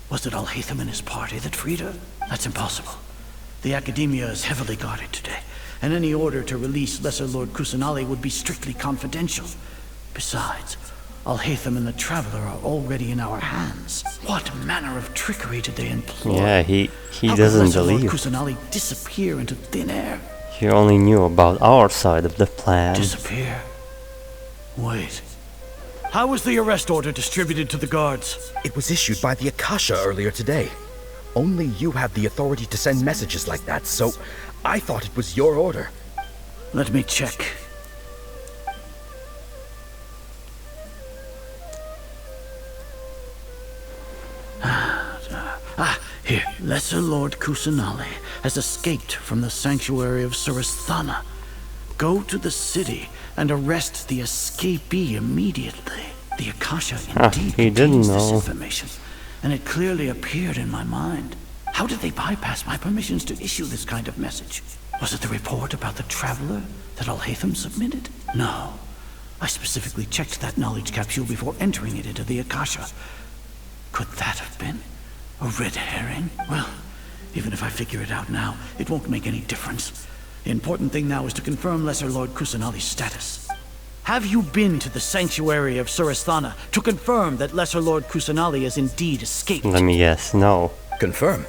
Was it Alhaitham and his party that freed her? That's impossible. The Academia is heavily guarded today, and any order to release Lesser Lord Kusanali would be strictly confidential. Besides, Alhaitham and the Traveler are already in our hands. What manner of trickery did they employ? Yeah, he How doesn't could Lesser Lord believe. Kusanali disappear into thin air? He only knew about our side of the plan. Disappear? Wait. How was the arrest order distributed to the guards? It was issued by the Akasha earlier today. Only you have the authority to send messages like that, so I thought it was your order. Let me check. Here. Lesser Lord Kusanali has escaped from the sanctuary of Surasthana. Go to the city and arrest the escapee immediately. The Akasha indeed he didn't contains this know. information, and it clearly appeared in my mind. How did they bypass my permissions to issue this kind of message? Was it the report about the Traveler that Alhaitham submitted? No. I specifically checked that knowledge capsule before entering it into the Akasha. Could that have been a red herring? Well, even if I figure it out now, it won't make any difference. The important thing now is to confirm Lesser Lord Kusanali's status. Have you been to the sanctuary of Surasthana to confirm that Lesser Lord Kusanali has indeed escaped? Let me guess, no. Confirm?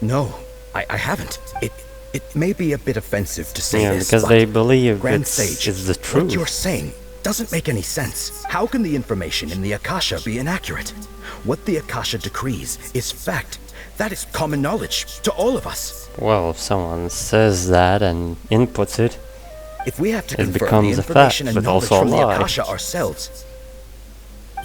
No, I haven't. It may be a bit offensive to say this, because but they believe Grand it's Sage, the truth. what you're saying doesn't make any sense. How can the information in the Akasha be inaccurate? What the Akasha decrees is fact. That is common knowledge to all of us. Well, if someone says that and inputs it, if we have to it confirm becomes the a fact, information and but knowledge also a from the lie. Akasha ourselves,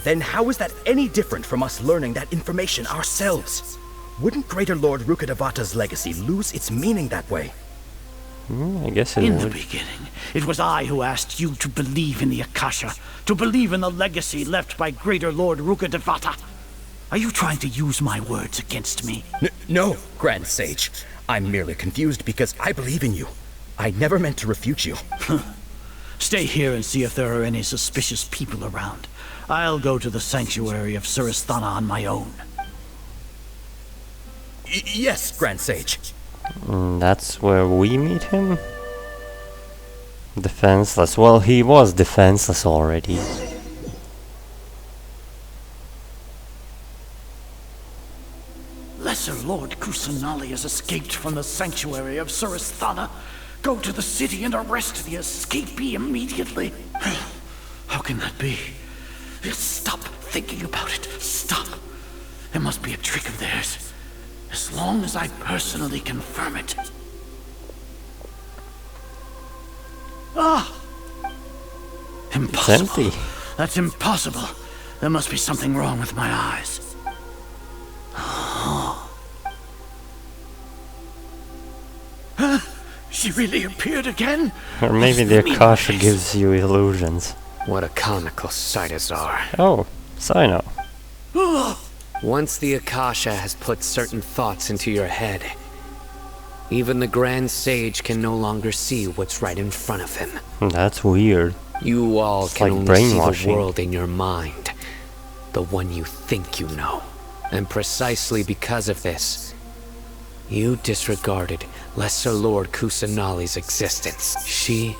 then how is that any different from us learning that information ourselves? Wouldn't Greater Lord Rukkhadevata's legacy lose its meaning that way? I guess it In would. the beginning, it was I who asked you to believe in the Akasha, to believe in the legacy left by Greater Lord Rukkhadevata. Are you trying to use my words against me? No, Grand Sage. I'm merely confused because I believe in you. I never meant to refute you. Stay here and see if there are any suspicious people around. I'll go to the sanctuary of Surasthana on my own. Yes, Grand Sage. That's where we meet him? Defenseless. Well, he was defenseless already. Lesser Lord Kusanali has escaped from the sanctuary of Surasthana. Go to the city and arrest the escapee immediately. How can that be? Stop thinking about it. Stop. It must be a trick of theirs. As long as I personally confirm it. Ah! Impossible. It's empty. That's impossible. There must be something wrong with my eyes. Huh? She really appeared again? Or maybe the Akasha gives you illusions. What a comical sight, Azar. Oh, Sino. Once the Akasha has put certain thoughts into your head, even the Grand Sage can no longer see what's right in front of him. That's weird. You all It's can like only see the brainwashing. world in your mind, the one you think you know. And precisely because of this, you disregarded Lesser Lord Kusanali's existence. She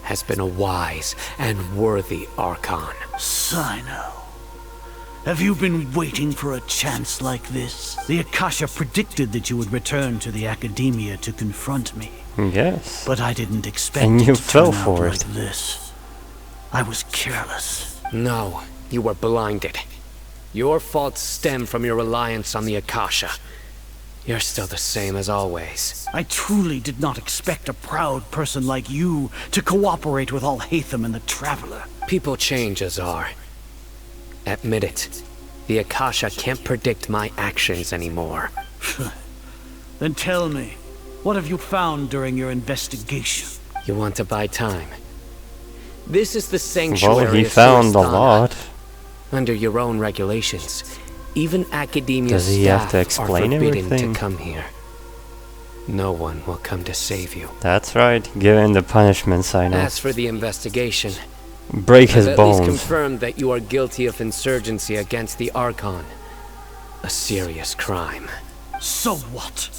has been a wise and worthy archon. Sino. Have you been waiting for a chance like this? The Akasha predicted that you would return to the Academia to confront me. Yes. But I didn't expect And it you to fell turn out for like it. this. I was careless. No, you were blinded. Your faults stem from your reliance on the Akasha. You're still the same as always. I truly did not expect a proud person like you to cooperate with Alhaitham and the Traveler. People change, Azar. Admit it. The Akasha can't predict my actions anymore. Then tell me, what have you found during your investigation? You want to buy time? This is the sanctuary Well, he of found a Surasthana. lot. Under your own regulations, even Academia Does he have staff to are explain forbidden everything? to come here. No one will come to save you. That's right. Give him the punishment, Sino. As for the investigation, Break his I've at least bones. confirmed that you are guilty of insurgency against the Archon. A serious crime. So what?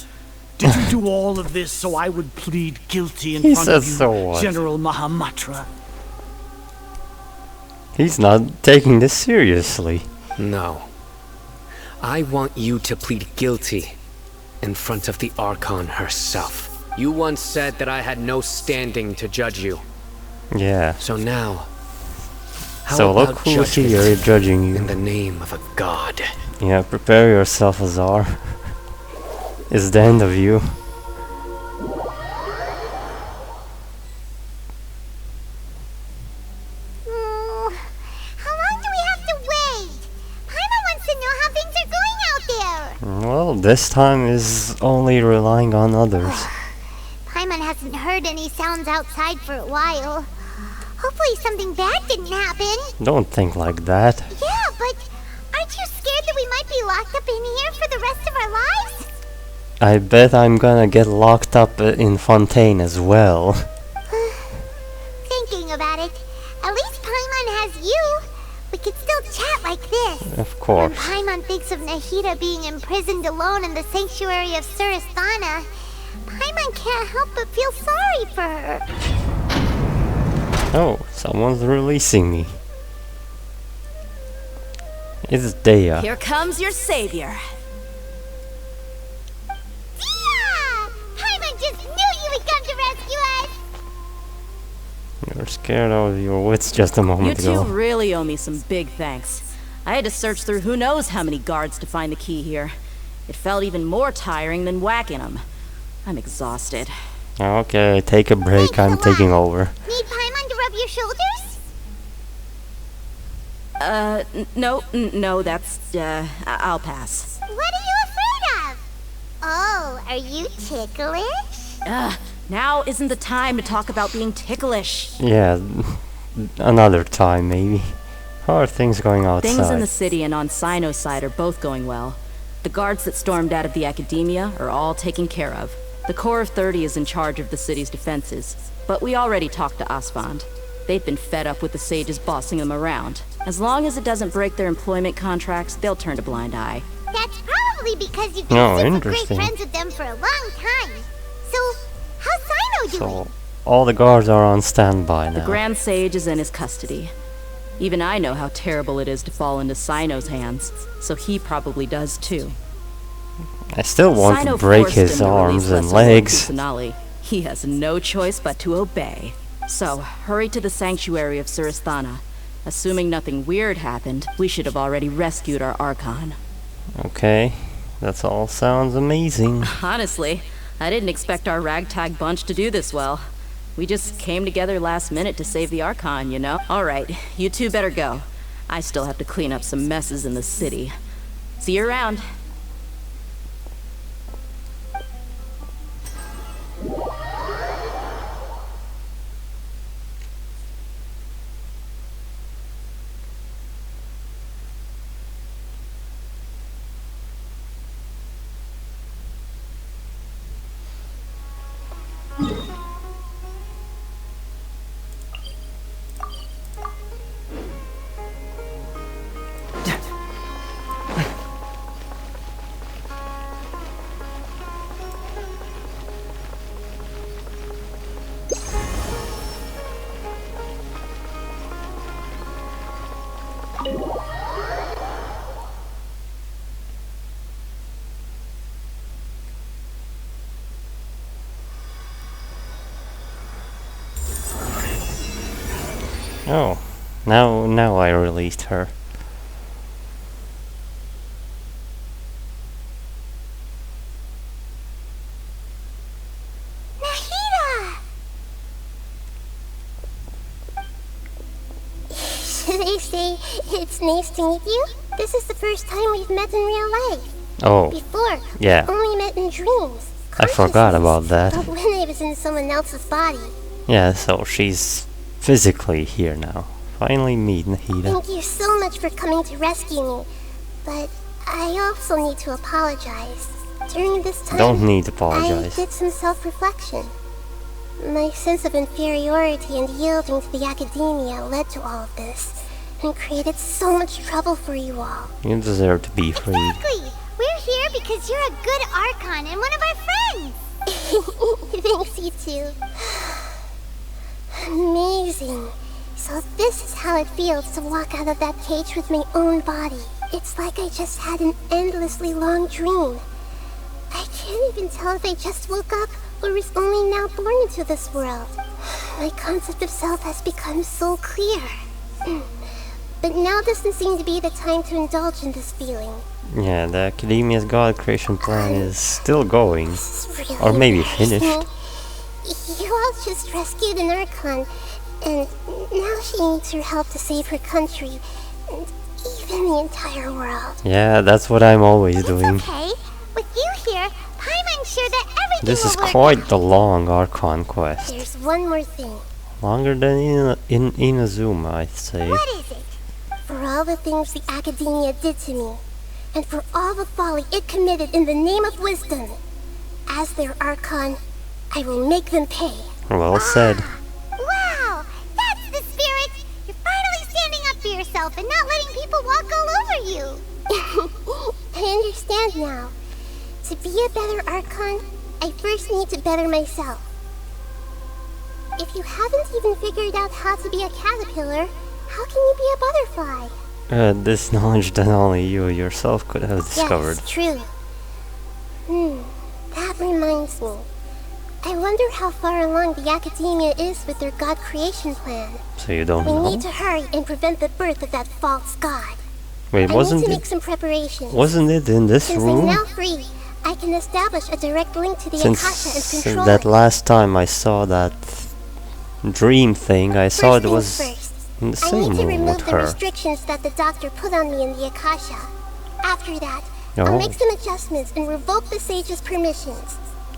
Did you do all of this so I would plead guilty in He front of says you, so what? General Mahamatra? He's not taking this seriously. No. I want you to plead guilty in front of the Archon herself. You once said that I had no standing to judge you. Yeah. So now, how So about look who's judgment here judging you. in the name of a god? Yeah, prepare yourself, Azar. It's the end of you. How long do we have to wait? Paimon wants to know how things are going out there. Well, this time is only relying on others. Paimon hasn't heard any sounds outside for a while. Hopefully something bad didn't happen. Don't think like that. Yeah, but aren't you scared that we might be locked up in here for the rest of our lives? I bet I'm gonna get locked up in Fontaine as well. Thinking about it, at least Paimon has you. We could still chat like this. Of course. When Paimon thinks of Nahida being imprisoned alone in the sanctuary of Surasthana, Paimon Paimon can't help but feel sorry for her. Oh, someone's releasing me. It's Dea. Here comes your savior. Dia! Paimon just knew you would come to rescue us! You were scared out of your wits just a moment You two ago. really owe me some big thanks. I had to search through who knows how many guards to find the key here. It felt even more tiring than whacking them. I'm exhausted. Okay, take a break. I'm taking over. Need Paimon to rub your shoulders? No, that's, I'll pass. What are you afraid of? Oh, are you ticklish? Now isn't the time to talk about being ticklish. Yeah, another time maybe. How are things going outside? Things in the city and on Sino's side are both going well. The guards that stormed out of the academia are all taken care of. The Corps of 30 is in charge of the city's defenses, but we already talked to Asfand. They've been fed up with the sages bossing them around. As long as it doesn't break their employment contracts, they'll turn a blind eye. That's probably because you've been super great interesting. friends with them for a long time. So, how's Sino doing? So, all the guards are on standby now. The Grand Sage is in his custody. Even I know how terrible it is to fall into Sino's hands, so he probably does too. I still want Sino to break forced his him to arms release and Lesser Lord legs. Kusanali. He has no choice but to obey. So, hurry to the sanctuary of Surasthana. Assuming nothing weird happened, we should have already rescued our archon. Okay, that all sounds amazing. Honestly, I didn't expect our ragtag bunch to do this well. We just came together last minute to save the archon, you know? Alright, you two better go. I still have to clean up some messes in the city. See you around. Oh, now I released her. Nahida! Should I say it's nice to meet you? This is the first time we've met in real life. Oh, Before, yeah. we only met in dreams. I forgot about that. But when I was in someone else's body. Yeah, so she's physically here now. Finally meet Nahida. Thank you so much for coming to rescue me. But I also need to apologize. During this time, Don't need to apologize. I did some self-reflection. My sense of inferiority and yielding to the academia led to all of this, and created so much trouble for you all. You deserve to be freed. Exactly! We're here because you're a good archon and one of our friends! Thanks, you two. Amazing. So this is how it feels to walk out of that cage with my own body. It's like I just had an endlessly long dream. I can't even tell if I just woke up or was only now born into this world. My concept of self has become so clear. But now doesn't seem to be the time to indulge in this feeling. Yeah, the Academia's God creation plan is still going. Really Or maybe embarrassing. finished. You all just rescued an archon, and now she needs your help to save her country, and even the entire world. Yeah, that's what I'm always doing. Okay, with you here, Paimon's sure that everything This will is work quite the long Archon quest. There's one more thing. Longer than in Inazuma, I'd say. What is it? For all the things the academia did to me, and for all the folly it committed in the name of wisdom, as their archon, I will make them pay. Well said. Wow! That's the spirit! You're finally standing up for yourself and not letting people walk all over you! I understand now. To be a better archon, I first need to better myself. If you haven't even figured out how to be a caterpillar, how can you be a butterfly? This knowledge that only you yourself could have discovered. Yes, true. That reminds me. I wonder how far along the academia is with their god creation plan. So you don't know? We need to hurry and prevent the birth of that false god. Wait, I need to make some preparations. Wasn't it in this Since room? I'm now free, I can establish a direct link to the Akasha and Since control that it. last time I saw that dream thing, I saw it was in the I same need to room remove with the her. restrictions that the doctor put on me in the Akasha. After that, Oh. I'll make some adjustments and revoke the sage's permissions.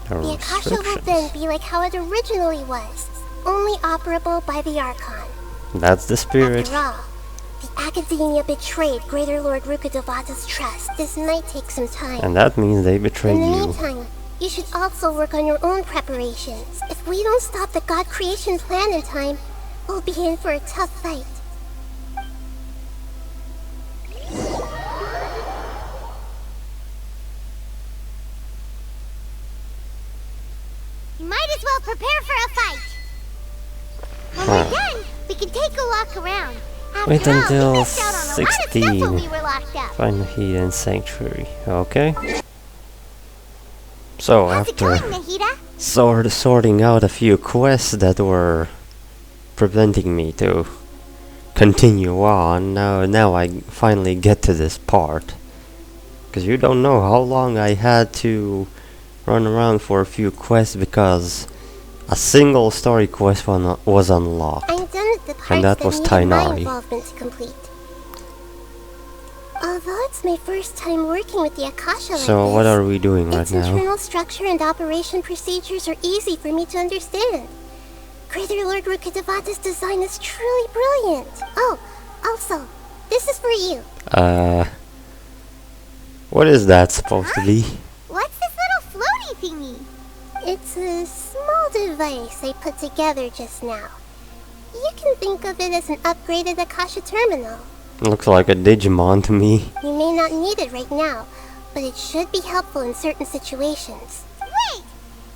The Akasha will then be like how it originally was, only operable by the archon. That's the spirit. After all, the academia betrayed Greater Lord Rukkhadevata's trust. This might take some time. And that means they betrayed In the you. meantime, you should also work on your own preparations. If we don't stop the god creation plan in time, we'll be in for a tough fight. You might as well prepare for a fight. When we're done, we can take a walk around. Wait After all, until we missed out on a lot of stuff 16. when we were locked up. Find the hidden sanctuary. Okay. So after sorting out a few quests that were preventing me to continue on, now I finally get to this part. Because you don't know how long I had to run around for a few quests because a single story quest was unlocked. I'm done with the parts And that was needed my Tainari. involvement to complete. Although it's my first time working with the Akasha like So this, what are we doing right its now? internal structure and operation procedures are easy for me to understand. Greater Lord Rukkhadevata's design is truly brilliant. Oh, also, this is for you. What is that supposed to be? What's this little floaty thingy? It's a small device I put together just now. You can think of it as an upgraded Akasha terminal. Looks like a Digimon to me. You may not need it right now, but it should be helpful in certain situations. Wait!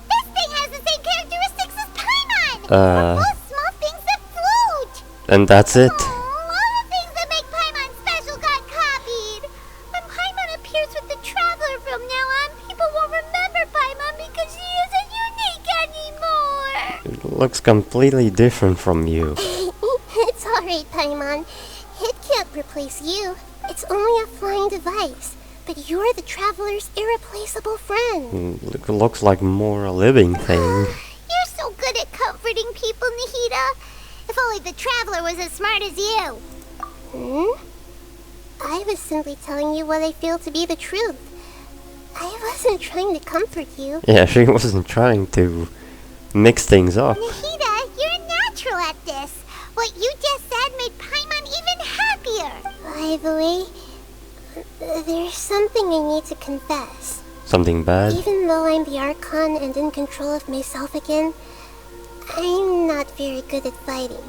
This thing has the same characteristics as Paimon! Both small things that float! And that's it. All the things that make Paimon special got copied! When Paimon appears with the Traveler from now on, people won't remember Paimon because she isn't unique anymore! It looks completely different from you. It's alright, Paimon. It can't replace you. It's only a flying device. But you're the Traveler's irreplaceable friend. Looks like more a living thing. You're so good at comforting people, Nahida. If only the Traveler was as smart as you. I was simply telling you what I feel to be the truth. I wasn't trying to comfort you. Yeah, she wasn't trying to mix things up. Nahida, you're natural at this. What you just said made Paimon even happier. By the way, there's something I need to confess. Something bad? Even though I'm the Archon and in control of myself again, I'm not very good at fighting.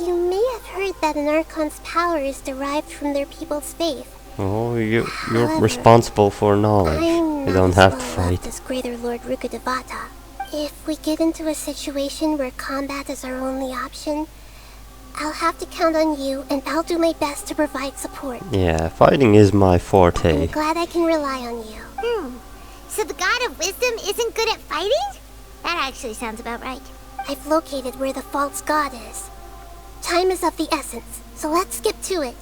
You may have heard that an Archon's power is derived from their people's faith. Oh, you're However, responsible for knowledge. I'm You don't not have as to well loved fight. as Greater Lord Rukkhadevata. If we get into a situation where combat is our only option, I'll have to count on you, and I'll do my best to provide support. Yeah, fighting is my I'm forte. glad I can rely on you. So the God of Wisdom isn't good at fighting? That actually sounds about right. I've located where the false god is. Time is of the essence, so let's skip to it.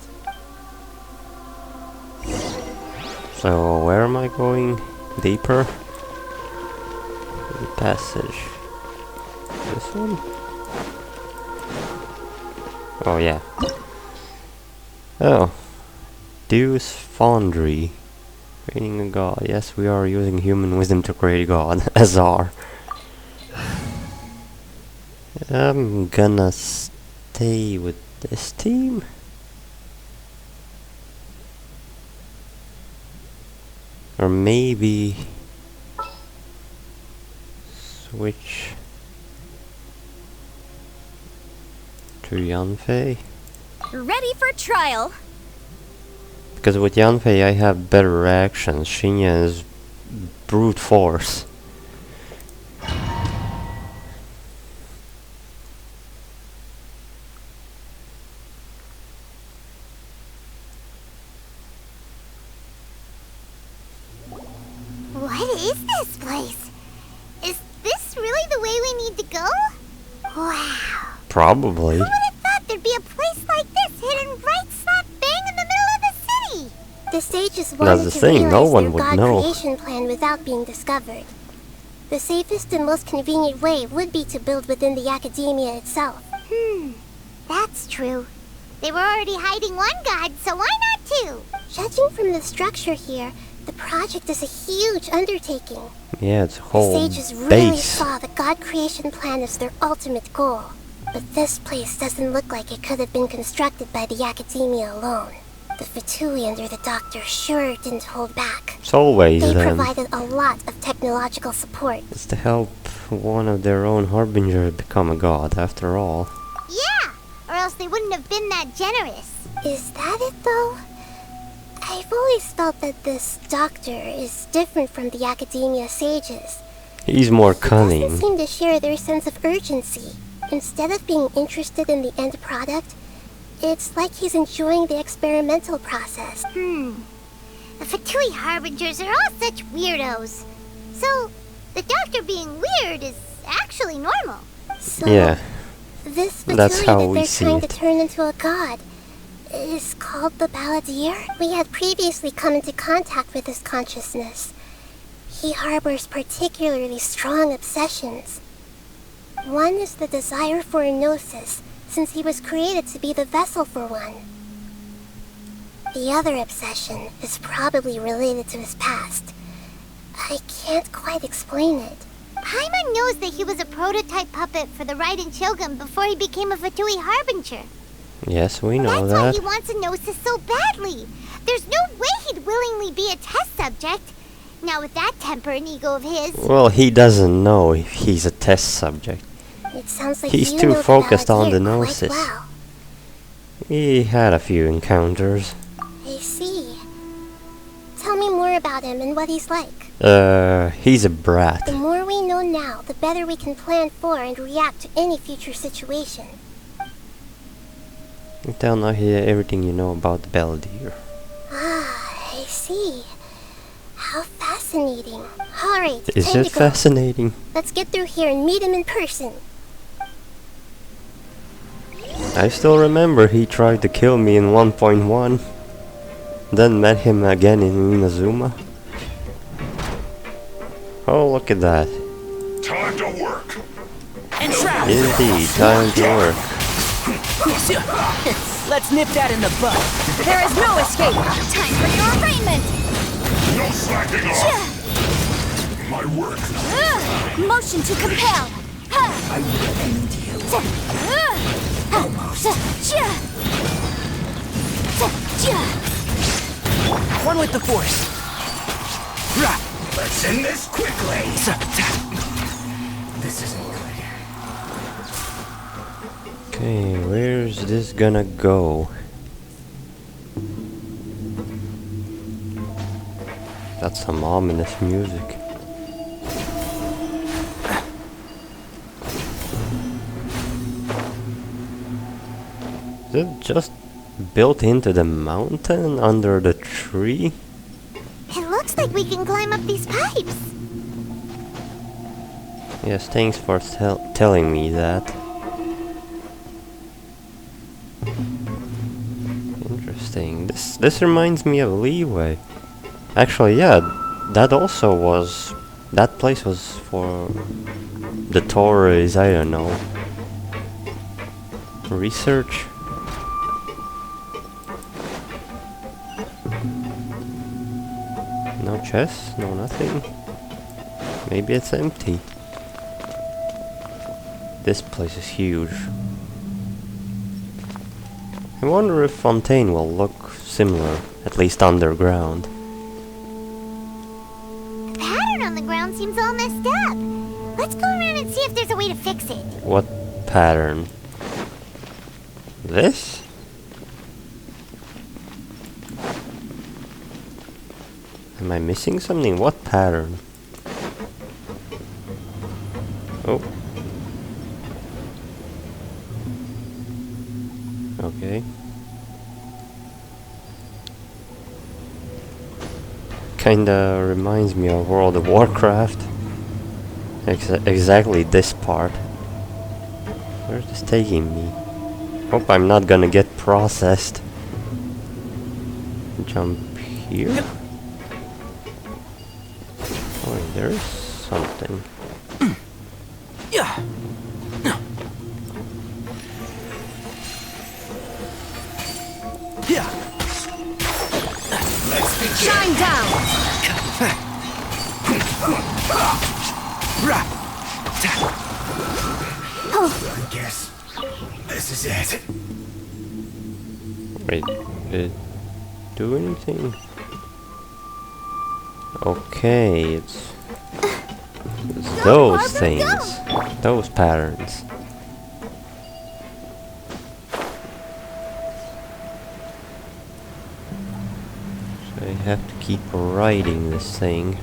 So where am I going? Deeper? The passage. This one? Oh yeah. Oh. Deus Foundry. Creating a god. Yes, we are using human wisdom to create a god. Azar. I'm gonna stay with this team. Or maybe switch to Yanfei. Ready for trial. Because with Yanfei I have better reactions. Shinya is brute force. is this place? Is this really the way we need to go? Wow. Probably. Who would have thought there'd be a place like this hidden right slap bang in the middle of the city? The sages wanted the to thing, realize no one their would god know. creation plan without being discovered. The safest and most convenient way would be to build within the academia itself. That's true. They were already hiding one god, so why not two? Judging from the structure here, the project is a huge undertaking. Yeah, it's a The whole sages really base. saw the god creation plan as their ultimate goal. But this place doesn't look like it could have been constructed by the academia alone. The Fatui under the Doctor sure didn't hold back. It's always They them. provided a lot of technological support. It's to help one of their own harbingers become a god, after all. Yeah, or else they wouldn't have been that generous. Is that it, though? I've always felt that this Doctor is different from the academia sages. He's more He doesn't cunning. seem to share their sense of urgency. Instead of being interested in the end product, it's like he's enjoying the experimental process. The Fatui Harbingers are all such weirdos. So, the Doctor being weird is actually normal. So, Yeah. this That's Fatui how that we they're see trying to it. turn into a god is called the Balladeer. We had previously come into contact with his consciousness. He harbors particularly strong obsessions. One is the desire for a gnosis, since he was created to be the vessel for one. The other obsession is probably related to his past. I can't quite explain it. Paimon knows that he was a prototype puppet for the Raiden Shogun before he became a Fatui Harbinger. Yes, we know That's why that. he wants a gnosis so badly. There's no way he'd willingly be a test subject. Now with that temper and ego of his... Well, he doesn't know if he's a test subject. It sounds like He's you too know the focused on the Balladeer quite gnosis. well. He had a few encounters. I see. Tell me more about him and what he's like. He's a brat. The more we know now, the better we can plan for and react to any future situation. Tell now everything you know about the Balladeer. Ah, I see. How fascinating. Alright, Is time it to go. fascinating? Let's get through here and meet him in person. I still remember he tried to kill me in 1.1. Then met him again in Inazuma. Oh, look at that. Time to work. Indeed, time to work. Let's nip that in the bud. There is no escape. Time for your arraignment. No slacking off. My work. Motion to compel. I will end you. One with the force. Let's end this quickly. This isn't good. Okay, where's this gonna go? That's some ominous music. Is it just built into the mountain under the tree? It looks like we can climb up these pipes. Yes, thanks for telling me that. Interesting. This reminds me of Leeway. Actually, yeah, that also was... That place was for the Tories, I don't know. Research? No chest? No nothing? Maybe it's empty. This place is huge. I wonder if Fontaine will look similar, at least underground. The pattern on the ground seems all messed up. Let's go around and see if there's a way to fix it. What pattern? This? Am I missing something? What pattern? Oh. Okay. kinda reminds me of World of Warcraft. Exactly this part. Where's this taking me? Hope I'm not gonna get processed. Jump here? Oh, there's something. Yeah. Yeah. Shine down. I guess this is it. Wait, did it do anything? Okay, it's those things, those patterns. So I have to keep writing this thing.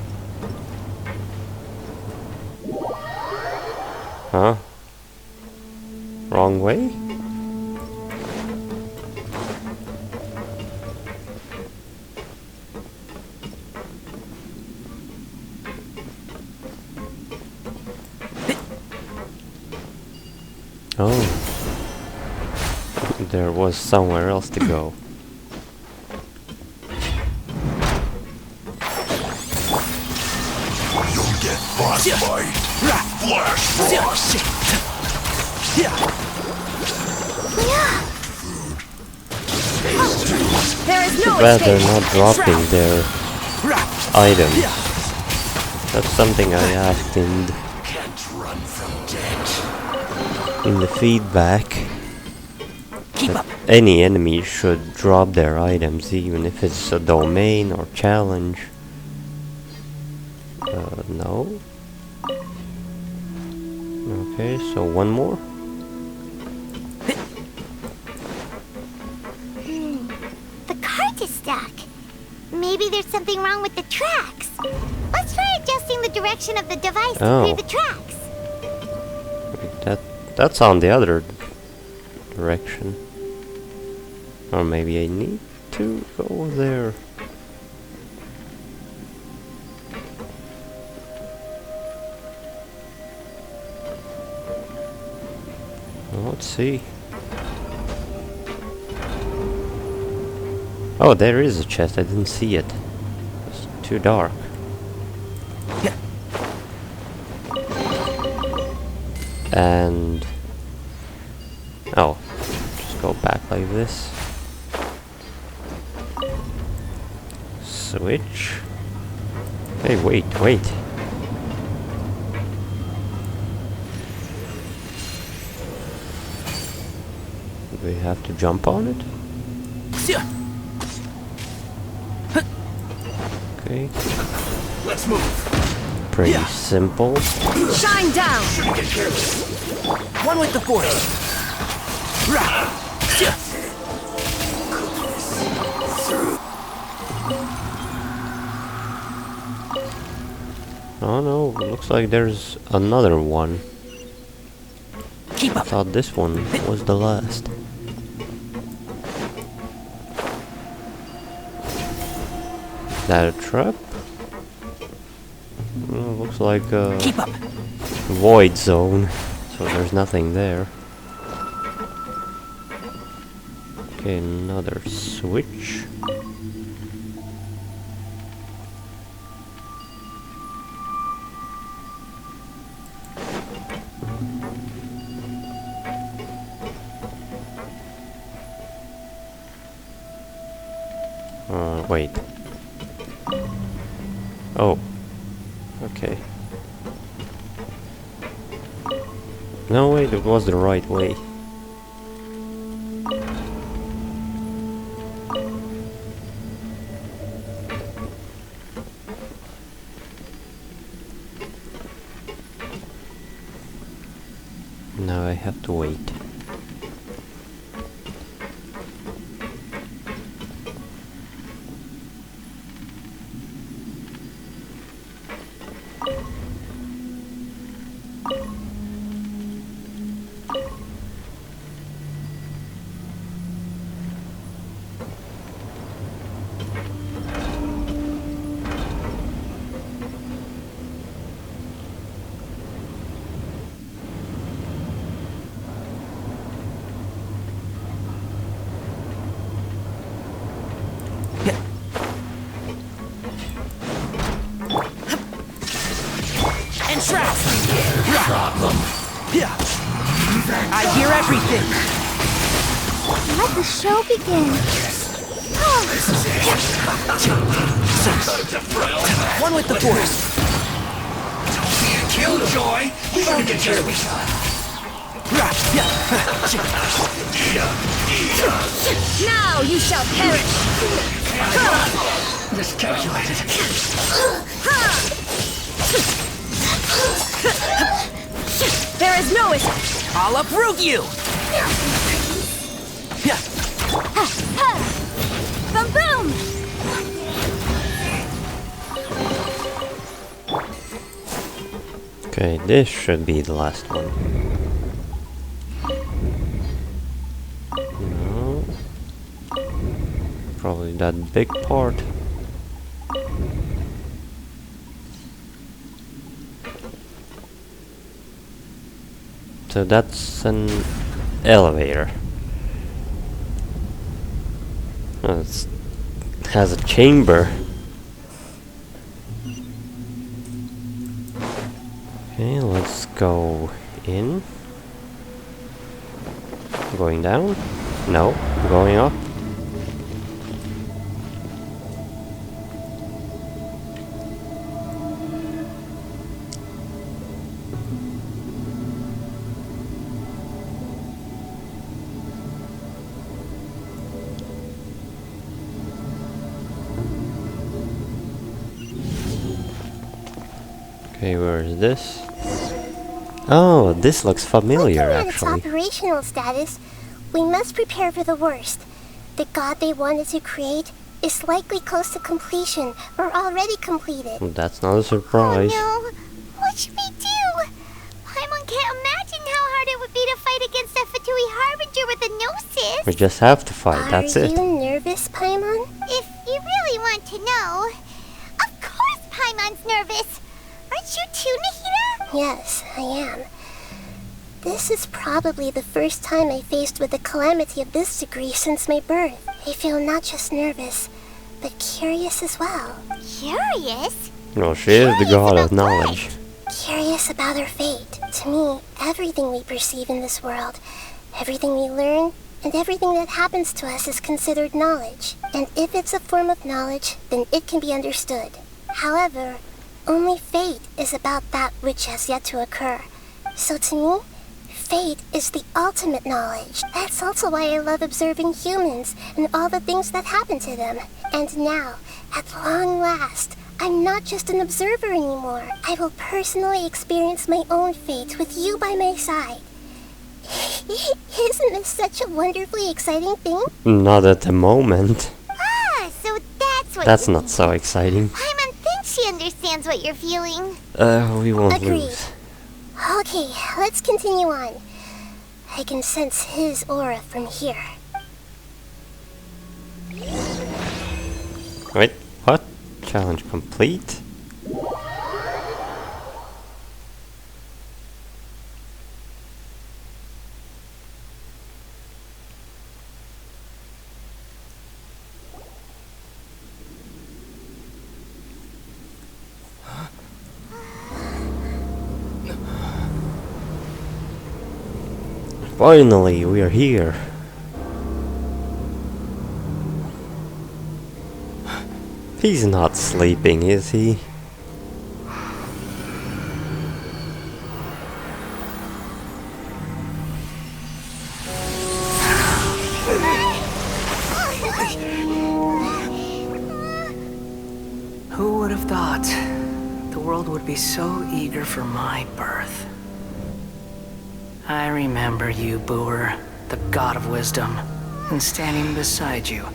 Huh? Wrong way? Oh. There was somewhere else to go. You'll get frostbite. Flash frost. There is no Glad they're escape. not dropping their items. That's something I asked in the feedback. That any enemy should drop their items, even if it's a domain or challenge. No. Okay, so one more. The cart is stuck. Maybe there's something wrong with the tracks. Let's try adjusting the direction of the device to clear the tracks. Wait, that's on the other direction. Or maybe I need to go there. Well, let's see. Oh, there is a chest. I didn't see it. It's too dark. And oh, just go back like this. Switch. Hey, wait. Do we have to jump on it? Okay. Let's move. Pretty simple. Shine down. Shouldn't get careless. One with the force. Oh no, looks like there's another one. Keep up. I thought this one was the last. Is that a trap? Well, looks like a void zone, so there's nothing there. Okay, another switch. Wait. Oh. Okay. No, wait, it was the right way. Now I have to wait. I hear everything. Let the show begin. One with the force. Killjoy! We gotta get your Now you shall perish. Miscalculated. There is no escape. I'll uproot you. Boom boom! Okay, this should be the last one. No. Probably that big part. So that's an elevator. Oh, it has a chamber. Okay, let's go in. Going down? No, going up. Okay, where is this? Oh, this looks familiar, Looking at actually. its operational status, we must prepare for the worst. The god they wanted to create is likely close to completion, or already completed. Well, that's not a surprise. Oh no! What should we do? Paimon can't imagine how hard it would be to fight against a Fatui Harbinger with a Gnosis. We just have to fight, that's it. Are you nervous, Paimon? If you really want to know, of course Paimon's nervous. Aren't you too, Nahida? Yes, I am. This is probably the first time I faced with a calamity of this degree since my birth. I feel not just nervous, but curious as well. Curious? No, she is the god of knowledge. Curious about her fate. To me, everything we perceive in this world, everything we learn, and everything that happens to us is considered knowledge. And if it's a form of knowledge, then it can be understood. However, only fate is about that which has yet to occur. So to me, fate is the ultimate knowledge. That's also why I love observing humans and all the things that happen to them. And now, at long last, I'm not just an observer anymore. I will personally experience my own fate with you by my side. Isn't this such a wonderfully exciting thing? Not at the moment. Ah, so That's not so exciting. Paimon thinks she understands what you're feeling. We won't Agreed. lose. Okay, let's continue on. I can sense his aura from here. Wait, what? Challenge complete? Finally, we are here. He's not sleeping, is he? Who would have thought the world would be so eager for my birth? I remember you, Booer, the god of wisdom, and standing beside you,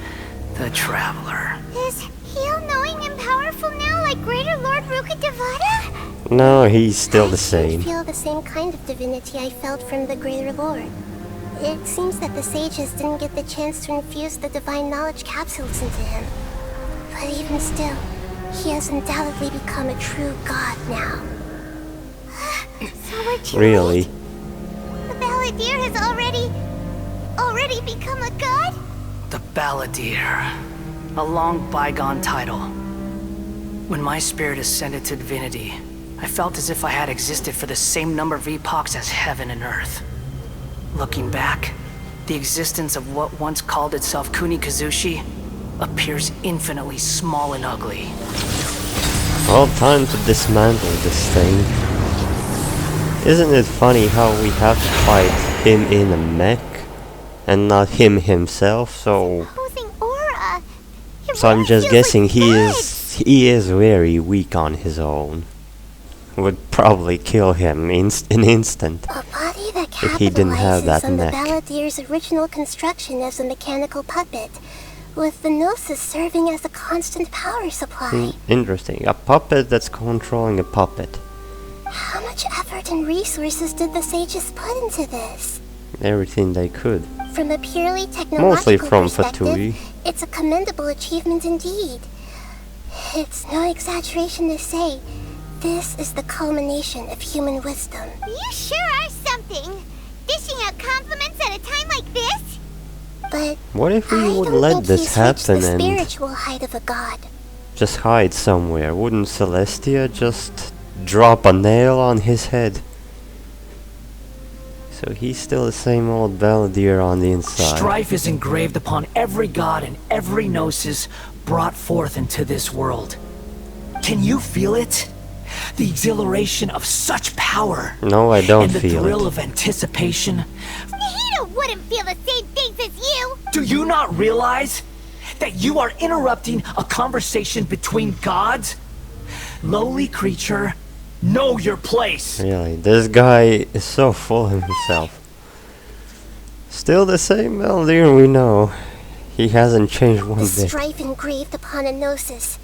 the traveler. Is he all-knowing and powerful now, like Greater Lord Ruka Devata? No, he's still the I same. feel the same kind of divinity I felt from the Greater Lord. It seems that the sages didn't get the chance to infuse the divine knowledge capsules into him. But even still, he has undoubtedly become a true god now. So we're too Really? late? The Balladeer has already become a god? The Balladeer. A long bygone title. When my spirit ascended to divinity, I felt as if I had existed for the same number of epochs as heaven and earth. Looking back, the existence of what once called itself Kunikazushi appears infinitely small and ugly. Well, time to dismantle this thing. Isn't it funny how we have to fight him in a mech and not him himself? So I'm just guessing he is very weak on his own. Would probably kill him in an instant if he didn't have that on mech. the Balladeer's original construction as a mechanical puppet, with the Gnosis serving as a constant power supply. Interesting. A puppet that's controlling a puppet. How much effort and resources did the sages put into this? Everything they could. From a purely technological Mostly from perspective, Fatui. it's a commendable achievement indeed. It's no exaggeration to say, this is the culmination of human wisdom. You sure are something! Dishing out compliments at a time like this? But What if we I would don't let think this he's reached happen the and spiritual height of a god. just hide somewhere? Wouldn't Celestia just drop a nail on his head? So he's still the same old Balladeer on the inside. Strife is engraved upon every god and every Gnosis brought forth into this world. Can you feel it? The exhilaration of such power. No, I don't and the feel thrill it. of anticipation. Nihito wouldn't feel the same things as you! Do you not realize that you are interrupting a conversation between gods? Lowly creature, know your place. Really, this guy is so full of himself. Still the same Balladeer we know. He hasn't changed one The bit. strife engraved upon a Gnosis.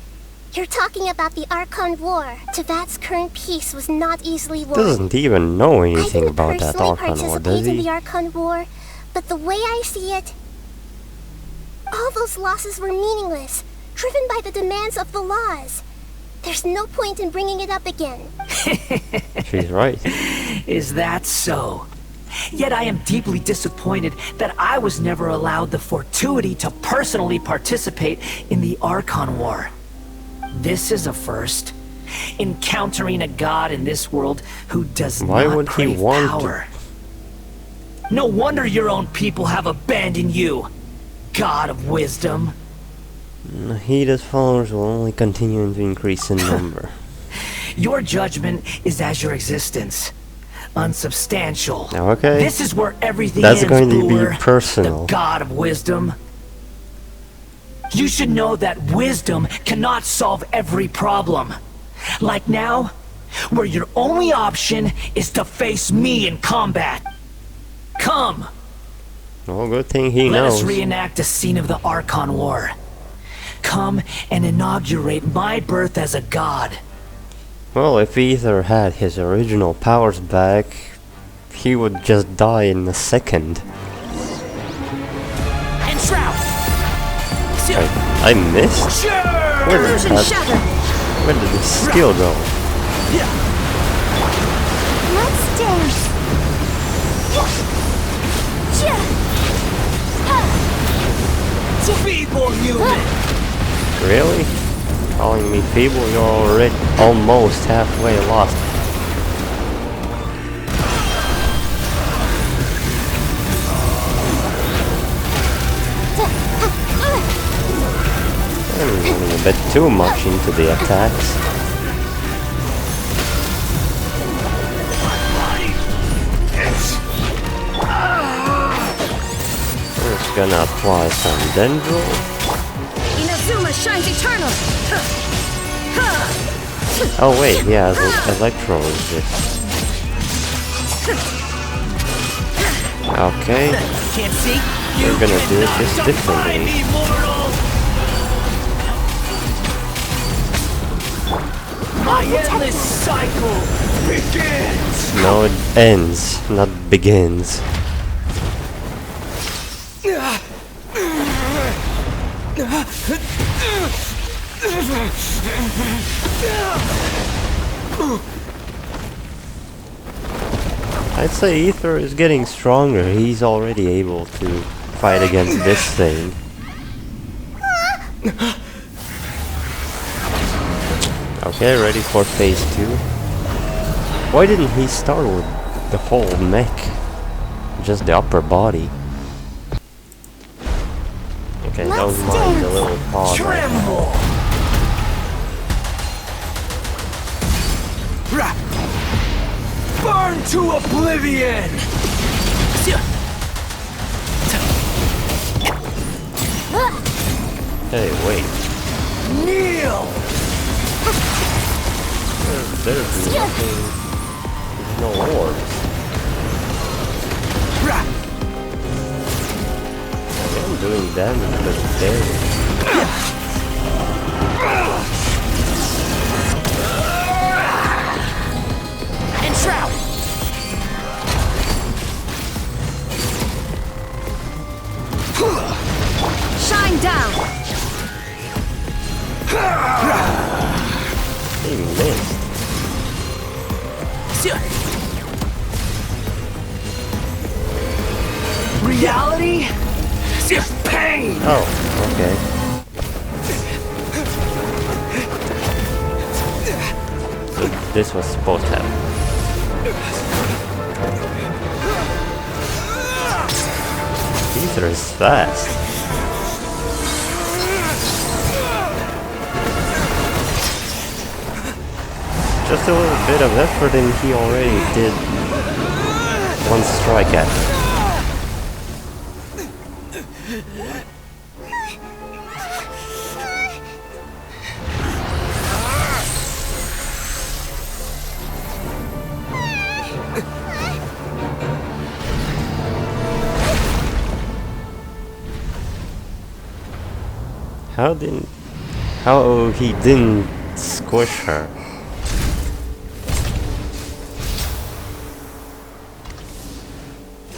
You're talking about the Archon War. Tevat's current peace was not easily won. Doesn't even know I anything didn't about that personally Archon War, does participate in he? the Archon War, but the way I see it, all those losses were meaningless, driven by the demands of the laws. There's no point in bringing it up again. She's right. Is that so? Yet I am deeply disappointed that I was never allowed the fortuity to personally participate in the Archon War. This is a first. Encountering a god in this world who does Why not would he crave want power. No wonder your own people have abandoned you, God of wisdom. Nahida's followers will only continue to increase in number. Your judgment is as your existence. Unsubstantial. Okay. This is where everything That's ends, going to Brewer, be personal. the God of wisdom. You should know that wisdom cannot solve every problem. Like now, where your only option is to face me in combat. Come, Well, good thing he let knows. us reenact a scene of the Archon War. Come and inaugurate my birth as a god. Well, if Ether had his original powers back, he would just die in a second. And Shroud! I missed? Where did Illusion that... shatter! Where did the skill go? Let's dance! Feeble human! Really? Calling me feeble? You're already almost halfway lost. I'm running a bit too much into the attacks. I'm just gonna apply some Dendrol. Inazuma shines eternal! Oh wait, yeah, Electro is this. Okay, Can't see? we're gonna do this differently. My endless cycle begins! No, it ends, not begins. I'd say Ether is getting stronger. He's already able to fight against this thing. Okay, ready for phase 2. Why didn't he start with the whole mech? just the upper body. Okay, don't mind the little pause. Tremble! Burn to oblivion! Hey, wait. Kneel! There's nothing. There's no orbs. I'm doing damage, but damn. Enshroud! Shine down! He missed. Reality? Pain! Oh, okay. So this was supposed to happen. Ether is fast. Just a little bit of effort and he already did one strike at her. How he didn't squish her?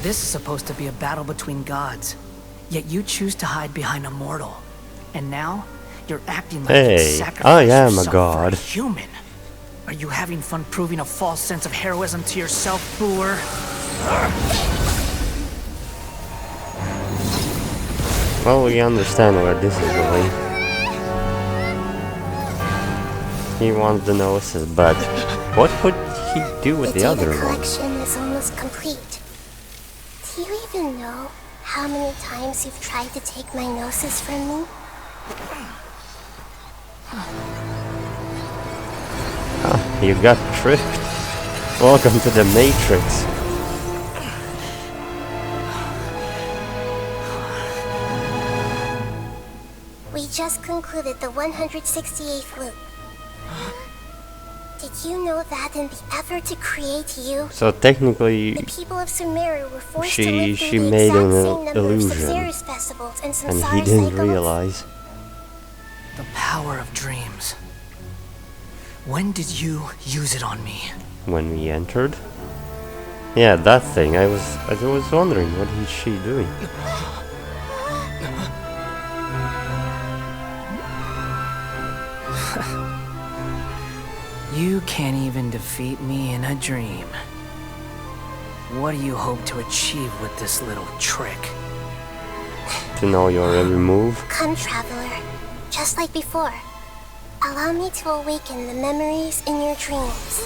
This is supposed to be a battle between gods, yet you choose to hide behind a mortal. And now, you're acting like you Hey, sacrifice I am a yourself god. for a human. Are you having fun proving a false sense of heroism to yourself, Boor? Well, we understand where this is going. He wants the noses, but what could he do with the other data one? collection is almost complete. Do you even know how many times you've tried to take my gnosis from me? Ah, you got tricked. Welcome to the Matrix. We just concluded the 168th loop. Did you know that in the effort to create you, So technically, the people of Sumeru were forced to she live through the made exact an same number of illusion, Sub-Zerus festivals and and Samsara he didn't cycles? realize. The power of dreams. When did you use it on me? When we entered. Yeah, that thing. I was wondering what is she doing. You can't even defeat me in a dream. What do you hope to achieve with this little trick? To know your every move. Come, traveler. Just like before. Allow me to awaken the memories in your dreams.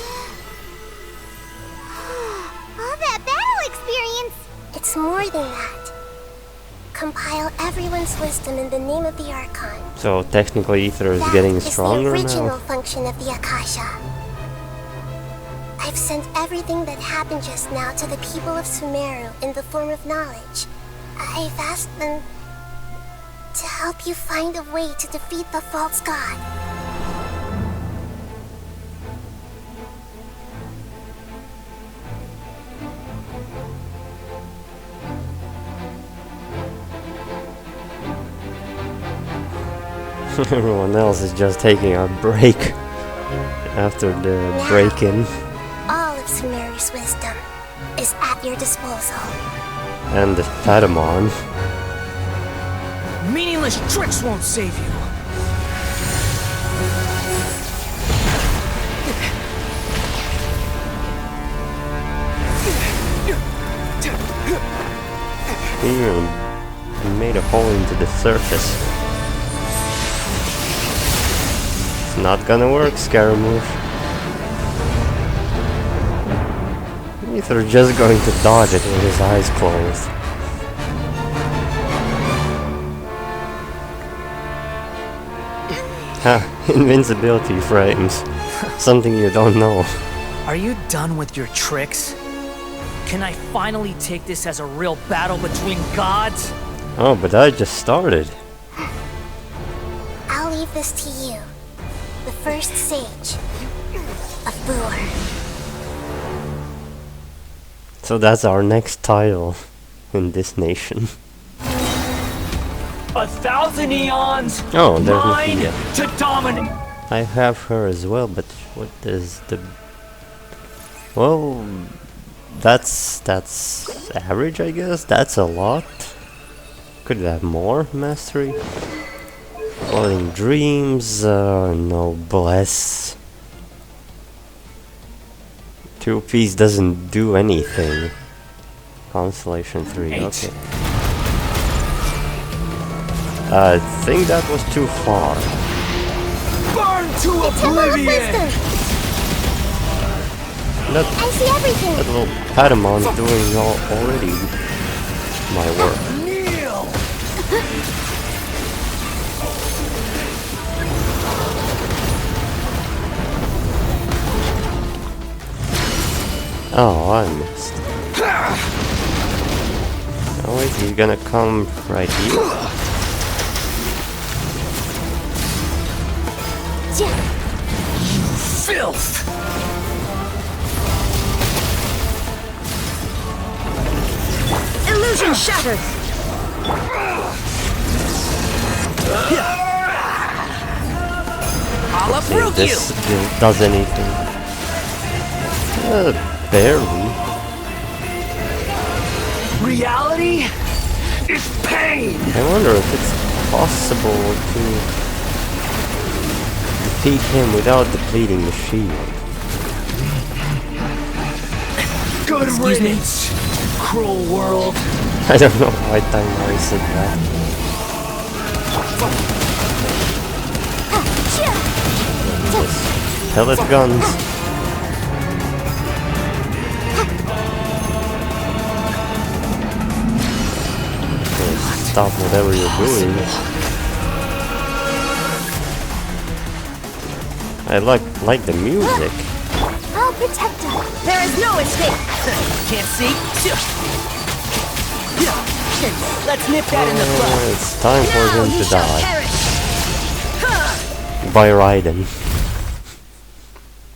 All that battle experience! It's more than that. Compile everyone's wisdom in the name of the Archon. So technically Ether is getting stronger the original now. function of the Akasha. I've sent everything that happened just now to the people of Sumeru in the form of knowledge. I've asked them to help you find a way to defeat the false god. Everyone else is just taking a break after the break-in. All of Sumeru's wisdom is at your disposal. And the Patamon. Meaningless tricks won't save you. He even made a hole into the surface. It's not gonna work, Scaramouche. Aether just going to dodge it with his eyes closed. Ha, invincibility frames. Something you don't know. Are you done with your tricks? Can I finally take this as a real battle between gods? Oh, but I just started. I'll leave this to you. The first sage of Boor. So that's our next title in this nation. 1,000 eons. Oh, there's mine Nakia. to dominate. I have her as well, but what is the... Well, that's average, I guess. That's a lot. Could have more mastery. Floating dreams, no bless. 2-piece doesn't do anything. Constellation 3, okay. I think that was too far. Burn to oblivion! That, I see everything. that little Padamon's doing already my work. Kneel! Oh, I missed. Oh wait, he's gonna come right here. Filth! Illusion shattered! I'll See uproot if this does anything. Barely. Reality is pain! I wonder if it's possible to defeat him without depleting the shield. Good riddance, cruel world. I don't know why Taimari said that. Just pellet guns. Okay, stop whatever you're doing. I like the music. I'll protect her. There is no escape. Can't see? Let's nip that in the bud. It's time for Now him you to shall die. perish. By Raiden.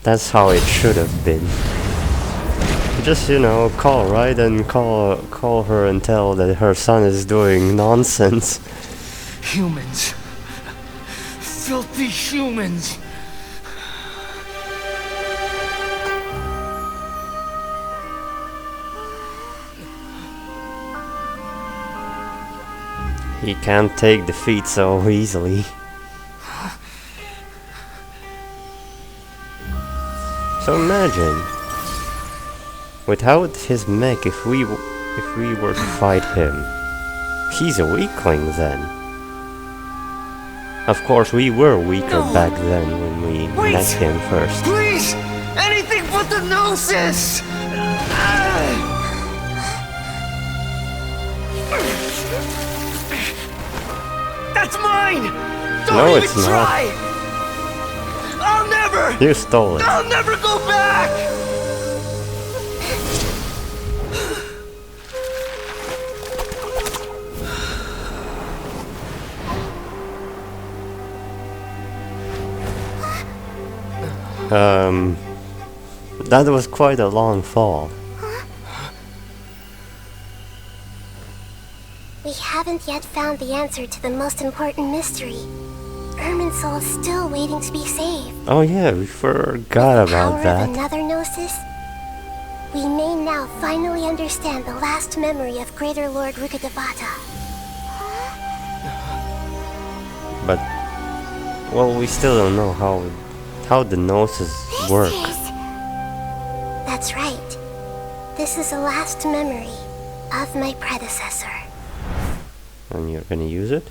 That's how it should have been. Just, you know, call Raiden, call her and tell that her son is doing nonsense. Humans. Filthy humans. He can't take defeat so easily. So imagine, without his mech, if we were to fight him, he's a weakling then. Of course, we were weaker back then when we met him first. Please! Anything but the gnosis! That's mine! Don't No, even it's not. try! I'll never! You stole it. I'll never go back! That was quite a long fall. We haven't yet found the answer to the most important mystery. Irminsul is still waiting to be saved. Oh yeah, we forgot about Power that. of another gnosis? We may now finally understand the last memory of Greater Lord Rukkhadevata. But, well, we still don't know how the gnosis work. That's right. This is the last memory of my predecessor. And you're gonna use it?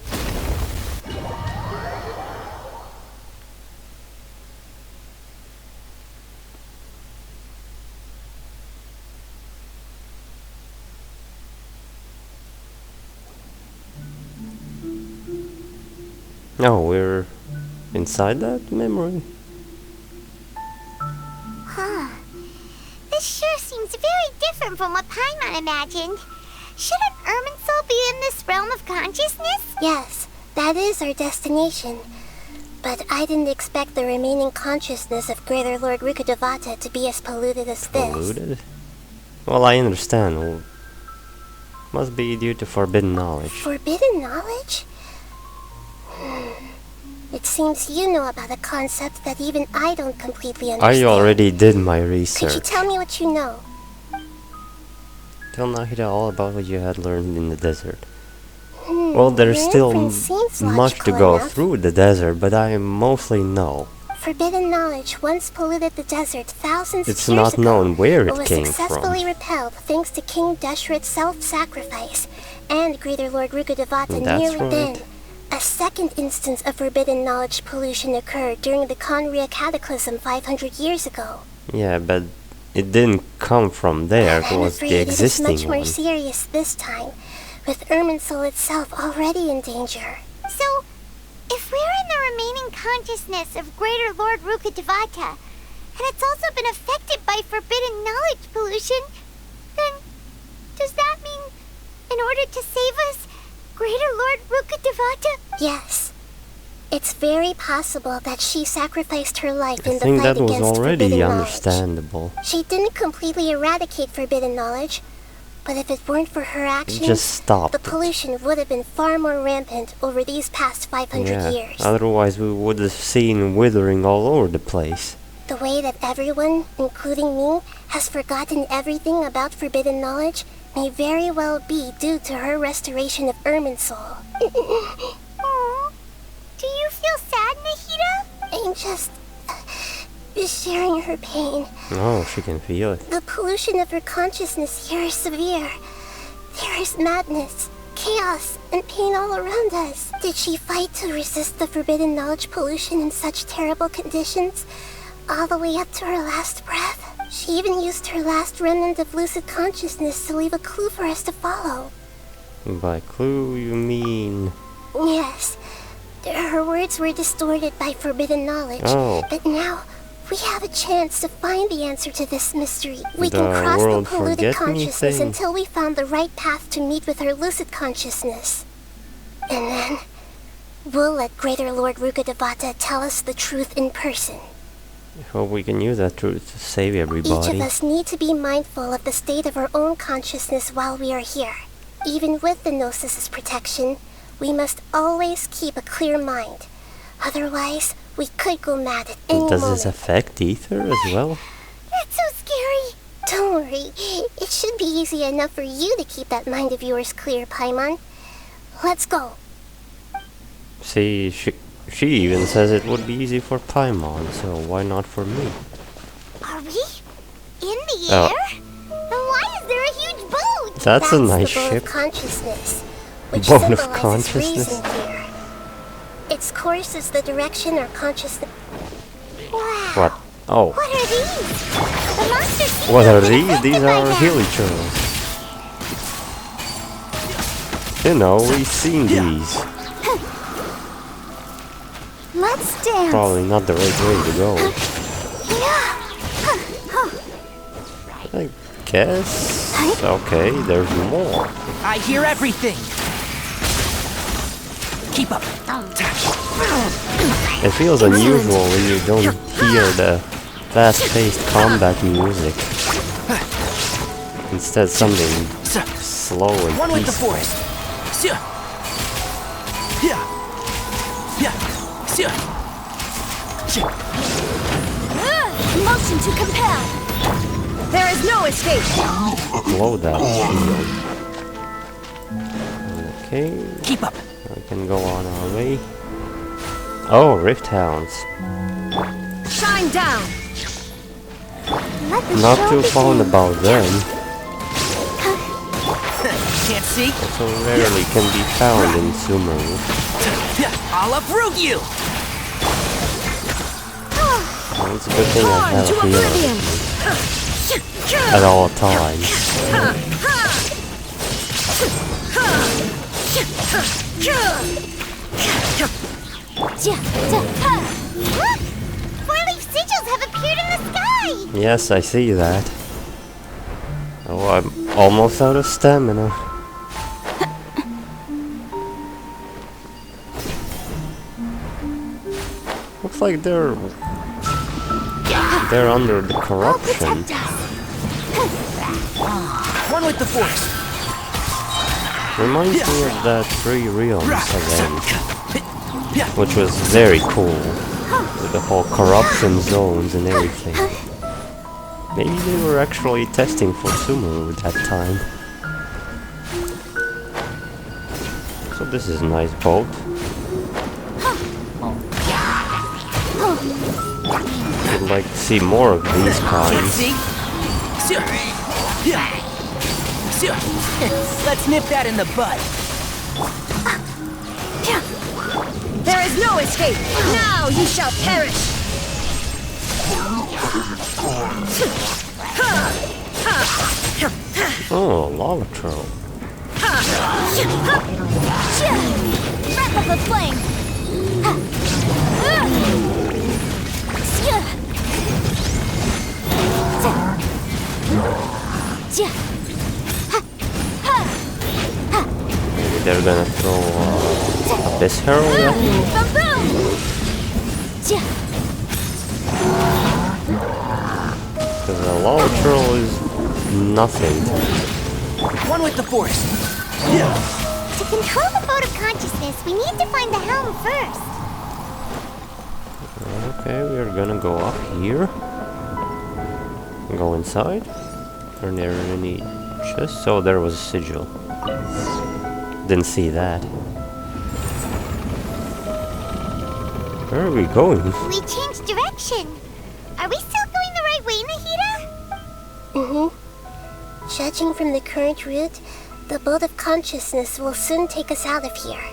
No, we're inside that memory. Huh. This sure seems very different from what Paimon imagined. Shouldn't Irminsul be in this realm of consciousness? Yes, that is our destination. But I didn't expect the remaining consciousness of Greater Lord Rukkhadevata to be as polluted as this. Polluted? Well, I understand. Well, must be due to forbidden knowledge. Forbidden knowledge? It seems you know about a concept that even I don't completely understand. I already did my Could you research. tell me what you know? Tell Nahida all about what you had learned in the desert. Well, there's still much to go through the desert, but I mostly know. Forbidden knowledge once polluted the desert thousands It's of years not ago, known where but it was came successfully from. repelled thanks to King Deshret's self-sacrifice and Greater Lord Rukkhadevata. That's Nearly right. then, a second instance of forbidden knowledge pollution occurred during the Conria Cataclysm 500 years ago. Yeah, but it didn't come from there. It I'm was afraid the it is existing much more one. serious this time, with Irminsul itself already in danger. So, if we're in the remaining consciousness of Greater Lord Rukkhadevata, and it's also been affected by forbidden knowledge pollution, then does that mean, in order to save us, Greater Lord Rukkhadevata? Yes. It's very possible that she sacrificed her life I in the think fight that was against already forbidden knowledge. understandable. She didn't completely eradicate forbidden knowledge, but if it weren't for her actions, just stopped the it. pollution would have been far more rampant over these past 500 Yeah, years. otherwise we would have seen withering all over the place. The way that everyone, including me, has forgotten everything about forbidden knowledge may very well be due to her restoration of Irminsul. Aww. Do you feel sad, Nahida? I'm just sharing her pain. Oh, she can feel it. The pollution of her consciousness here is severe. There is madness, chaos, and pain all around us. Did she fight to resist the forbidden knowledge pollution in such terrible conditions, all the way up to her last breath? She even used her last remnant of lucid consciousness to leave a clue for us to follow. By clue, you mean... Yes, her words were distorted by forbidden knowledge, Oh. but now we have a chance to find the answer to this mystery. We The can cross the world polluted forget me consciousness thing. until we found the right path to meet with our lucid consciousness. And then, we'll let Greater Lord Rukkhadevata tell us the truth in person. Hope we can use that truth to save Each everybody. of us need to be mindful of the state of our own consciousness while we are here. Even with the Gnosis' protection, we must always keep a clear mind. Otherwise, we could go mad at any Does moment. this affect Ether as well? That's so scary. Don't worry. It should be easy enough for you to keep that mind of yours clear, Paimon. Let's go. See, she even says it would be easy for Paimon, so why not for me? Are we in the Oh. air? And why is there a huge boat? That's a nice the boat ship. of consciousness, which Boat of symbolizes consciousness? reason here. Its course is the direction our consciousness. Wow. What? Oh. What are these? The monsters seem What to are have been these? affected These by are them. hilly churls. You know, we've seen these. Let's dance. Probably not the right way to go. I guess. Okay, there's more. I hear everything. Keep up. It feels unusual when you don't hear the fast-paced combat music. Instead, something slow and One with the peaceful. forest. Yeah. Motion to compel. There is no escape. Blow that shield. Okay. Keep up. We can go on our way. Oh, Rift Hounds. Shine down. Let the Not show too begin. fond about them. Can't see? So rarely can be found in Sumeru. I'll uproot you. Well, it's a good thing I have To a healer oblivion. at all times. Look! Four-leaf sigils have appeared in the sky! Yes, I see that. Oh, I'm almost out of stamina. Looks like they're under the corruption. One with the force. Reminds me of that 3 Realms event, which was very cool, with the whole corruption zones and everything. Maybe they were actually testing for Sumeru at that time. So this is a nice boat. I'd like to see more of these kinds. Let's nip that in the bud. There is no escape! Now you shall perish! Oh, lava troll. Wrap up the flame! Maybe they're gonna throw Abyss Herald at me? Because a lava troll is nothing. One with the force. To control the boat of consciousness, we need to find the helm first. Okay, we're gonna go up here. Go inside. Are there any chests? Oh, there was a sigil. Didn't see that. Where are we going? We changed direction. Are we still going the right way, Nahida? Judging from the current route, the boat of consciousness will soon take us out of here.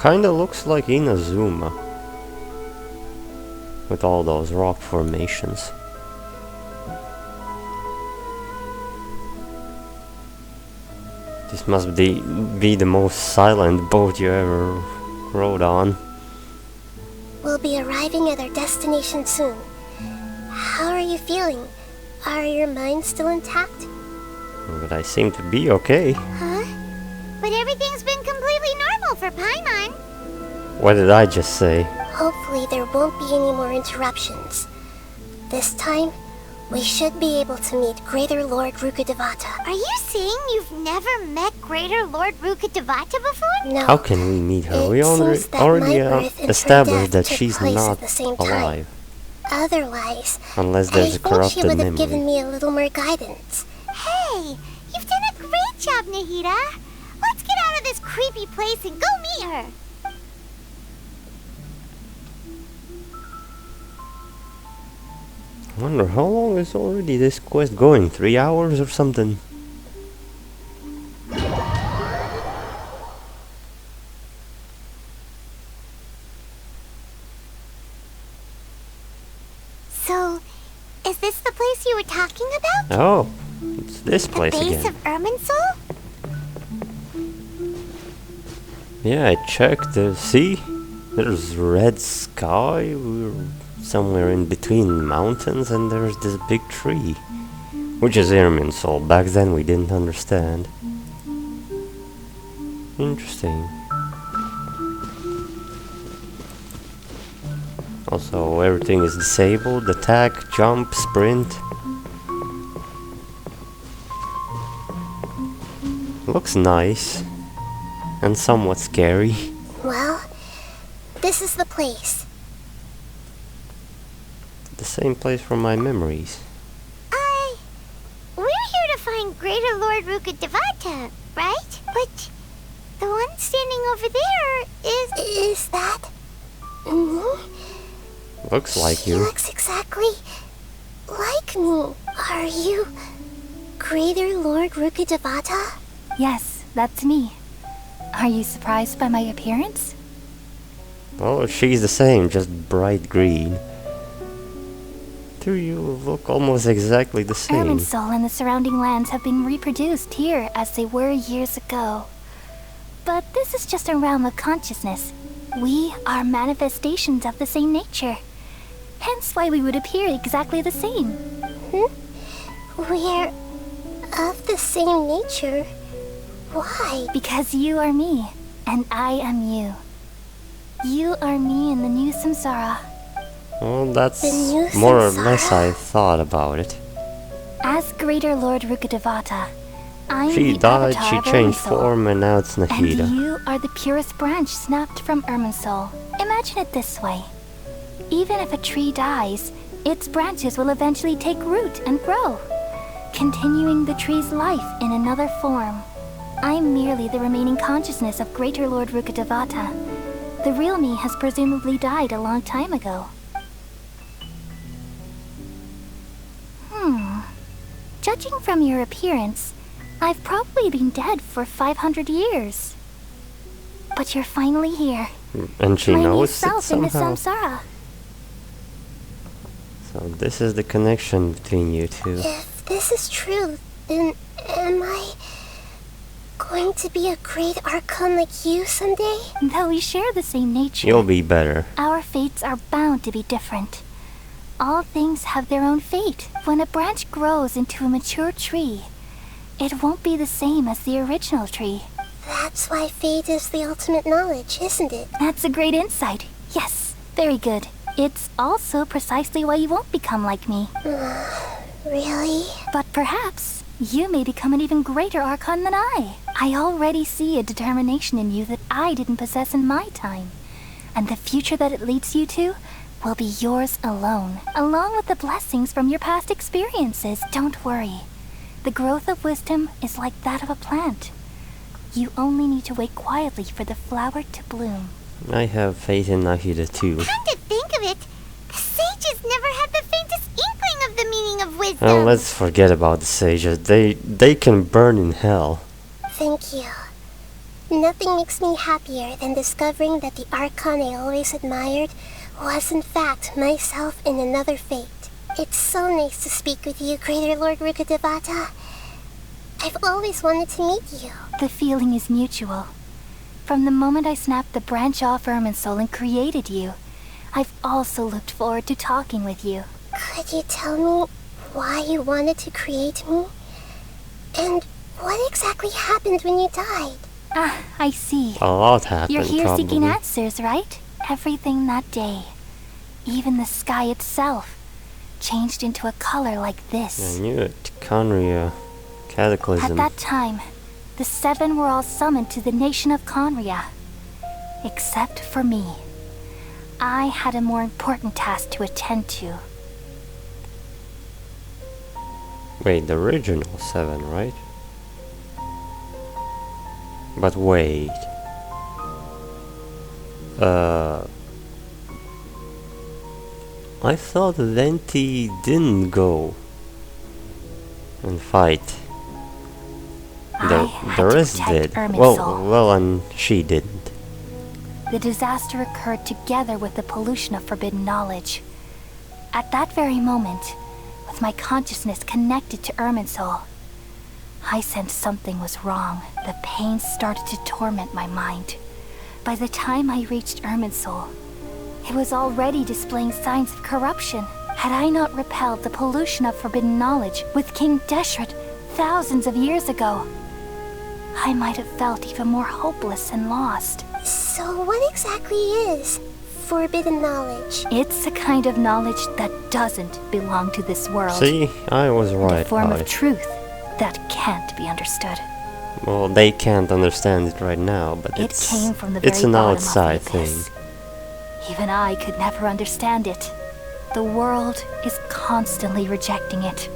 Kinda looks like Inazuma. With all those rock formations. This must be the most silent boat you ever rode on. We'll be arriving at our destination soon. How are you feeling? Are your minds still intact? But I seem to be okay. Huh? But everything's been completely normal for Paimon. What did I just say? Hopefully there won't be any more interruptions. This time, we should be able to meet Greater Lord Rukkhadevata. Are you saying you've never met Greater Lord Rukkhadevata before? No. How can we meet her? We already established that she's not alive. Otherwise, Unless there's a I think she corrupted would have memory. given me a little more guidance. Hey, you've done a great job, Nahida. Let's get out of this creepy place and go meet her. I wonder how long is already this quest going? 3 hours or something? So, is this the place you were talking about? Oh, it's this place The base again. of Irminsul? Yeah, I checked. See? There's red sky. We're somewhere in between mountains, and there's this big tree. Which is Irminsul. Back then we didn't understand. Interesting. Also, everything is disabled. Attack, jump, sprint. Looks nice. And somewhat scary. Well, this is the place. The same place from my memories. We're here to find Greater Lord Rukkhadevata, right? But the one standing over there is... Is that... Looks like She you. looks exactly like me. Are you Greater Lord Rukkhadevata? Yes, that's me. Are you surprised by my appearance? Well, she's the same, just bright green. two you look almost exactly the same. Irminsul and the surrounding lands have been reproduced here as they were years ago. But this is just a realm of consciousness. We are manifestations of the same nature. Hence why we would appear exactly the same. We're of the same nature? Why? Because you are me, and I am you. You are me in the new samsara. Well, that's more or less I thought about it. As Greater Lord Rukkhadevata, I'm She the died, avatar she of changed Irminsul. form, and now it's Nahida. And you are the purest branch snapped from Irminsul. Imagine it this way. Even if a tree dies, its branches will eventually take root and grow, continuing the tree's life in another form. I'm merely the remaining consciousness of Greater Lord Rukkhadevata. The real me has presumably died a long time ago. Judging from your appearance, I've probably been dead for 500 years. But you're finally here. And she My new knows it self in the somehow. samsara. So this is the connection between you two. If this is true, then am I going to be a great archon like you someday? Though we share the same nature, You'll be better. our fates are bound to be different. All things have their own fate. When a branch grows into a mature tree, it won't be the same as the original tree. That's why fate is the ultimate knowledge, isn't it? That's a great insight. Yes, very good. It's also precisely why you won't become like me. Really? But perhaps you may become an even greater archon than I. I already see a determination in you that I didn't possess in my time. And the future that it leads you to will be yours alone, along with the blessings from your past experiences. Don't worry. The growth of wisdom is like that of a plant. You only need to wait quietly for the flower to bloom. I have faith in Nahida too. Come to think of it, the sages never had the faintest inkling of the meaning of wisdom. Well, let's forget about the sages. They can burn in hell. Thank you. Nothing makes me happier than discovering that the archon I always admired was in fact myself in another fate. It's so nice to speak with you, Greater Lord Rukkhadevata. I've always wanted to meet you. The feeling is mutual. From the moment I snapped the branch off Irminsul and created you, I've also looked forward to talking with you. Could you tell me why you wanted to create me? And what exactly happened when you died? Ah, I see. A lot happened, You're here probably. seeking answers, right? Everything that day, even the sky itself, changed into a color like this. I knew it. Conria. Cataclysm. At that time, the seven were all summoned to the nation of Conria. Except for me. I had a more important task to attend to. Wait, the original 7, right? But wait. I thought Venti didn't go and fight. The rest did. Well, and she didn't. The disaster occurred together with the pollution of forbidden knowledge. At that very moment, with my consciousness connected to Irminsul, I sensed something was wrong. The pain started to torment my mind. By the time I reached Irminsul, it was already displaying signs of corruption. Had I not repelled the pollution of forbidden knowledge with King Deshret thousands of years ago, I might have felt even more hopeless and lost. So what exactly is forbidden knowledge? It's a kind of knowledge that doesn't belong to this world. See, I was right A form about of it. truth that can't be understood. Well, they can't understand it right now, but It came from the it's very an bottom outside of the thing. abyss. Even I could never understand it. The world is constantly rejecting it,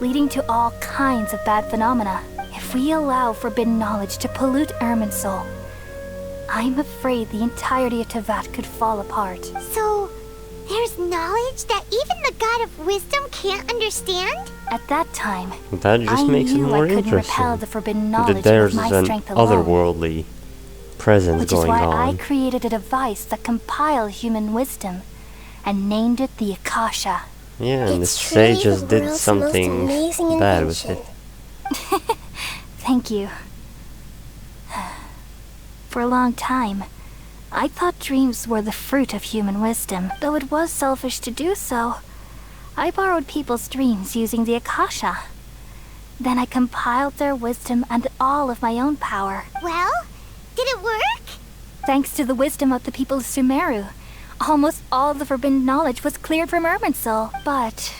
leading to all kinds of bad phenomena. If we allow forbidden knowledge to pollute Irminsul, I'm afraid the entirety of Tevat could fall apart. So, there's knowledge that even the God of Wisdom can't understand? At that time, That just I makes it knew more I couldn't interesting. repel the forbidden That knowledge there's with my an strength alone. otherworldly presence Which is going why on. I created a device that compiled human wisdom and named it the Akasha. Yeah, and the It's truly sages the did world's something most amazing bad with invention. it. Thank you. For a long time, I thought dreams were the fruit of human wisdom. Though it was selfish to do so, I borrowed people's dreams using the Akasha. Then I compiled their wisdom and all of my own power. Well, did it work? Thanks to the wisdom of the people of Sumeru, almost all the forbidden knowledge was cleared from Irminsul. But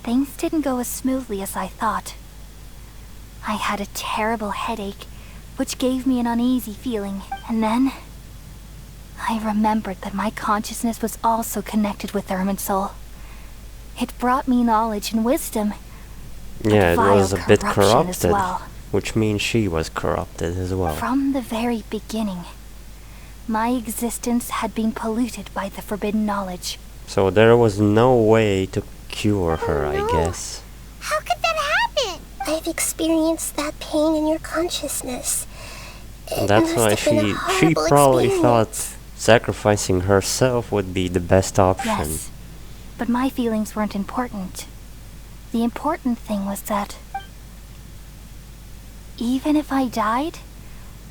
things didn't go as smoothly as I thought. I had a terrible headache, which gave me an uneasy feeling, and then I remembered that my consciousness was also connected with Irminsul. It brought me knowledge and wisdom. Yeah, it was a bit corruption as corrupted, well. which means she was corrupted as well. From the very beginning, my existence had been polluted by the forbidden knowledge. So there was no way to cure her, I guess. How could that happen? I've experienced that pain in your consciousness. It That's must why have been a she horrible probably experience. thought sacrificing herself would be the best option. Yes, but my feelings weren't important. The important thing was that even if I died,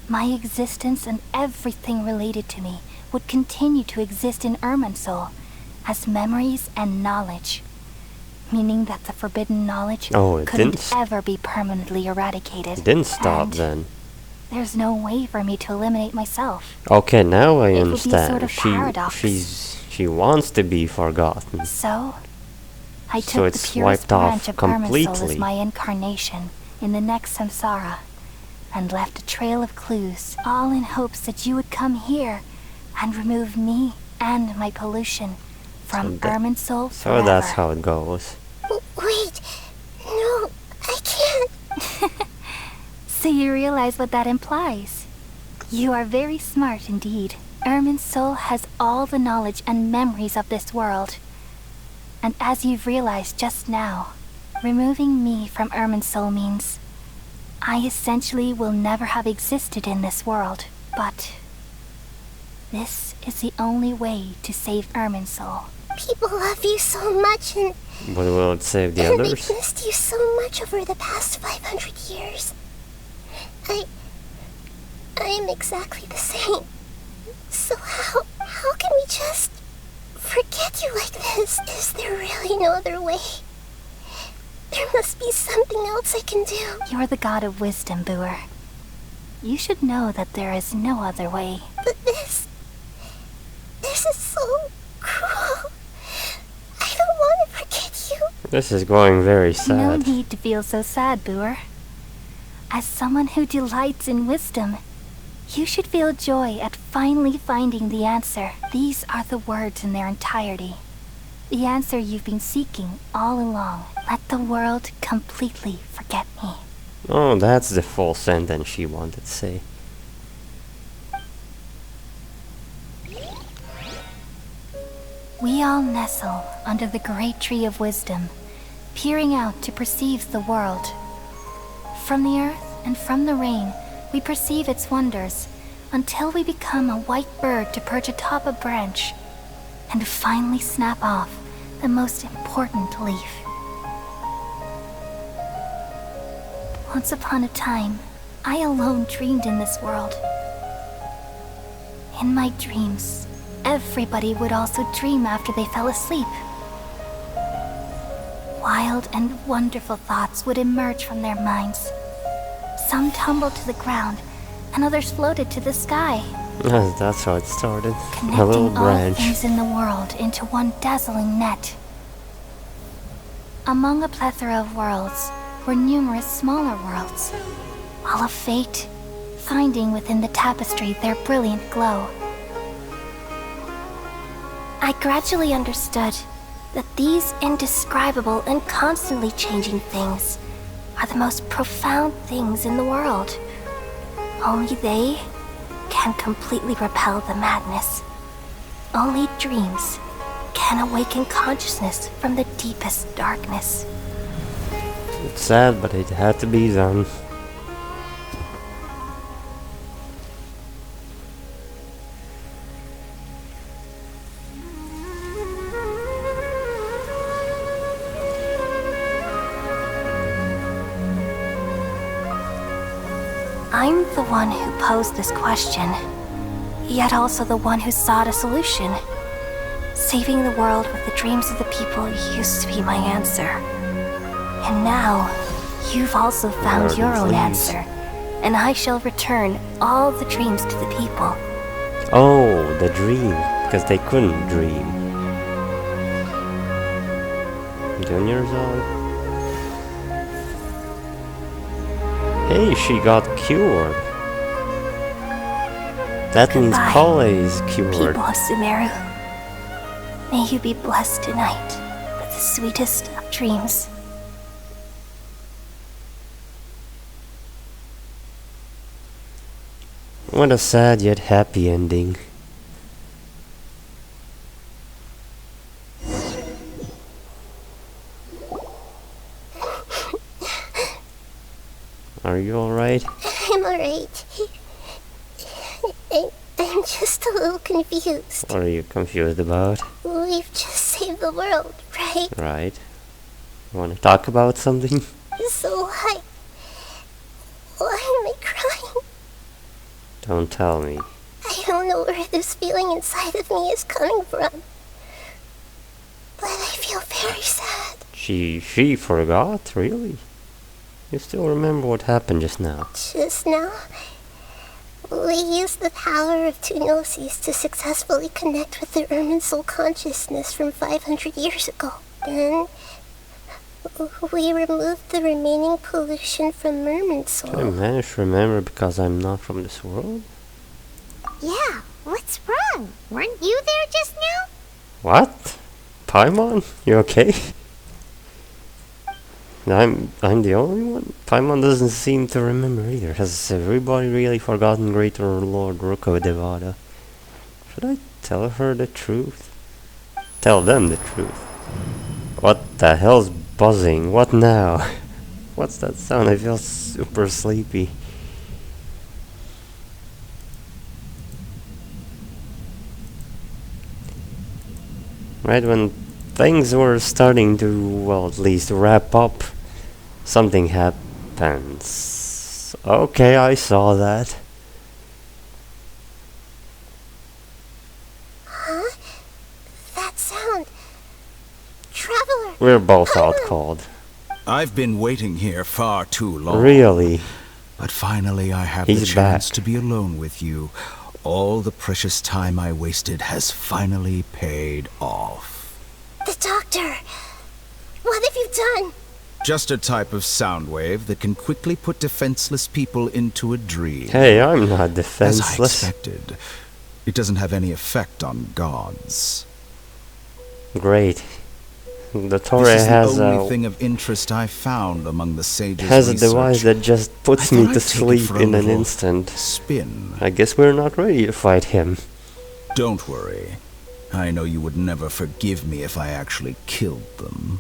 my existence and everything related to me would continue to exist in Irminsul as memories and knowledge, meaning that the forbidden knowledge couldn't ever be permanently eradicated. It didn't stop And then. there's no way for me to eliminate myself. Okay, now I It would be a understand. sort of paradox. She wants to be forgotten. So, I So took the it's purest wiped off branch of Irminsul as completely. my incarnation in the next samsara, and left a trail of clues, all in hopes that you would come here and remove me and my pollution from Irminsul So forever. that's how it goes. Wait, no, I can't. So you realize what that implies? You are very smart indeed. Irminsul has all the knowledge and memories of this world. And as you've realized just now, removing me from Irminsul means I essentially will never have existed in this world. But this is the only way to save Irminsul. People love you so much, and But will it save the they've others? missed you so much over the past 500 years. I am exactly the same. So how can we just forget you like this? Is there really no other way? There must be something else I can do. You're the god of wisdom, Boer. You should know that there is no other way. But this is so cruel. I don't want to forget you. This is going very No sad. need to feel so sad, Boer. As someone who delights in wisdom, you should feel joy at finally finding the answer. These are the words in their entirety. The answer you've been seeking all along. Let the world completely forget me. Oh, that's the full sentence she wanted to say. We all nestle under the great tree of wisdom, peering out to perceive the world. From the earth and from the rain, we perceive its wonders, until we become a white bird to perch atop a branch, and finally snap off the most important leaf. Once upon a time, I alone dreamed in this world. In my dreams, everybody would also dream after they fell asleep. Wild and wonderful thoughts would emerge from their minds. Some tumbled to the ground, and others floated to the sky, That's how it started. A little connecting all branch. things in the world into one dazzling net. Among a plethora of worlds were numerous smaller worlds, all of fate, finding within the tapestry their brilliant glow. I gradually understood that these indescribable and constantly changing things are the most profound things in the world. Only they can completely repel the madness. Only dreams can awaken consciousness from the deepest darkness. It's sad, but it had to be done. I'm the one who posed this question, yet also the one who sought a solution. Saving the world with the dreams of the people used to be my answer. And now, you've also found your own answer, and I shall return all the dreams to the people. Oh, the dream, because they couldn't dream. Junior's on. Hey, she got cured. That means Goodbye, Kale is cured. people of Sumeru. May you be blessed tonight with the sweetest of dreams. What a sad yet happy ending. Are you alright? I'm alright. I'm just a little confused. What are you confused about? We've just saved the world, right? Right. You want to talk about something? So why am I crying? Don't tell me. I don't know where this feeling inside of me is coming from. But I feel very sad. She forgot? Really? You still remember what happened just now? Just now, we used the power of two gnosis to successfully connect with the Ermin soul consciousness from 500 years ago. Then, we removed the remaining pollution from Merman soul. I managed to remember because I'm not from this world? Yeah, what's wrong? Weren't you there just now? What? Paimon? You okay? I'm the only one? Paimon doesn't seem to remember either. Has everybody really forgotten Greater Lord Ruko Devada? Should I tell her the truth? Tell them the truth. What the hell's buzzing? What now? What's that sound? I feel super sleepy. Right when things were starting to, well, at least wrap up, something happens. Okay, I saw that. Huh? That sound. Traveler! We're both out cold. I've been waiting here far too long. Really? But finally I have He's the chance back. to be alone with you. All the precious time I wasted has finally paid off. The doctor! What have you done? Just a type of sound wave that can quickly put defenseless people into a dream. Hey, I'm not As I defenseless. expected, it doesn't have any effect on gods. Great. The Torre This is has the only a thing of interest I found among the sages' has a research. device that just puts I me thought to I'd take it sleep for a in an little instant. spin. I guess we're not ready to fight him. Don't worry. I know you would never forgive me if I actually killed them.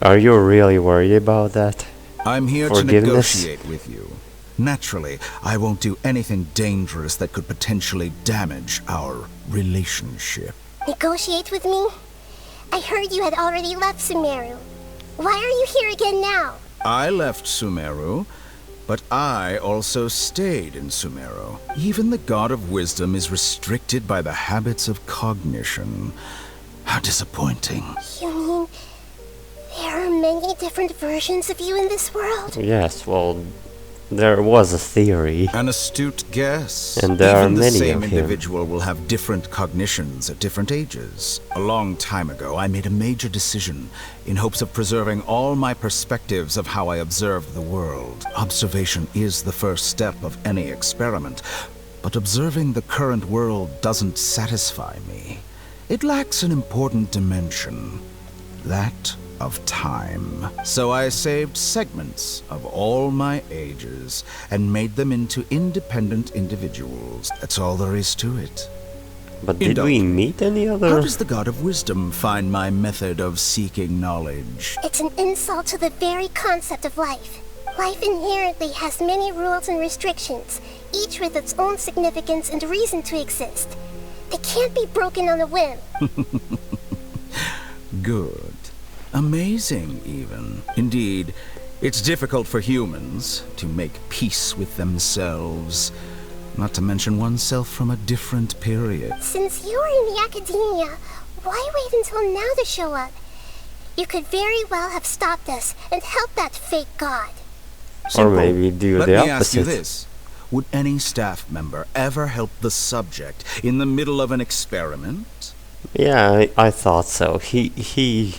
Are you really worried about that? I'm here to Forgiveness? negotiate with you. Naturally, I won't do anything dangerous that could potentially damage our relationship. Negotiate with me? I heard you had already left Sumeru. Why are you here again now? I left Sumeru, but I also stayed in Sumeru. Even the God of Wisdom is restricted by the habits of cognition. How disappointing. You mean there are many different versions of you in this world? Yes, well, there was a theory. An astute guess. And there are Even the many same of him. individual will have different cognitions at different ages. A long time ago, I made a major decision in hopes of preserving all my perspectives of how I observed the world. Observation is the first step of any experiment, but observing the current world doesn't satisfy me. It lacks an important dimension, that of time. So I saved segments of all my ages and made them into independent individuals. That's all there is to it. But did we meet any other? How does the God of Wisdom find my method of seeking knowledge? It's an insult to the very concept of life. Life inherently has many rules and restrictions, each with its own significance and reason to exist. They can't be broken on a whim. Good. Amazing, even. Indeed, It's difficult for humans to make peace with themselves, not to mention oneself from a different period. Since you are in the academia, why wait until now to show up? You could very well have stopped us and helped that fake god. Or maybe do Let the me opposite. ask you this. Would any staff member ever help the subject in the middle of an experiment? Yeah, I thought so. He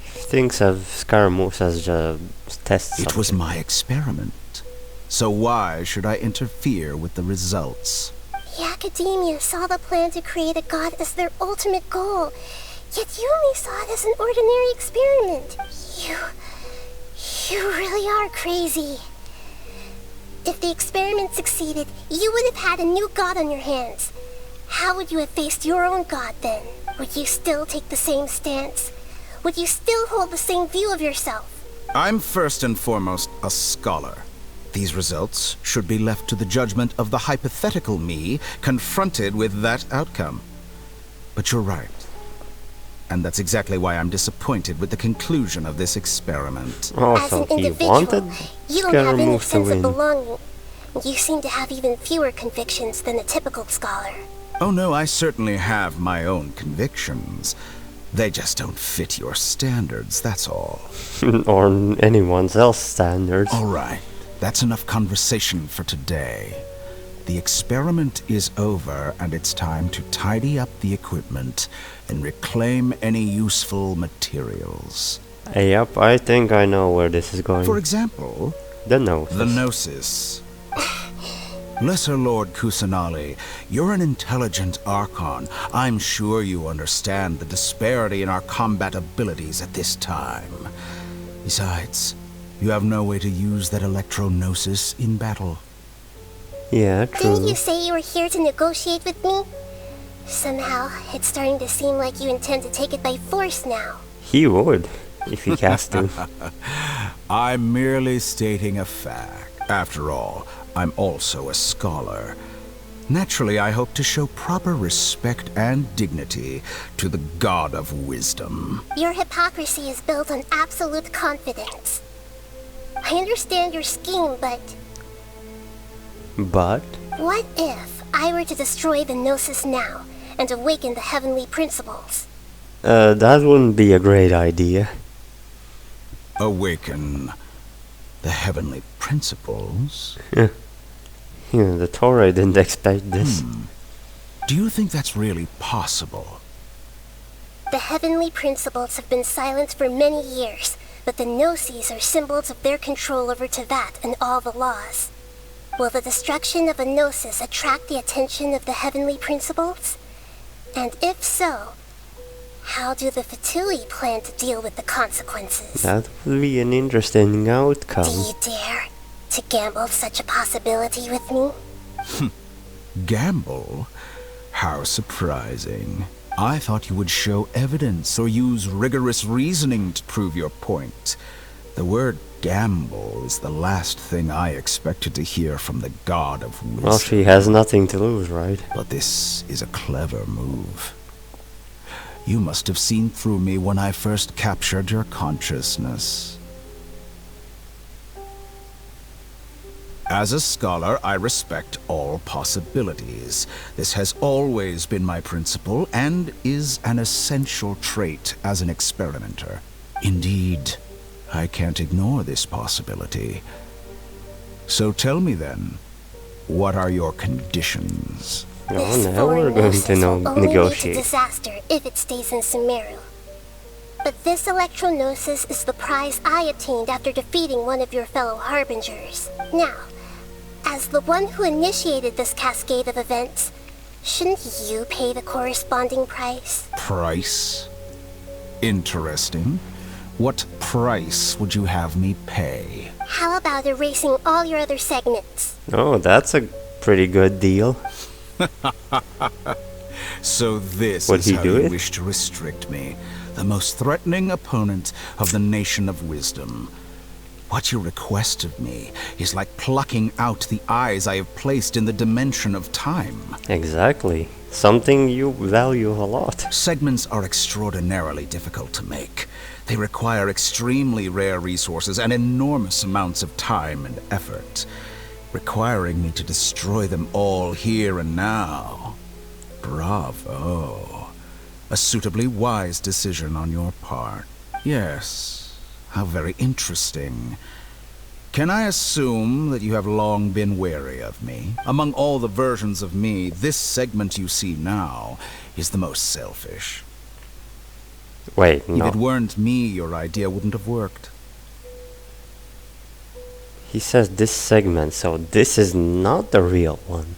thinks of Scaramouche as a test subject. It was my experiment. So why should I interfere with the results? The academia saw the plan to create a god as their ultimate goal, yet you only saw it as an ordinary experiment. You really are crazy. If the experiment succeeded, you would have had a new god on your hands. How would you have faced your own god then? Would you still take the same stance? Would you still hold the same view of yourself? I'm first and foremost a scholar. These results should be left to the judgment of the hypothetical me confronted with that outcome. But you're right. And that's exactly why I'm disappointed with the conclusion of this experiment. As an individual, you don't have any sense of belonging. You seem to have even fewer convictions than a typical scholar. Oh no, I certainly have my own convictions. They just don't fit your standards, that's all. Or anyone else's standards. All right, that's enough conversation for today. The experiment is over, and it's time to tidy up the equipment and reclaim any useful materials. Yep, I think I know where this is going. For example, the Gnosis. The Gnosis. Lesser Lord Kusanali, you're an intelligent archon. I'm sure you understand the disparity in our combat abilities at this time. Besides, you have no way to use that electro-gnosis in battle. Yeah, true. Didn't you say you were here to negotiate with me? Somehow, it's starting to seem like you intend to take it by force now. He would, if he cast to. I'm merely stating a fact. After all, I'm also a scholar. Naturally, I hope to show proper respect and dignity to the God of Wisdom. Your hypocrisy is built on absolute confidence. I understand your scheme, but... But? What if I were to destroy the Gnosis now and awaken the heavenly principles? That wouldn't be a great idea. Awaken the heavenly principles? Yeah, the Torah didn't expect this. Do you think that's really possible? The heavenly principles have been silent for many years, but the Gnosis are symbols of their control over Tevat and all the laws. Will the destruction of a Gnosis attract the attention of the heavenly principles? And if so, how do the Fatui plan to deal with the consequences? That would be an interesting outcome. Do you dare to gamble such a possibility with me? Gamble? How surprising. I thought you would show evidence or use rigorous reasoning to prove your point. The word gamble is the last thing I expected to hear from the God of Wisdom. Well, she has nothing to lose, right? But this is a clever move. You must have seen through me when I first captured your consciousness. As a scholar, I respect all possibilities. This has always been my principle and is an essential trait as an experimenter. Indeed, I can't ignore this possibility. So tell me then, what are your conditions? Oh, now we're going to negotiate. Lead to disaster if it stays in Sumeru. But this electro-gnosis is the prize I obtained after defeating one of your fellow harbingers. Now, as the one who initiated this cascade of events, shouldn't you pay the corresponding price? Price? Interesting. What price would you have me pay? How about erasing all your other segments? Oh, that's a pretty good deal. So this Would is he how do you it? wish to restrict me, the most threatening opponent of the Nation of Wisdom. What you request of me is like plucking out the eyes I have placed in the dimension of time. Exactly. Something you value a lot. Segments are extraordinarily difficult to make. They require extremely rare resources and enormous amounts of time and effort, requiring me to destroy them all here and now. Bravo. A suitably wise decision on your part. Yes, how very interesting. Can I assume that you have long been wary of me? Among all the versions of me, this segment you see now is the most selfish. Wait, no. If it weren't me, your idea wouldn't have worked. He says this segment, so this is not the real one.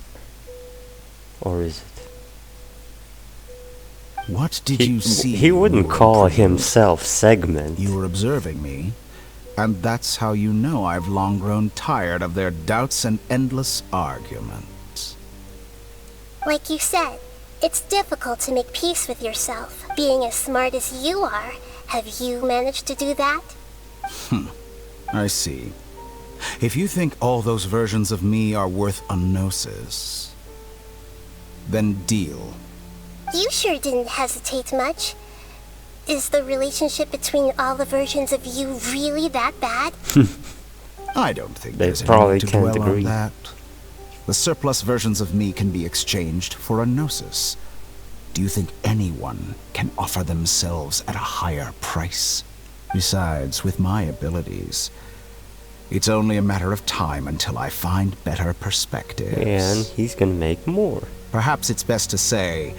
Or is it? What did you see? He wouldn't call himself segment. You were observing me, and that's how you know I've long grown tired of their doubts and endless arguments. Like you said, it's difficult to make peace with yourself. Being as smart as you are, have you managed to do that? I see. If you think all those versions of me are worth a gnosis, then deal. You sure didn't hesitate much. Is the relationship between all the versions of you really that bad? I don't think They there's any probably need to can't dwell on agree. that. The surplus versions of me can be exchanged for a gnosis. Do you think anyone can offer themselves at a higher price? Besides, with my abilities, it's only a matter of time until I find better perspectives. And he's gonna make more. Perhaps it's best to say,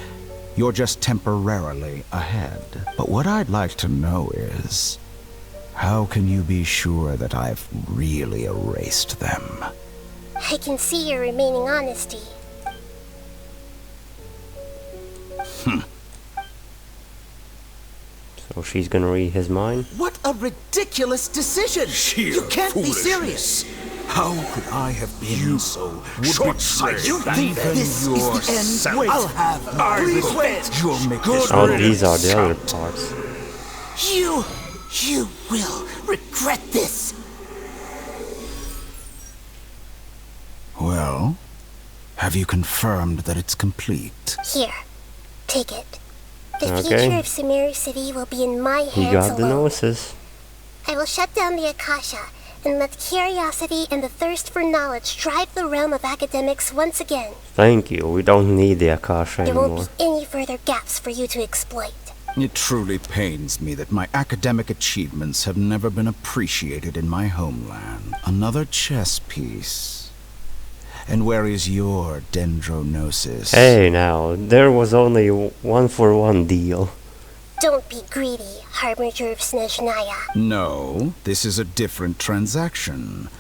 you're just temporarily ahead. But what I'd like to know is, how can you be sure that I've really erased them? I can see your remaining honesty. So she's gonna read his mind? What a ridiculous decision! You can't be serious! How could I have been so short-sighted? You think this is the end? Wait, I'll have You'll Oh, these are the other parts. You will regret this. Well, have you confirmed that it's complete? Here, take it. The Okay. future of Sumeru City will be in my He hands got the alone. gnosis. I will shut down the Akasha and let curiosity and the thirst for knowledge drive the realm of academics once again. Thank you, we don't need the Akasha There anymore. won't be any further gaps for you to exploit. It truly pains me that my academic achievements have never been appreciated in my homeland. Another chess piece. And where is your dendronosis? Hey now, there was only a 1-for-1 deal. Don't be greedy, Harbinger of Snezhnaya. No, this is a different transaction.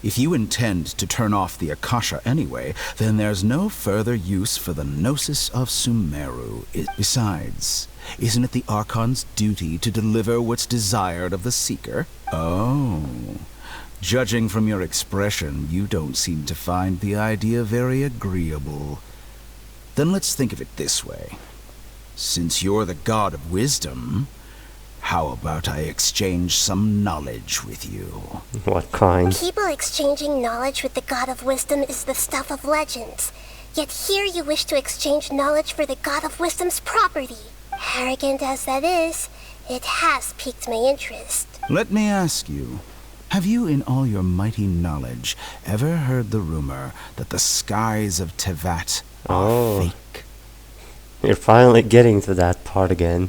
If you intend to turn off the Akasha anyway, then there's no further use for the Gnosis of Sumeru. Besides, isn't it the Archon's duty to deliver what's desired of the Seeker? Oh. Judging from your expression, you don't seem to find the idea very agreeable. Then let's think of it this way. Since you're the god of wisdom, how about I exchange some knowledge with you? What kind? People exchanging knowledge with the god of wisdom is the stuff of legends. Yet here you wish to exchange knowledge for the god of wisdom's property. Arrogant as that is, it has piqued my interest. Let me ask you, have you in all your mighty knowledge ever heard the rumor that the skies of Tevat are fake? You're finally getting to that part again.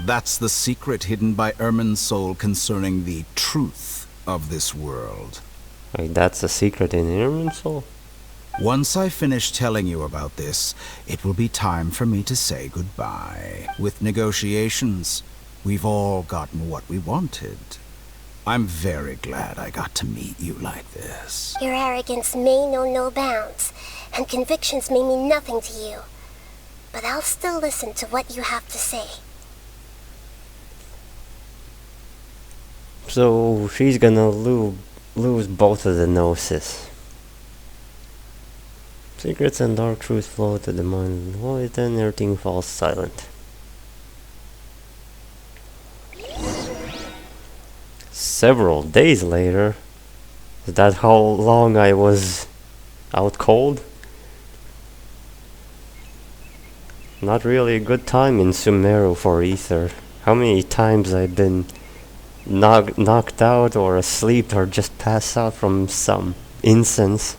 That's the secret hidden by Ermin's soul concerning the truth of this world. Wait, that's a secret in Irmin's soul? Once I finish telling you about this, it will be time for me to say goodbye. With negotiations, we've all gotten what we wanted. I'm very glad I got to meet you like this. Your arrogance may know no bounds, and convictions may mean nothing to you. But I'll still listen to what you have to say. So she's gonna lose both of the gnosis. Secrets and dark truths flow to the mind of the void, then everything falls silent. Several days later? Is that how long I was out cold? Not really a good time in Sumeru for Ether. How many times I've been knocked out or asleep or just passed out from some incense.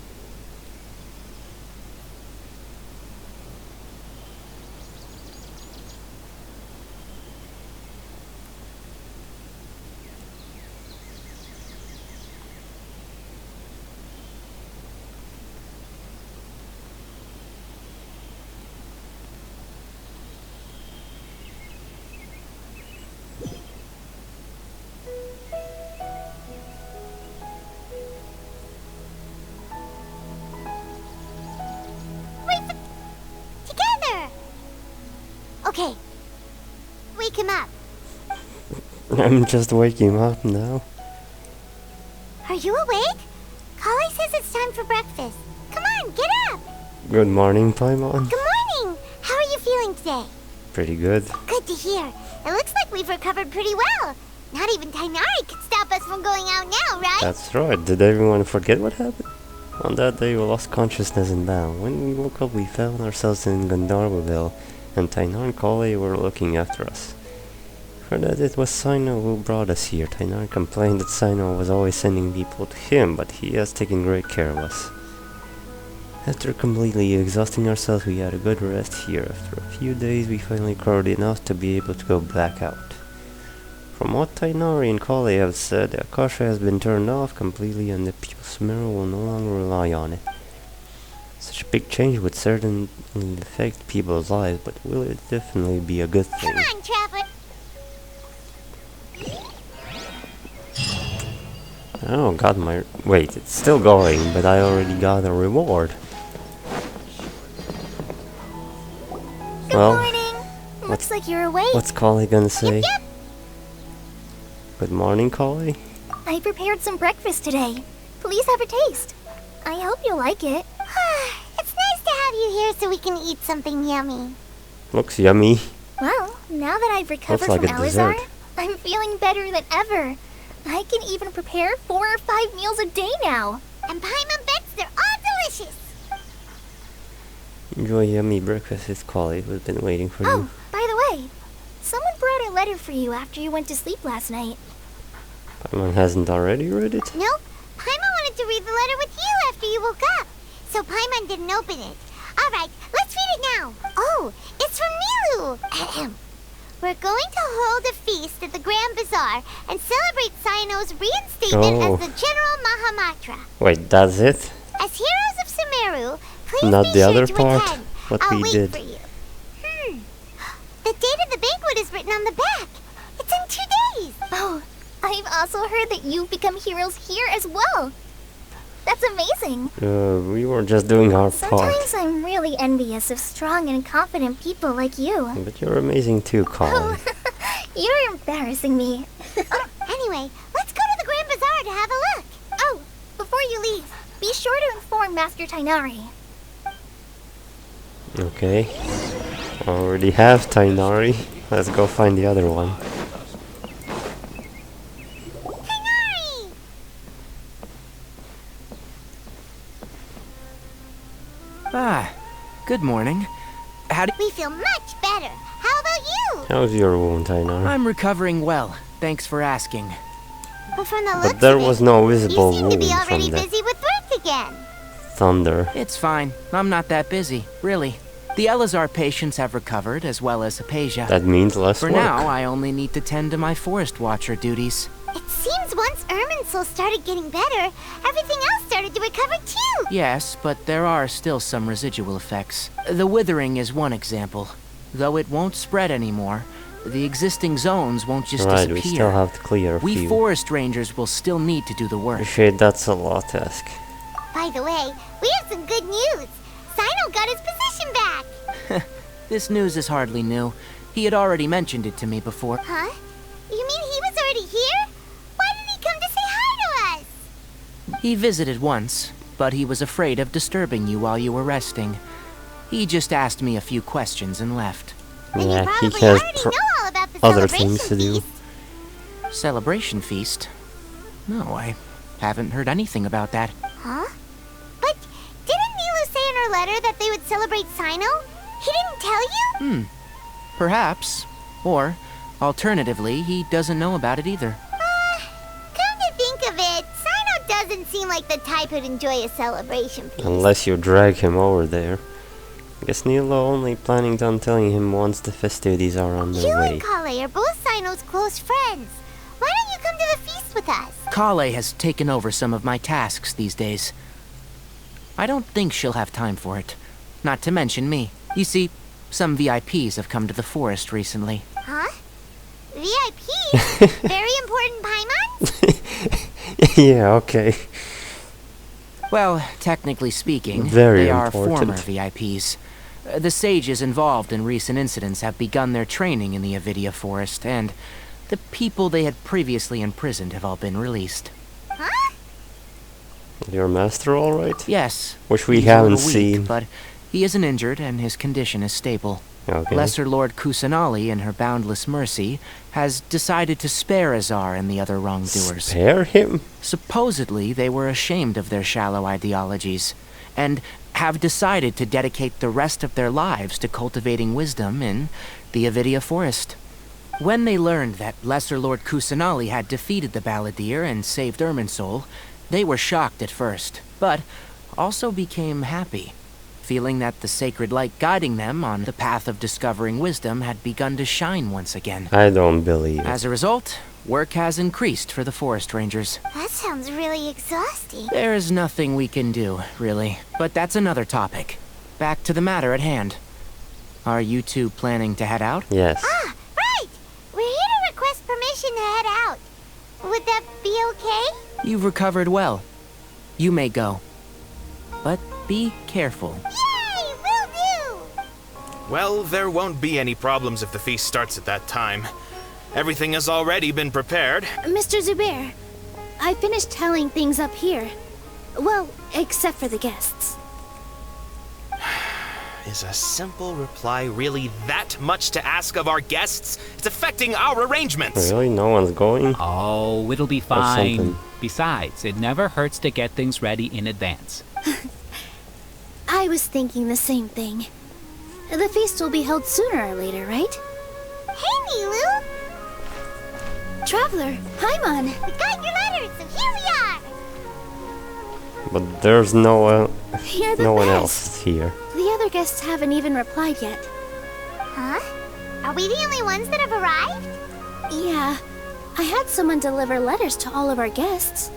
Okay. Wake him up. I'm just waking up now. Are you awake? Kali says it's time for breakfast. Come on, get up. Good morning, Paimon. Good morning. How are you feeling today? Pretty good. Good to hear. It looks like we've recovered pretty well. Not even Tainari could stop us from going out now, right? That's right. Did everyone forget what happened? On that day, we lost consciousness in battle. When we woke up, we found ourselves in Gandharvaville, and Tainar and Kali were looking after us. For that, it was Sino who brought us here. Tainar complained that Sino was always sending people to him, but he has taken great care of us. After completely exhausting ourselves, we had a good rest here. After a few days, we finally recovered enough to be able to go back out. From what Tainari and Kali have said, the Akasha has been turned off completely and the people of Sumeru will no longer rely on it. Such a big change would certainly affect people's lives, but will it definitely be a good thing? Come on, Traveler. Oh, got my... Wait, it's still going, but I already got a reward. Good morning. Looks like you're awake. What's Kali gonna say? Yep. Good morning, Kali. I prepared some breakfast today. Please have a taste. I hope you'll like it. It's nice to have you here so we can eat something yummy. Looks yummy. Well, now that I've recovered like from a Alizar, dessert. I'm feeling better than ever. I can even prepare 4 or 5 meals a day now. And Paimon bets they're all delicious. Enjoy yummy breakfast, it's Kali who's been waiting for you. Oh, by the way, someone brought a letter for you after you went to sleep last night. Paimon hasn't already read it? Nope. Paimon wanted to read the letter with you after you woke up. So Paimon didn't open it. Alright, let's read it now. Oh, it's from Milu. Ahem. We're going to hold a feast at the Grand Bazaar and celebrate Sino's reinstatement as the General Mahamatra. Wait, that's it? As heroes of Sumeru, please Not be the sure other to part? attend. What I'll we wait did. for you. The date of the banquet is written on the back. It's in 2 days. Oh, I've also heard that you've become heroes here as well. That's amazing. We were just doing our part. Sometimes I'm really envious of strong and confident people like you. But you're amazing too, Kali. You're embarrassing me. Anyway, let's go to the Grand Bazaar to have a look. Oh, before you leave, be sure to inform Master Tainari. Okay. Already have Tainari. Let's go find the other one. Tainari! Ah, good morning. We feel much better. How about you? How's your wound, Tainari? I'm recovering well. Thanks for asking. Well, from the looks But there of was it, no you visible seem to be wound already from the busy with work again. thunder. It's fine. I'm not that busy, really. The Elazar patients have recovered, as well as Hypatia. That means less For work. now, I only need to tend to my forest watcher duties. It seems once Irminsul started getting better, everything else started to recover too. Yes, but there are still some residual effects. The withering is one example. Though it won't spread anymore, the existing zones won't just Right, disappear. we still have to clear a We few. forest rangers will still need to do the work. Appreciate that's a lot to ask. By the way, we have some good news. Sino got his position back. This news is hardly new. He had already mentioned it to me before. Huh? You mean he was already here? Why did he come to say hi to us? He visited once, but he was afraid of disturbing you while you were resting. He just asked me a few questions and left. Then Yeah, you he probably has already know all about the other celebration things to do. feast. Celebration feast? No, I haven't heard anything about that. Huh? But didn't Nilu say in her letter that they would celebrate Sino? He didn't tell you? Perhaps. Or, alternatively, he doesn't know about it either. Come to think of it, Sino doesn't seem like the type who'd enjoy a celebration feast. Unless you drag him over there. I guess Nilo only planning on telling him once the festivities are on their You way. and Kale are both Sino's close friends. Why don't you come to the feast with us? Kale has taken over some of my tasks these days. I don't think she'll have time for it. Not to mention me. You see, some VIPs have come to the forest recently. Huh? VIP? Very important Paimon? Yeah, okay. Well, technically speaking, Very they are important. former VIPs. The sages involved in recent incidents have begun their training in the Avidia forest, and the people they had previously imprisoned have all been released. Huh? Your master alright? Yes. Which we he's haven't a little weak, seen. But he isn't injured, and his condition is stable. Okay. Lesser Lord Kusanali, in her boundless mercy, has decided to spare Azar and the other wrongdoers. Spare him? Supposedly, they were ashamed of their shallow ideologies, and have decided to dedicate the rest of their lives to cultivating wisdom in the Avidia forest. When they learned that Lesser Lord Kusanali had defeated the Balladeer and saved Irminsul, they were shocked at first, but also became happy, feeling that the sacred light guiding them on the path of discovering wisdom had begun to shine once again. I don't believe it. As a result, work has increased for the forest rangers. That sounds really exhausting. There's nothing we can do, really. But that's another topic. Back to the matter at hand. Are you two planning to head out? Yes. Ah, right! We're here to request permission to head out. Would that be okay? You've recovered well. You may go. But be careful. Yay! Will do! Well, there won't be any problems if the feast starts at that time. Everything has already been prepared. Mr. Zubair, I finished telling things up here. Well, except for the guests. Is a simple reply really that much to ask of our guests? It's affecting our arrangements. Really? No one's going? Oh, it'll be something. fine. Besides, it never hurts to get things ready in advance. I was thinking the same thing. The feast will be held sooner or later, right? Hey, Nilu! Traveler, Paimon! We got your letters, so here we are! But there's no You're the one best. else here. The other guests haven't even replied yet. Huh? Are we the only ones that have arrived? Yeah, I had someone deliver letters to all of our guests.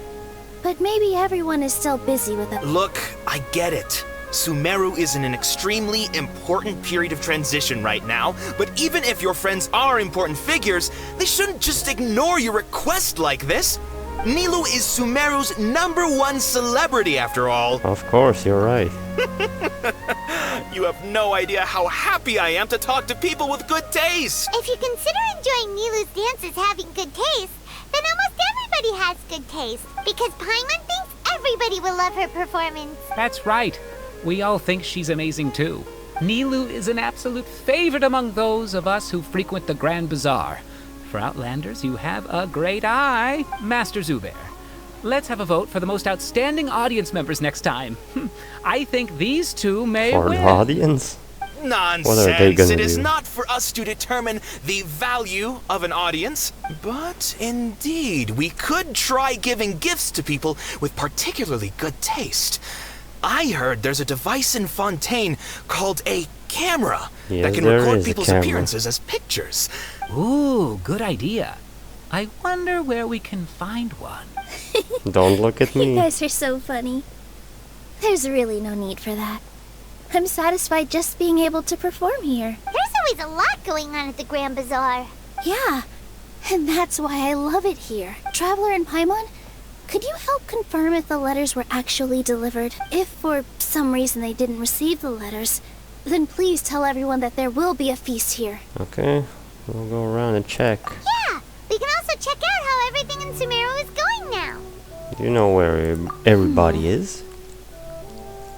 But maybe everyone is still busy with it. Look, I get it. Sumeru is in an extremely important period of transition right now, but even if your friends are important figures, they shouldn't just ignore your request like this. Nilu is Sumeru's #1 celebrity after all. Of course, you're right. You have no idea how happy I am to talk to people with good taste. If you consider enjoying Nilu's dances having good taste, then almost everybody has good taste, because Paimon thinks everybody will love her performance. That's right. We all think she's amazing too. Nilu is an absolute favorite among those of us who frequent the Grand Bazaar. For Outlanders, you have a great eye, Master Zubair. Let's have a vote for the most outstanding audience members next time. I think these two may For win. the audience? Nonsense. What are they gonna It is do? not for us to determine the value of an audience, but indeed, we could try giving gifts to people with particularly good taste. I heard there's a device in Fontaine called a camera Yes, that can there record is a people's camera. appearances as pictures. Ooh, good idea. I wonder where we can find one. Don't look at You me. guys are so funny. There's really no need for that. I'm satisfied just being able to perform here. There's always a lot going on at the Grand Bazaar. Yeah, and that's why I love it here. Traveler and Paimon, could you help confirm if the letters were actually delivered? If for some reason they didn't receive the letters, then please tell everyone that there will be a feast here. Okay, we'll go around and check. Yeah, we can also check out how everything in Sumeru is going now. Do you know where everybody is?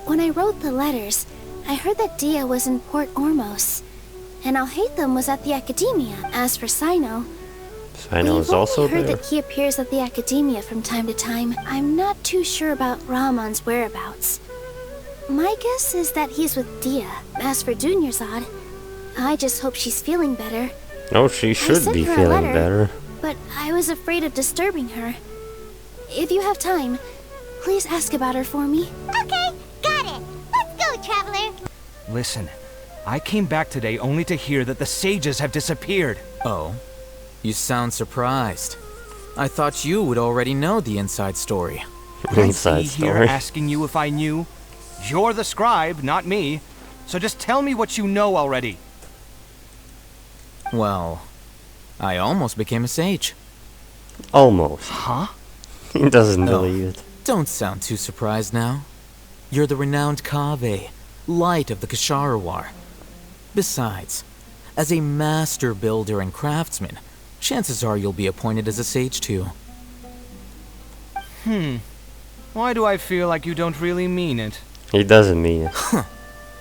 When I wrote the letters, I heard that Dia was in Port Ormos, and Alhaitham was at the Academia. As for Sino, Sino is also We've only heard there. that he appears at the Academia from time to time. I'm not too sure about Rahman's whereabouts. My guess is that he's with Dia. As for Dunyarzad, I just hope she's feeling better. Oh, she should sent be her a feeling letter. better. But I was afraid of disturbing her. If you have time, please ask about her for me. Okay, got it. Let's go, Traveler. Listen, I came back today only to hear that the sages have disappeared. Oh? You sound surprised. I thought you would already know the inside story. Inside Be here story. asking you if I knew. You're the scribe, not me. So just tell me what you know already. Well, I almost became a sage. Almost. Huh? He doesn't No. believe it. Don't sound too surprised now. You're the renowned Kaveh, light of the Kasharawar. Besides, as a master builder and craftsman, chances are you'll be appointed as a sage too. Why do I feel like you don't really mean it? He doesn't mean it.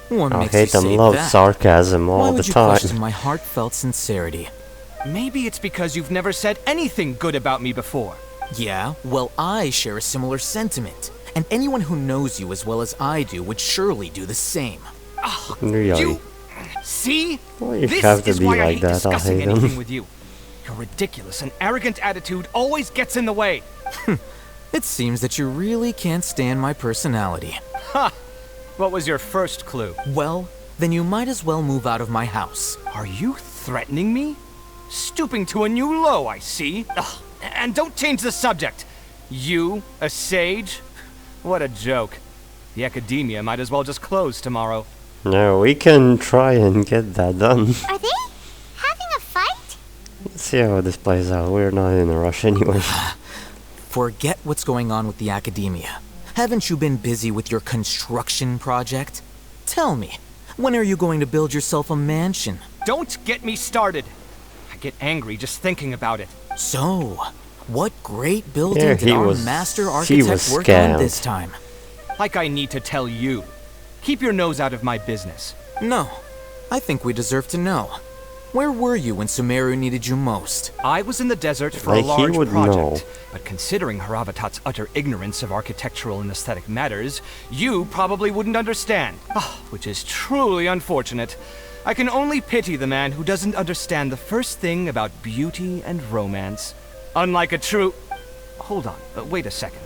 What I makes you hate them say love that? sarcasm Why all the would you time. question my heartfelt sincerity? Maybe it's because you've never said anything good about me before. Yeah, well, I share a similar sentiment. And anyone who knows you as well as I do would surely do the same. Really? See? Why you This have to is be why I like hate that? I discussing hate anything him. with you. Your ridiculous and arrogant attitude always gets in the way. It seems that you really can't stand my personality. Ha! What was your first clue? Well, then you might as well move out of my house. Are you threatening me? Stooping to a new low, I see. Ugh. And don't change the subject. You, a sage? What a joke. The Academia might as well just close tomorrow. No, we can try and get that done. Are they having a fight? Let's see how this plays out. We're not in a rush anyway. Forget what's going on with the Academia. Haven't you been busy with your construction project? Tell me, when are you going to build yourself a mansion? Don't get me started. I get angry just thinking about it. So, what great building Yeah, did he our was- master he architect was work on scammed. this time? Like I need to tell you. Keep your nose out of my business. No, I think we deserve to know. Where were you when Sumeru needed you most? I was in the desert for Like a he large would project, know. but considering Haravatat's utter ignorance of architectural and aesthetic matters, you probably wouldn't understand. Which is truly unfortunate. I can only pity the man who doesn't understand the first thing about beauty and romance. Unlike a true... Hold on, wait a second.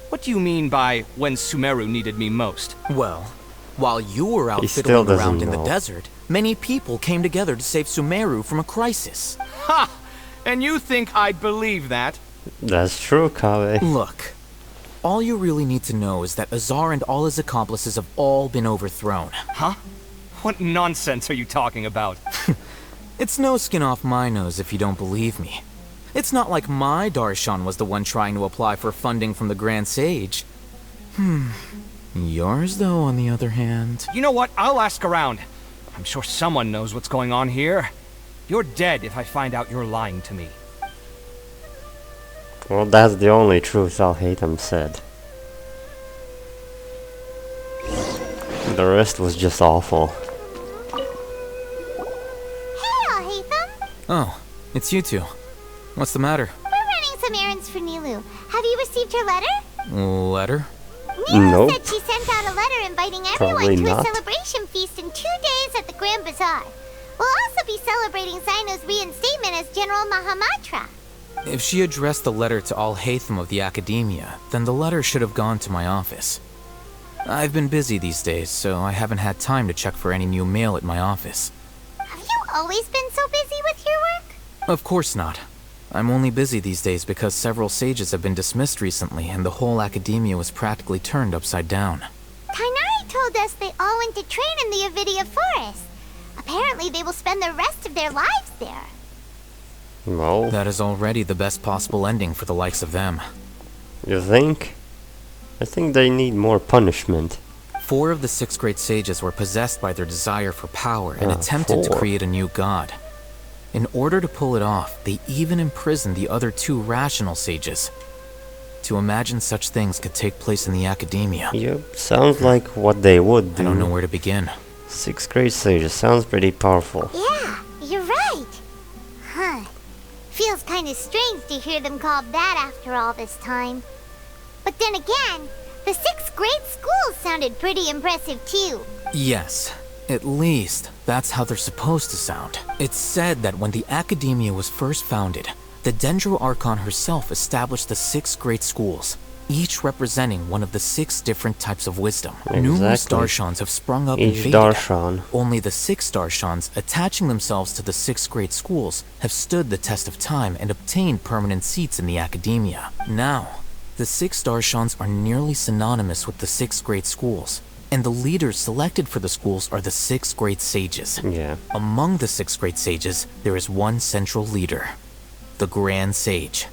What do you mean by when Sumeru needed me most? Well, while you were out He still fiddling doesn't around in the know. desert, many people came together to save Sumeru from a crisis. Ha! And you think I'd believe that? That's true, Kaveh. Look, all you really need to know is that Azar and all his accomplices have all been overthrown. Huh? What nonsense are you talking about? It's no skin off my nose if you don't believe me. It's not like my Darshan was the one trying to apply for funding from the Grand Sage. Yours, though, on the other hand... You know what? I'll ask around. I'm sure someone knows what's going on here. You're dead if I find out you're lying to me. Well, that's the only truth Al-Haytham said. The rest was just awful. Hey, Al-Haytham. Oh, it's you two. What's the matter? We're running some errands for Nilu. Have you received her letter? Letter? Nilu Nope. said she sent out a letter inviting Probably everyone to not. a celebration feast in 2 days at the Grand Bazaar. We'll also be celebrating Zino's reinstatement as General Mahamatra. If she addressed the letter to Al-Haytham of the Academia, then the letter should have gone to my office. I've been busy these days, so I haven't had time to check for any new mail at my office. Have you always been so busy with your work? Of course not. I'm only busy these days because several sages have been dismissed recently and the whole Academia was practically turned upside down. Tainari told us they all went to train in the Avidia Forest. Apparently they will spend the rest of their lives there. Well, That is already the best possible ending for the likes of them. you think? I think they need more punishment. 4 of the 6 great sages were possessed by their desire for power and Ah, attempted to 4. create a new god. In order to pull it off, they even imprisoned the other 2 rational sages. To imagine such things could take place in the Academia. Yep, sounds like what they would do. I don't know where to begin. 6 great sages sounds pretty powerful. Yeah, you're right. Huh. Feels kind kinda strange to hear them called that after all this time. But then again, the 6th grade schools sounded pretty impressive too. Yes, at least that's how they're supposed to sound. It's said that when the Academia was first founded, the Dendro Archon herself established the 6 great schools, each representing one of the 6 different types of wisdom. Numerous Darshans have sprung up and faded. Darshan. Only the 6 Darshans, attaching themselves to the 6 great schools, have stood the test of time and obtained permanent seats in the Academia. Now, the 6 Darshans are nearly synonymous with the 6 great schools, and the leaders selected for the schools are the 6 great sages. Yeah. Among the 6 great sages, there is one central leader, the Grand Sage.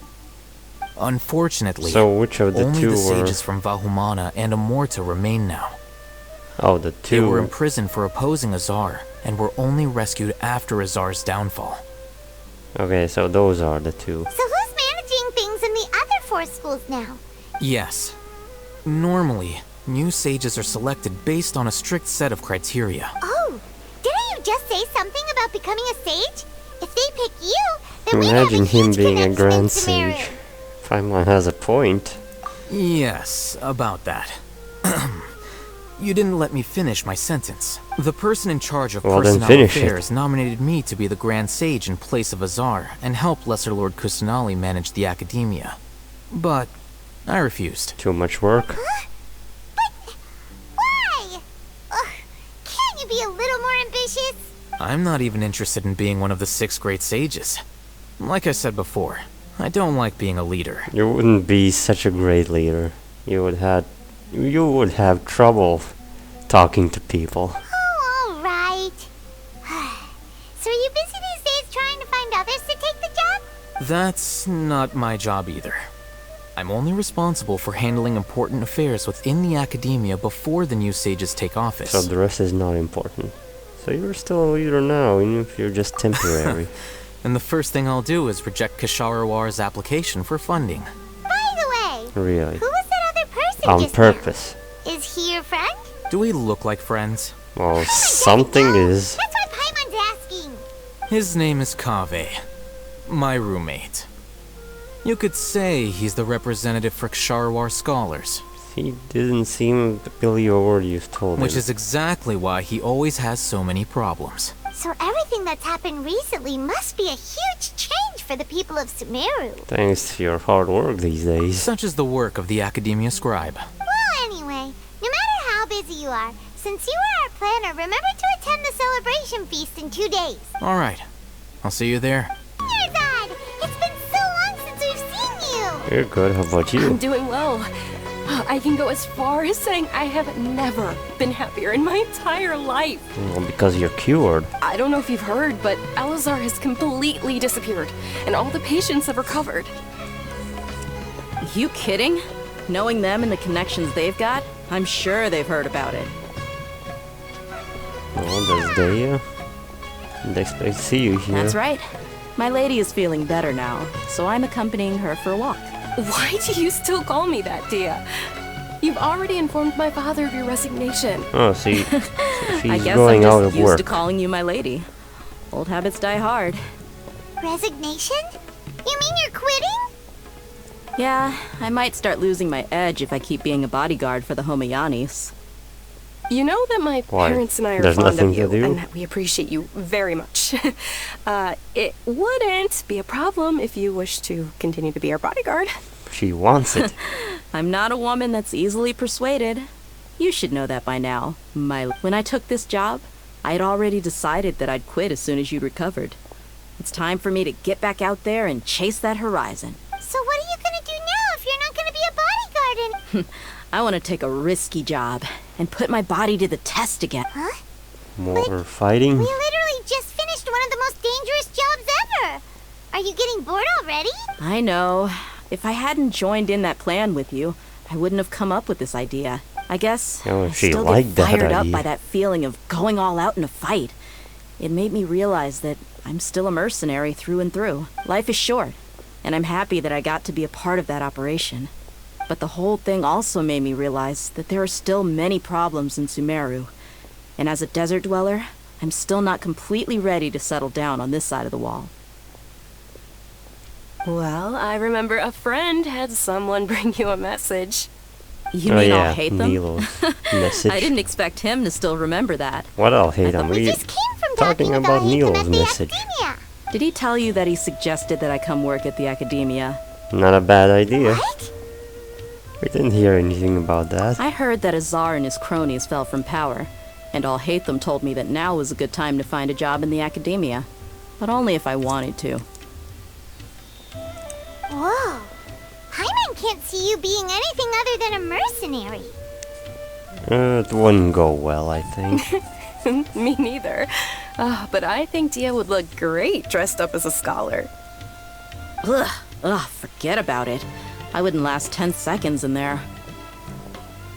Unfortunately, so which of the only two the were... sages from Vahumana and Amorta remain now. Oh, the two... They were imprisoned for opposing Azar, and were only rescued after Azar's downfall. Okay, so those are the two. So who's managing things in the other 4 schools now? Yes. Normally, new sages are selected based on a strict set of criteria. Oh, didn't you just say something about becoming a sage? If they pick you, then Imagine we him being a grand Sumeru. sage. Paimon has a point. Yes, about that. You didn't let me finish my sentence. The person in charge of personnel affairs nominated me to be the Grand Sage in place of Azar and help Lesser Lord Kusanali manage the Academia. But I refused. Too much work. Huh? But why? Ugh, can't you be a little more ambitious? I'm not even interested in being one of the 6 great sages. Like I said before, I don't like being a leader. You wouldn't be such a great leader. You would have trouble talking to people. Oh, alright. So are you busy these days trying to find others to take the job? That's not my job either. I'm only responsible for handling important affairs within the Academia before the new sages take office. So the rest is not important. So you're still a leader now, even if you're just temporary. And the first thing I'll do is reject Kasharawar's application for funding. By the way, really? who was that other person On just purpose. now? Is he your friend? Do we look like friends? Well, something is. That's what Paimon's asking. His name is Kaveh, my roommate. You could say he's the representative for Ksharawar scholars. He didn't seem to believe a word you've told him. Which is exactly why he always has so many problems. So everything that's happened recently must be a huge change for the people of Sumeru. Thanks to your hard work these days. Such is the work of the Academia Scribe. Well, anyway, no matter how busy you are, since you are our planner, remember to attend the celebration feast in 2 days. Alright, I'll see you there. Dad, it's been so long since we've seen you. You're good, how about you? I'm doing well. I can go as far as saying I have never been happier in my entire life. Well, because you're cured. I don't know if you've heard, but Elazar has completely disappeared, and all the patients have recovered. You kidding? Knowing them and the connections they've got, I'm sure they've heard about it. Well, there's Daya. Didn't expect to see you here. That's right. My lady is feeling better now, so I'm accompanying her for a walk. Why do you still call me that, Dia? You've already informed my father of your resignation. Oh, see, so she's I guess going I'm out just of used work. to calling you my lady. Old habits die hard. Resignation? You mean you're quitting? Yeah, I might start losing my edge if I keep being a bodyguard for the Homayanis. You know that my Why? parents and I are There's fond nothing of you, to do? and that we appreciate you very much. It wouldn't be a problem if you wish to continue to be our bodyguard. She wants it. I'm not a woman that's easily persuaded. You should know that by now. When I took this job, I had already decided that I'd quit as soon as you'd recovered. It's time for me to get back out there and chase that horizon. So what are you gonna do now if you're not gonna be a bodyguard and... I want to take a risky job and put my body to the test again. Huh? More fighting? We literally just finished one of the most dangerous jobs ever! Are you getting bored already? I know. If I hadn't joined in that plan with you, I wouldn't have come up with this idea. I guess I she still liked get that fired up idea. by that feeling of going all out in a fight. It made me realize that I'm still a mercenary through and through. Life is short, and I'm happy that I got to be a part of that operation. But the whole thing also made me realize that there are still many problems in Sumeru. And as a desert dweller, I'm still not completely ready to settle down on this side of the wall. Well, I remember a friend had someone bring you a message. You Oh mean yeah, I'll hate them? Nilo's message. I didn't expect him to still remember that. What I'll hate him? We talking about Nilo's message. Did he tell you that he suggested that I come work at the academia? Not a bad idea. We didn't hear anything about that. I heard that Azar and his cronies fell from power, and I'll hate them told me that now was a good time to find a job in the academia, but only if I wanted to. Whoa. Paimon can't see you being anything other than a mercenary. It wouldn't go well, I think. Me neither. But I think Dia would look great dressed up as a scholar. Ugh, forget about it. I wouldn't last 10 seconds in there.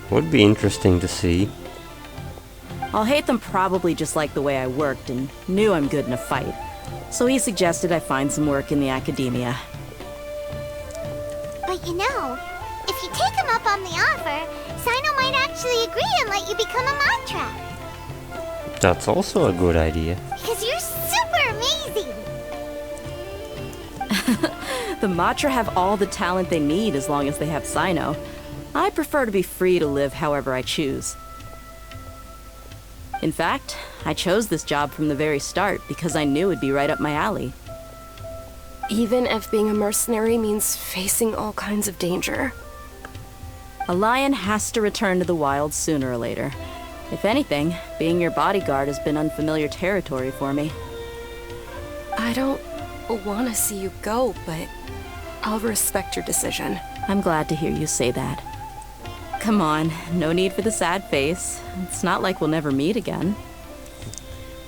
Would be interesting to see. I'll hate them probably just like the way I worked and knew I'm good in a fight. So he suggested I find some work in the academia. But you know, if you take him up on the offer, Sino might actually agree and let you become a mantra. That's also a good idea. Because you're super amazing. The Matra have all the talent they need as long as they have Sino. I prefer to be free to live however I choose. In fact, I chose this job from the very start because I knew it'd be right up my alley. Even if being a mercenary means facing all kinds of danger. A lion has to return to the wild sooner or later. If anything, being your bodyguard has been unfamiliar territory for me. I don't want to see you go, but I'll respect your decision. I'm glad to hear you say that. Come on, no need for the sad face. It's not like we'll never meet again.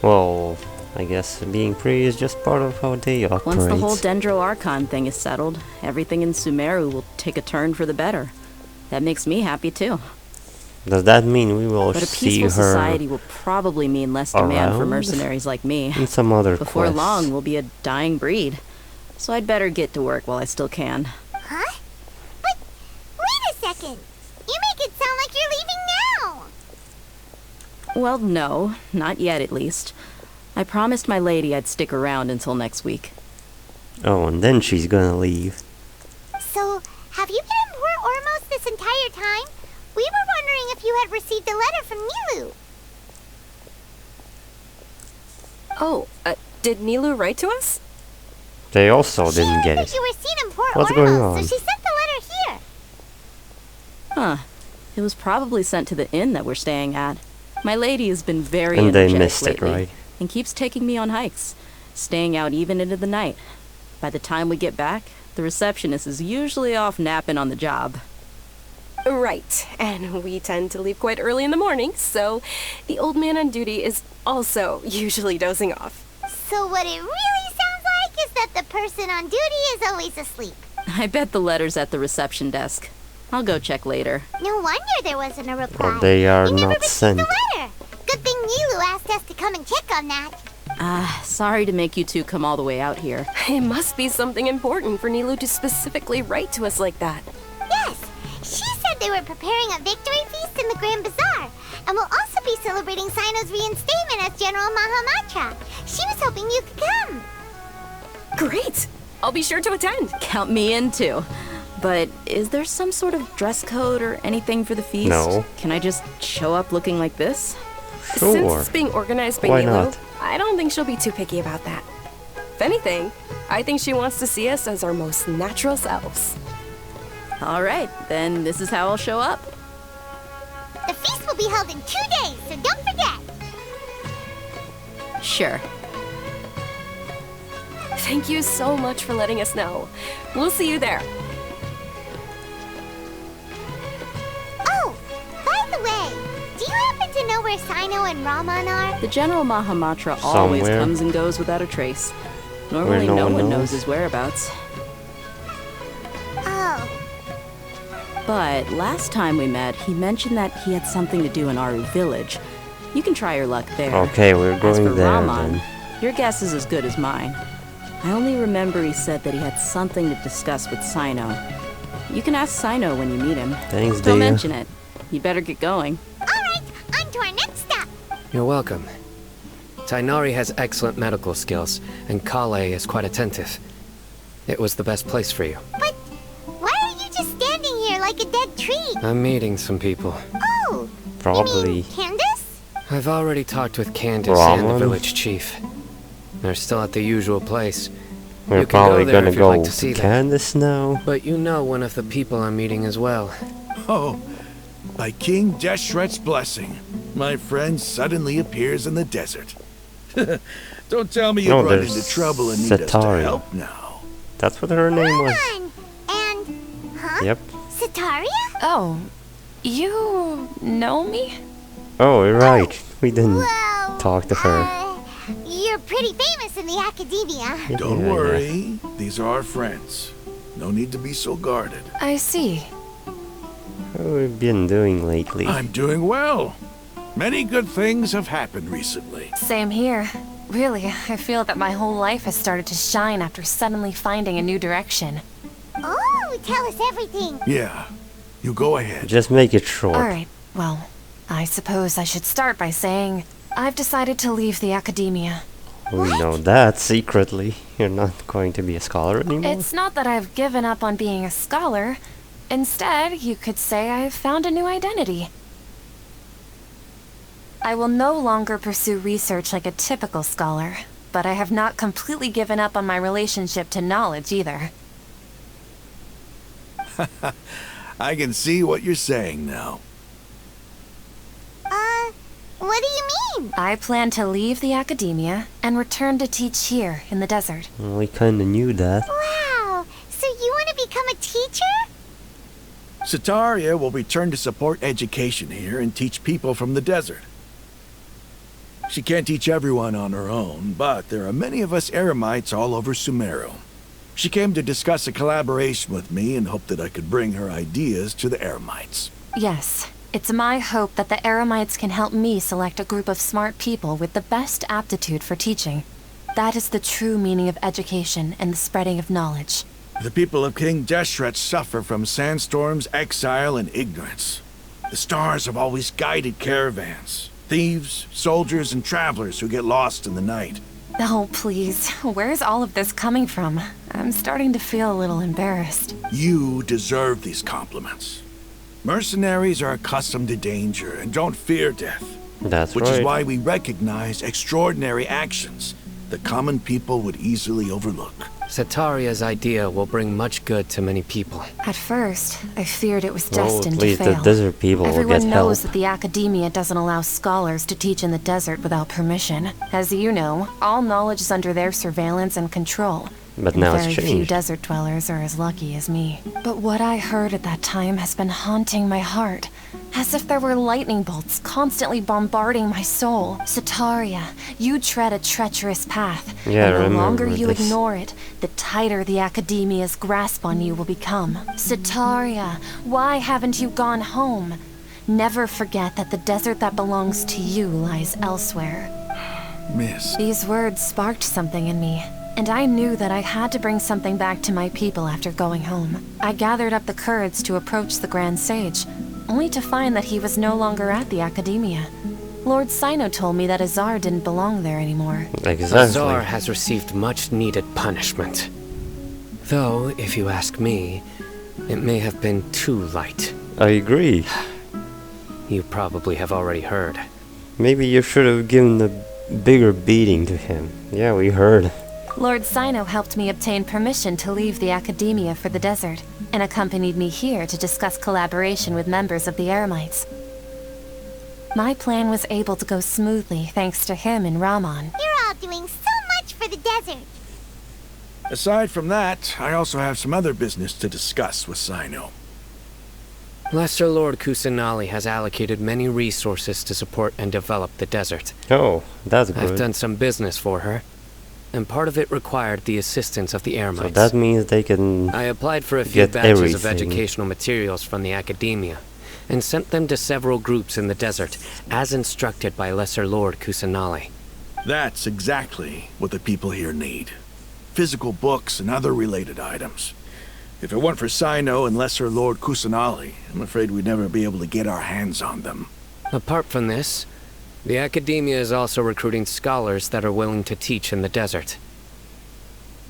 Well, I guess being free is just part of how they operate. Once the whole Dendro Archon thing is settled, everything in Sumeru will take a turn for the better. That makes me happy too. Does that mean we will But a see peaceful her society will probably mean less demand for around? mercenaries like me. In some other Before quests? long, we'll be a dying breed. So I'd better get to work while I still can. Huh? But wait a second. You make it sound like you're leaving now. Well, no, not yet at least. I promised my lady I'd stick around until next week. Oh, and then she's gonna leave. So, have you been in Port Ormos this entire time? We were wondering if you had received a letter from Nilu. Oh, did Nilu write to us? They also didn't get it. You were seen in Port What's Ormos, going on? so she sent the letter here. Huh. It was probably sent to the inn that we're staying at. My lady has been very And they energetic missed it, lately, right? and keeps taking me on hikes, staying out even into the night. By the time we get back, the receptionist is usually off napping on the job. Right, and we tend to leave quite early in the morning, so the old man on duty is also usually dozing off. So what it really sounds like is that the person on duty is always asleep. I bet the letter's at the reception desk. I'll go check later. No wonder there wasn't a reply. Well, they are You never not received sent. the letter. Good thing Nilu asked us to come and check on that. Sorry to make you two come all the way out here. It must be something important for Nilu to specifically write to us like that. Yes, she said they were preparing a victory feast in the Grand Bazaar, and will also be celebrating Sino's reinstatement as General Mahamatra. She was hoping you could come. Great! I'll be sure to attend. Count me in too. But is there some sort of dress code or anything for the feast? No. Can I just show up looking like this? Since Sure. it's being organized by Why Nilu, not? I don't think she'll be too picky about that. If anything, I think she wants to see us as our most natural selves. All right, then this is how I'll show up. The feast will be held in 2 days, so don't forget. Sure. Thank you so much for letting us know. We'll see you there. Oh, by the way, do you happen to know where Sino and Raman are? The General Mahamatra always Somewhere. comes and goes without a trace. Normally Where no no one one knows knows. his whereabouts. Oh, But last time we met, he mentioned that he had something to do in Aru village. You can try your luck there. Okay, we're As going for there Raman, then. your guess is as good as mine. I only remember he said that he had something to discuss with Sino. You can ask Sino when you meet him. Thanks, Don't Dia. mention it. You better get going. alright, on to our next stop. You're welcome. Tainari has excellent medical skills, and Kale is quite attentive. It was the best place for you. But why are you just standing here like a dead tree? I'm meeting some people. Oh! Probably. You mean Candace? I've already talked with Candace and the Ramon? village chief. They're still at the usual place. We're You can probably go there gonna if you'd go like to to see them. Candace now. But you know one of the people I'm meeting as well. Oh, by King Deshret's blessing, my friend suddenly appears in the desert. Don't tell me you No, run there's into trouble and need us to Setaria. help now. That's what her name was. Huh? Yep. Setaria? Oh, you know me? Oh, you're right. We didn't talk to her. You're pretty famous in the academia. Don't Yeah, worry, these are our friends. No need to be so guarded. I see. What have we been doing lately? I'm doing well. Many good things have happened recently. Same here. Really, I feel that my whole life has started to shine after suddenly finding a new direction. Oh, tell us everything. Yeah, you go ahead. Just make it short. Alright, well, I suppose I should start by saying I've decided to leave the academia. We know that secretly. You're not going to be a scholar anymore. It's not that I've given up on being a scholar. Instead, you could say I've found a new identity. I will no longer pursue research like a typical scholar, but I have not completely given up on my relationship to knowledge either. I can see what you're saying now. What do you mean? I plan to leave the academia and return to teach here in the desert. We kinda knew that. Wow, so you want to become a teacher? Setaria will return to support education here and teach people from the desert. She can't teach everyone on her own, but there are many of us Eremites all over Sumeru. She came to discuss a collaboration with me and hoped that I could bring her ideas to the Eremites. Yes, it's my hope that the Eremites can help me select a group of smart people with the best aptitude for teaching. That is the true meaning of education and the spreading of knowledge. The people of King Deshret suffer from sandstorms, exile, and ignorance. The stars have always guided caravans, thieves, soldiers, and travelers who get lost in the night. Oh, please. Where's all of this coming from? I'm starting to feel a little embarrassed. You deserve these compliments. Mercenaries are accustomed to danger and don't fear death. That's which right. is why we recognize extraordinary actions that common people would easily overlook. Setaria's idea will bring much good to many people. At first, I feared it was Well, destined at to least fail. the desert people will Everyone get knows help. that the academia doesn't allow scholars to teach in the desert without permission. As you know, all knowledge is under their surveillance and control. But And now it's very few changed. desert dwellers are as lucky as me. But what I heard at that time has been haunting my heart, as if there were lightning bolts constantly bombarding my soul. Setaria, you tread a treacherous path, Yeah, I and the remember longer you this. ignore it, the tighter the academia's grasp on you will become. Setaria, why haven't you gone home? Never forget that the desert that belongs to you lies elsewhere. Miss. These words sparked something in me, and I knew that I had to bring something back to my people after going home. I gathered up the courage to approach the Grand Sage, only to find that he was no longer at the Academia. Lord Sino told me that Azar didn't belong there anymore. Exactly. Azar has received much needed punishment. Though, if you ask me, it may have been too light. I agree. You probably have already heard. Maybe you should have given a bigger beating to him. Yeah, we heard. Lord Sino helped me obtain permission to leave the Academia for the desert, and accompanied me here to discuss collaboration with members of the Eremites. My plan was able to go smoothly thanks to him and Rahman. You're all doing so much for the desert. Aside from that, I also have some other business to discuss with Sino. Lesser Lord Kusanali has allocated many resources to support and develop the desert. Oh, that's good. I've done some business for her, and part of it required the assistance of the Eremites. So that means they can I applied for a few get batches of everything. educational materials from the Academia, and sent them to several groups in the desert, as instructed by Lesser Lord Kusanali. That's exactly what the people here need. Physical books and other related items. If it weren't for Sino and Lesser Lord Kusanali, I'm afraid we'd never be able to get our hands on them. Apart from this, the Academia is also recruiting scholars that are willing to teach in the desert.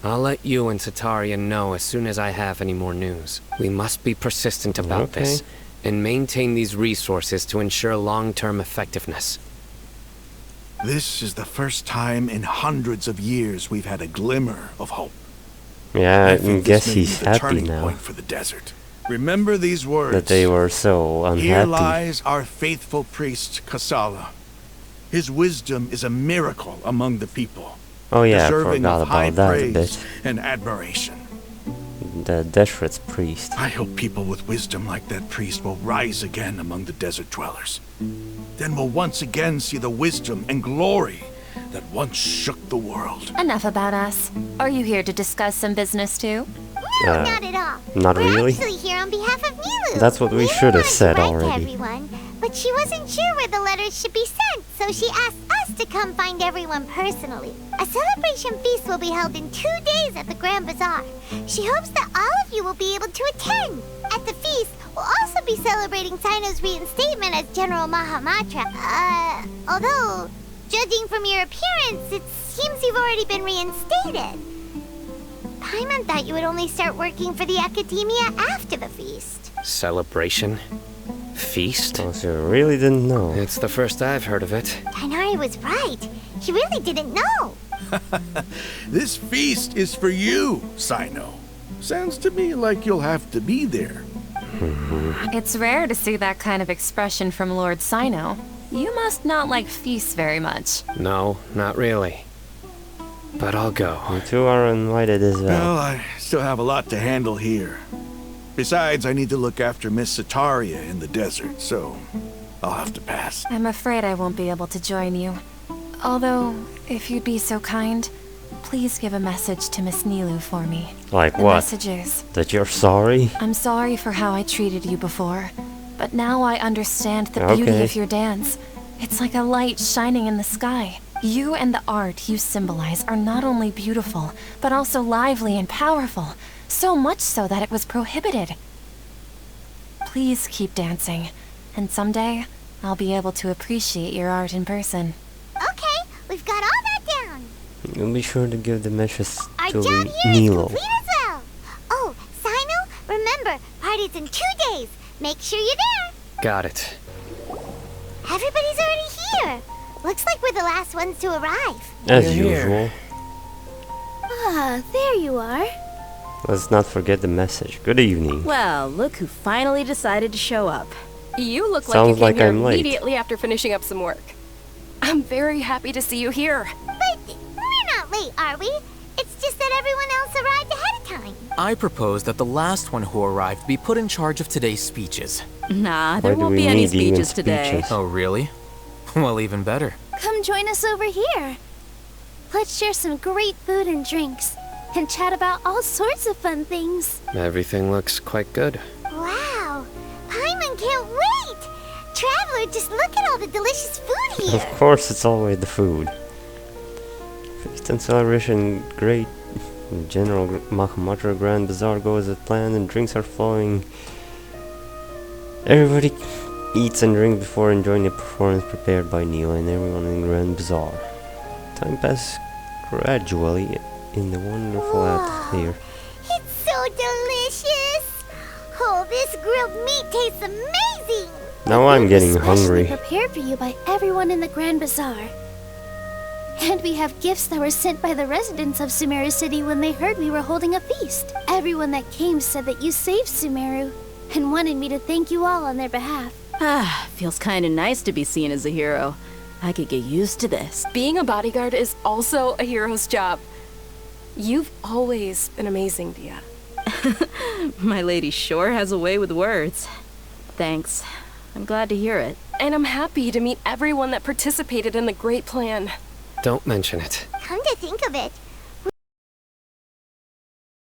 I'll let you and Tatarian know as soon as I have any more news. We must be persistent about this, and maintain these resources to ensure long-term effectiveness. This is the first time in hundreds of years we've had a glimmer of hope. Yeah, I think guess this may be he's the happy turning now. point for the desert. Remember these words. That they were so Here unhappy. lies our faithful priest, Kasala. His wisdom is a miracle among the people. Oh yeah, I deserving forgot of high about that a praise bit. and admiration. The Deshret's priest. I hope people with wisdom like that priest will rise again among the desert dwellers. Then we'll once again see the wisdom and glory that once shook the world. Enough about us. Are you here to discuss some business too? No, not at all. Not We're really? actually here on behalf of Nilu. That's what we should have said To already. everyone, but she wasn't sure where the letters should be sent, so she asked us to come find everyone personally. A celebration feast will be held in 2 days at the Grand Bazaar. She hopes that all of you will be able to attend. At the feast, we'll also be celebrating Sino's reinstatement as General Mahamatra. Although, judging from your appearance, it seems you've already been reinstated. Paimon thought you would only start working for the Academia after the feast. Celebration? Feast? Oh, so you really didn't know. It's the first I've heard of it. Tainari was right. He really didn't know. This feast is for you, Sino. Sounds to me like you'll have to be there. It's rare to see that kind of expression from Lord Sino. You must not like feasts very much. No, not really. But I'll go. You two are invited as well. Well, I still have a lot to handle here. Besides, I need to look after Miss Sataria in the desert, so I'll have to pass. I'm afraid I won't be able to join you. Although, if you'd be so kind, please give a message to Miss Nilu for me. Like the what? message is, That you're sorry? I'm sorry for how I treated you before, but now I understand the beauty Okay. of your dance. It's like a light shining in the sky. You and the art you symbolize are not only beautiful, but also lively and powerful. So much so that it was prohibited. Please keep dancing, and someday I'll be able to appreciate your art in person. Okay, we've got all that down. You'll be sure to give the message Our to job here is Nilo. complete as well. Oh, Sino, remember, party's in 2 days. Make sure you're there. Got it. Everybody's already here. Looks like we're the last ones to arrive. As usual. Ah, there you are. Let's not forget the message. Good evening. Well, look who finally decided to show up. You look Sounds like you like came here I'm late. immediately after finishing up some work. I'm very happy to see you here. But we're not late, are we? It's just that everyone else arrived ahead of time. I propose that the last one who arrived be put in charge of today's speeches. Nah, Why there do won't we be any need even speeches today. speeches? Oh, really? Well, even better. Come join us over here. Let's share some great food and drinks, and chat about all sorts of fun things. Everything looks quite good. Wow, Paimon can't wait. Traveler, just look at all the delicious food Of here. course, it's always the food. Feast and celebration, great. General Mahamatra Grand Bazaar goes as planned and drinks are flowing. Everybody eats and drinks before enjoying the performance prepared by Neil and everyone in Grand Bazaar. Time passes gradually in the wonderful atmosphere. It's so delicious. Oh, this grilled meat tastes amazing. Now I'm getting Especially hungry. prepared for you by everyone in the Grand Bazaar. And we have gifts that were sent by the residents of Sumeru City when they heard we were holding a feast. Everyone that came said that you saved Sumeru and wanted me to thank you all on their behalf. Ah, feels kinda nice to be seen as a hero. I could get used to this. Being a bodyguard is also a hero's job. You've always been amazing, Dia. My lady sure has a way with words. Thanks. I'm glad to hear it. And I'm happy to meet everyone that participated in the great plan. Don't mention it. Come to think of it,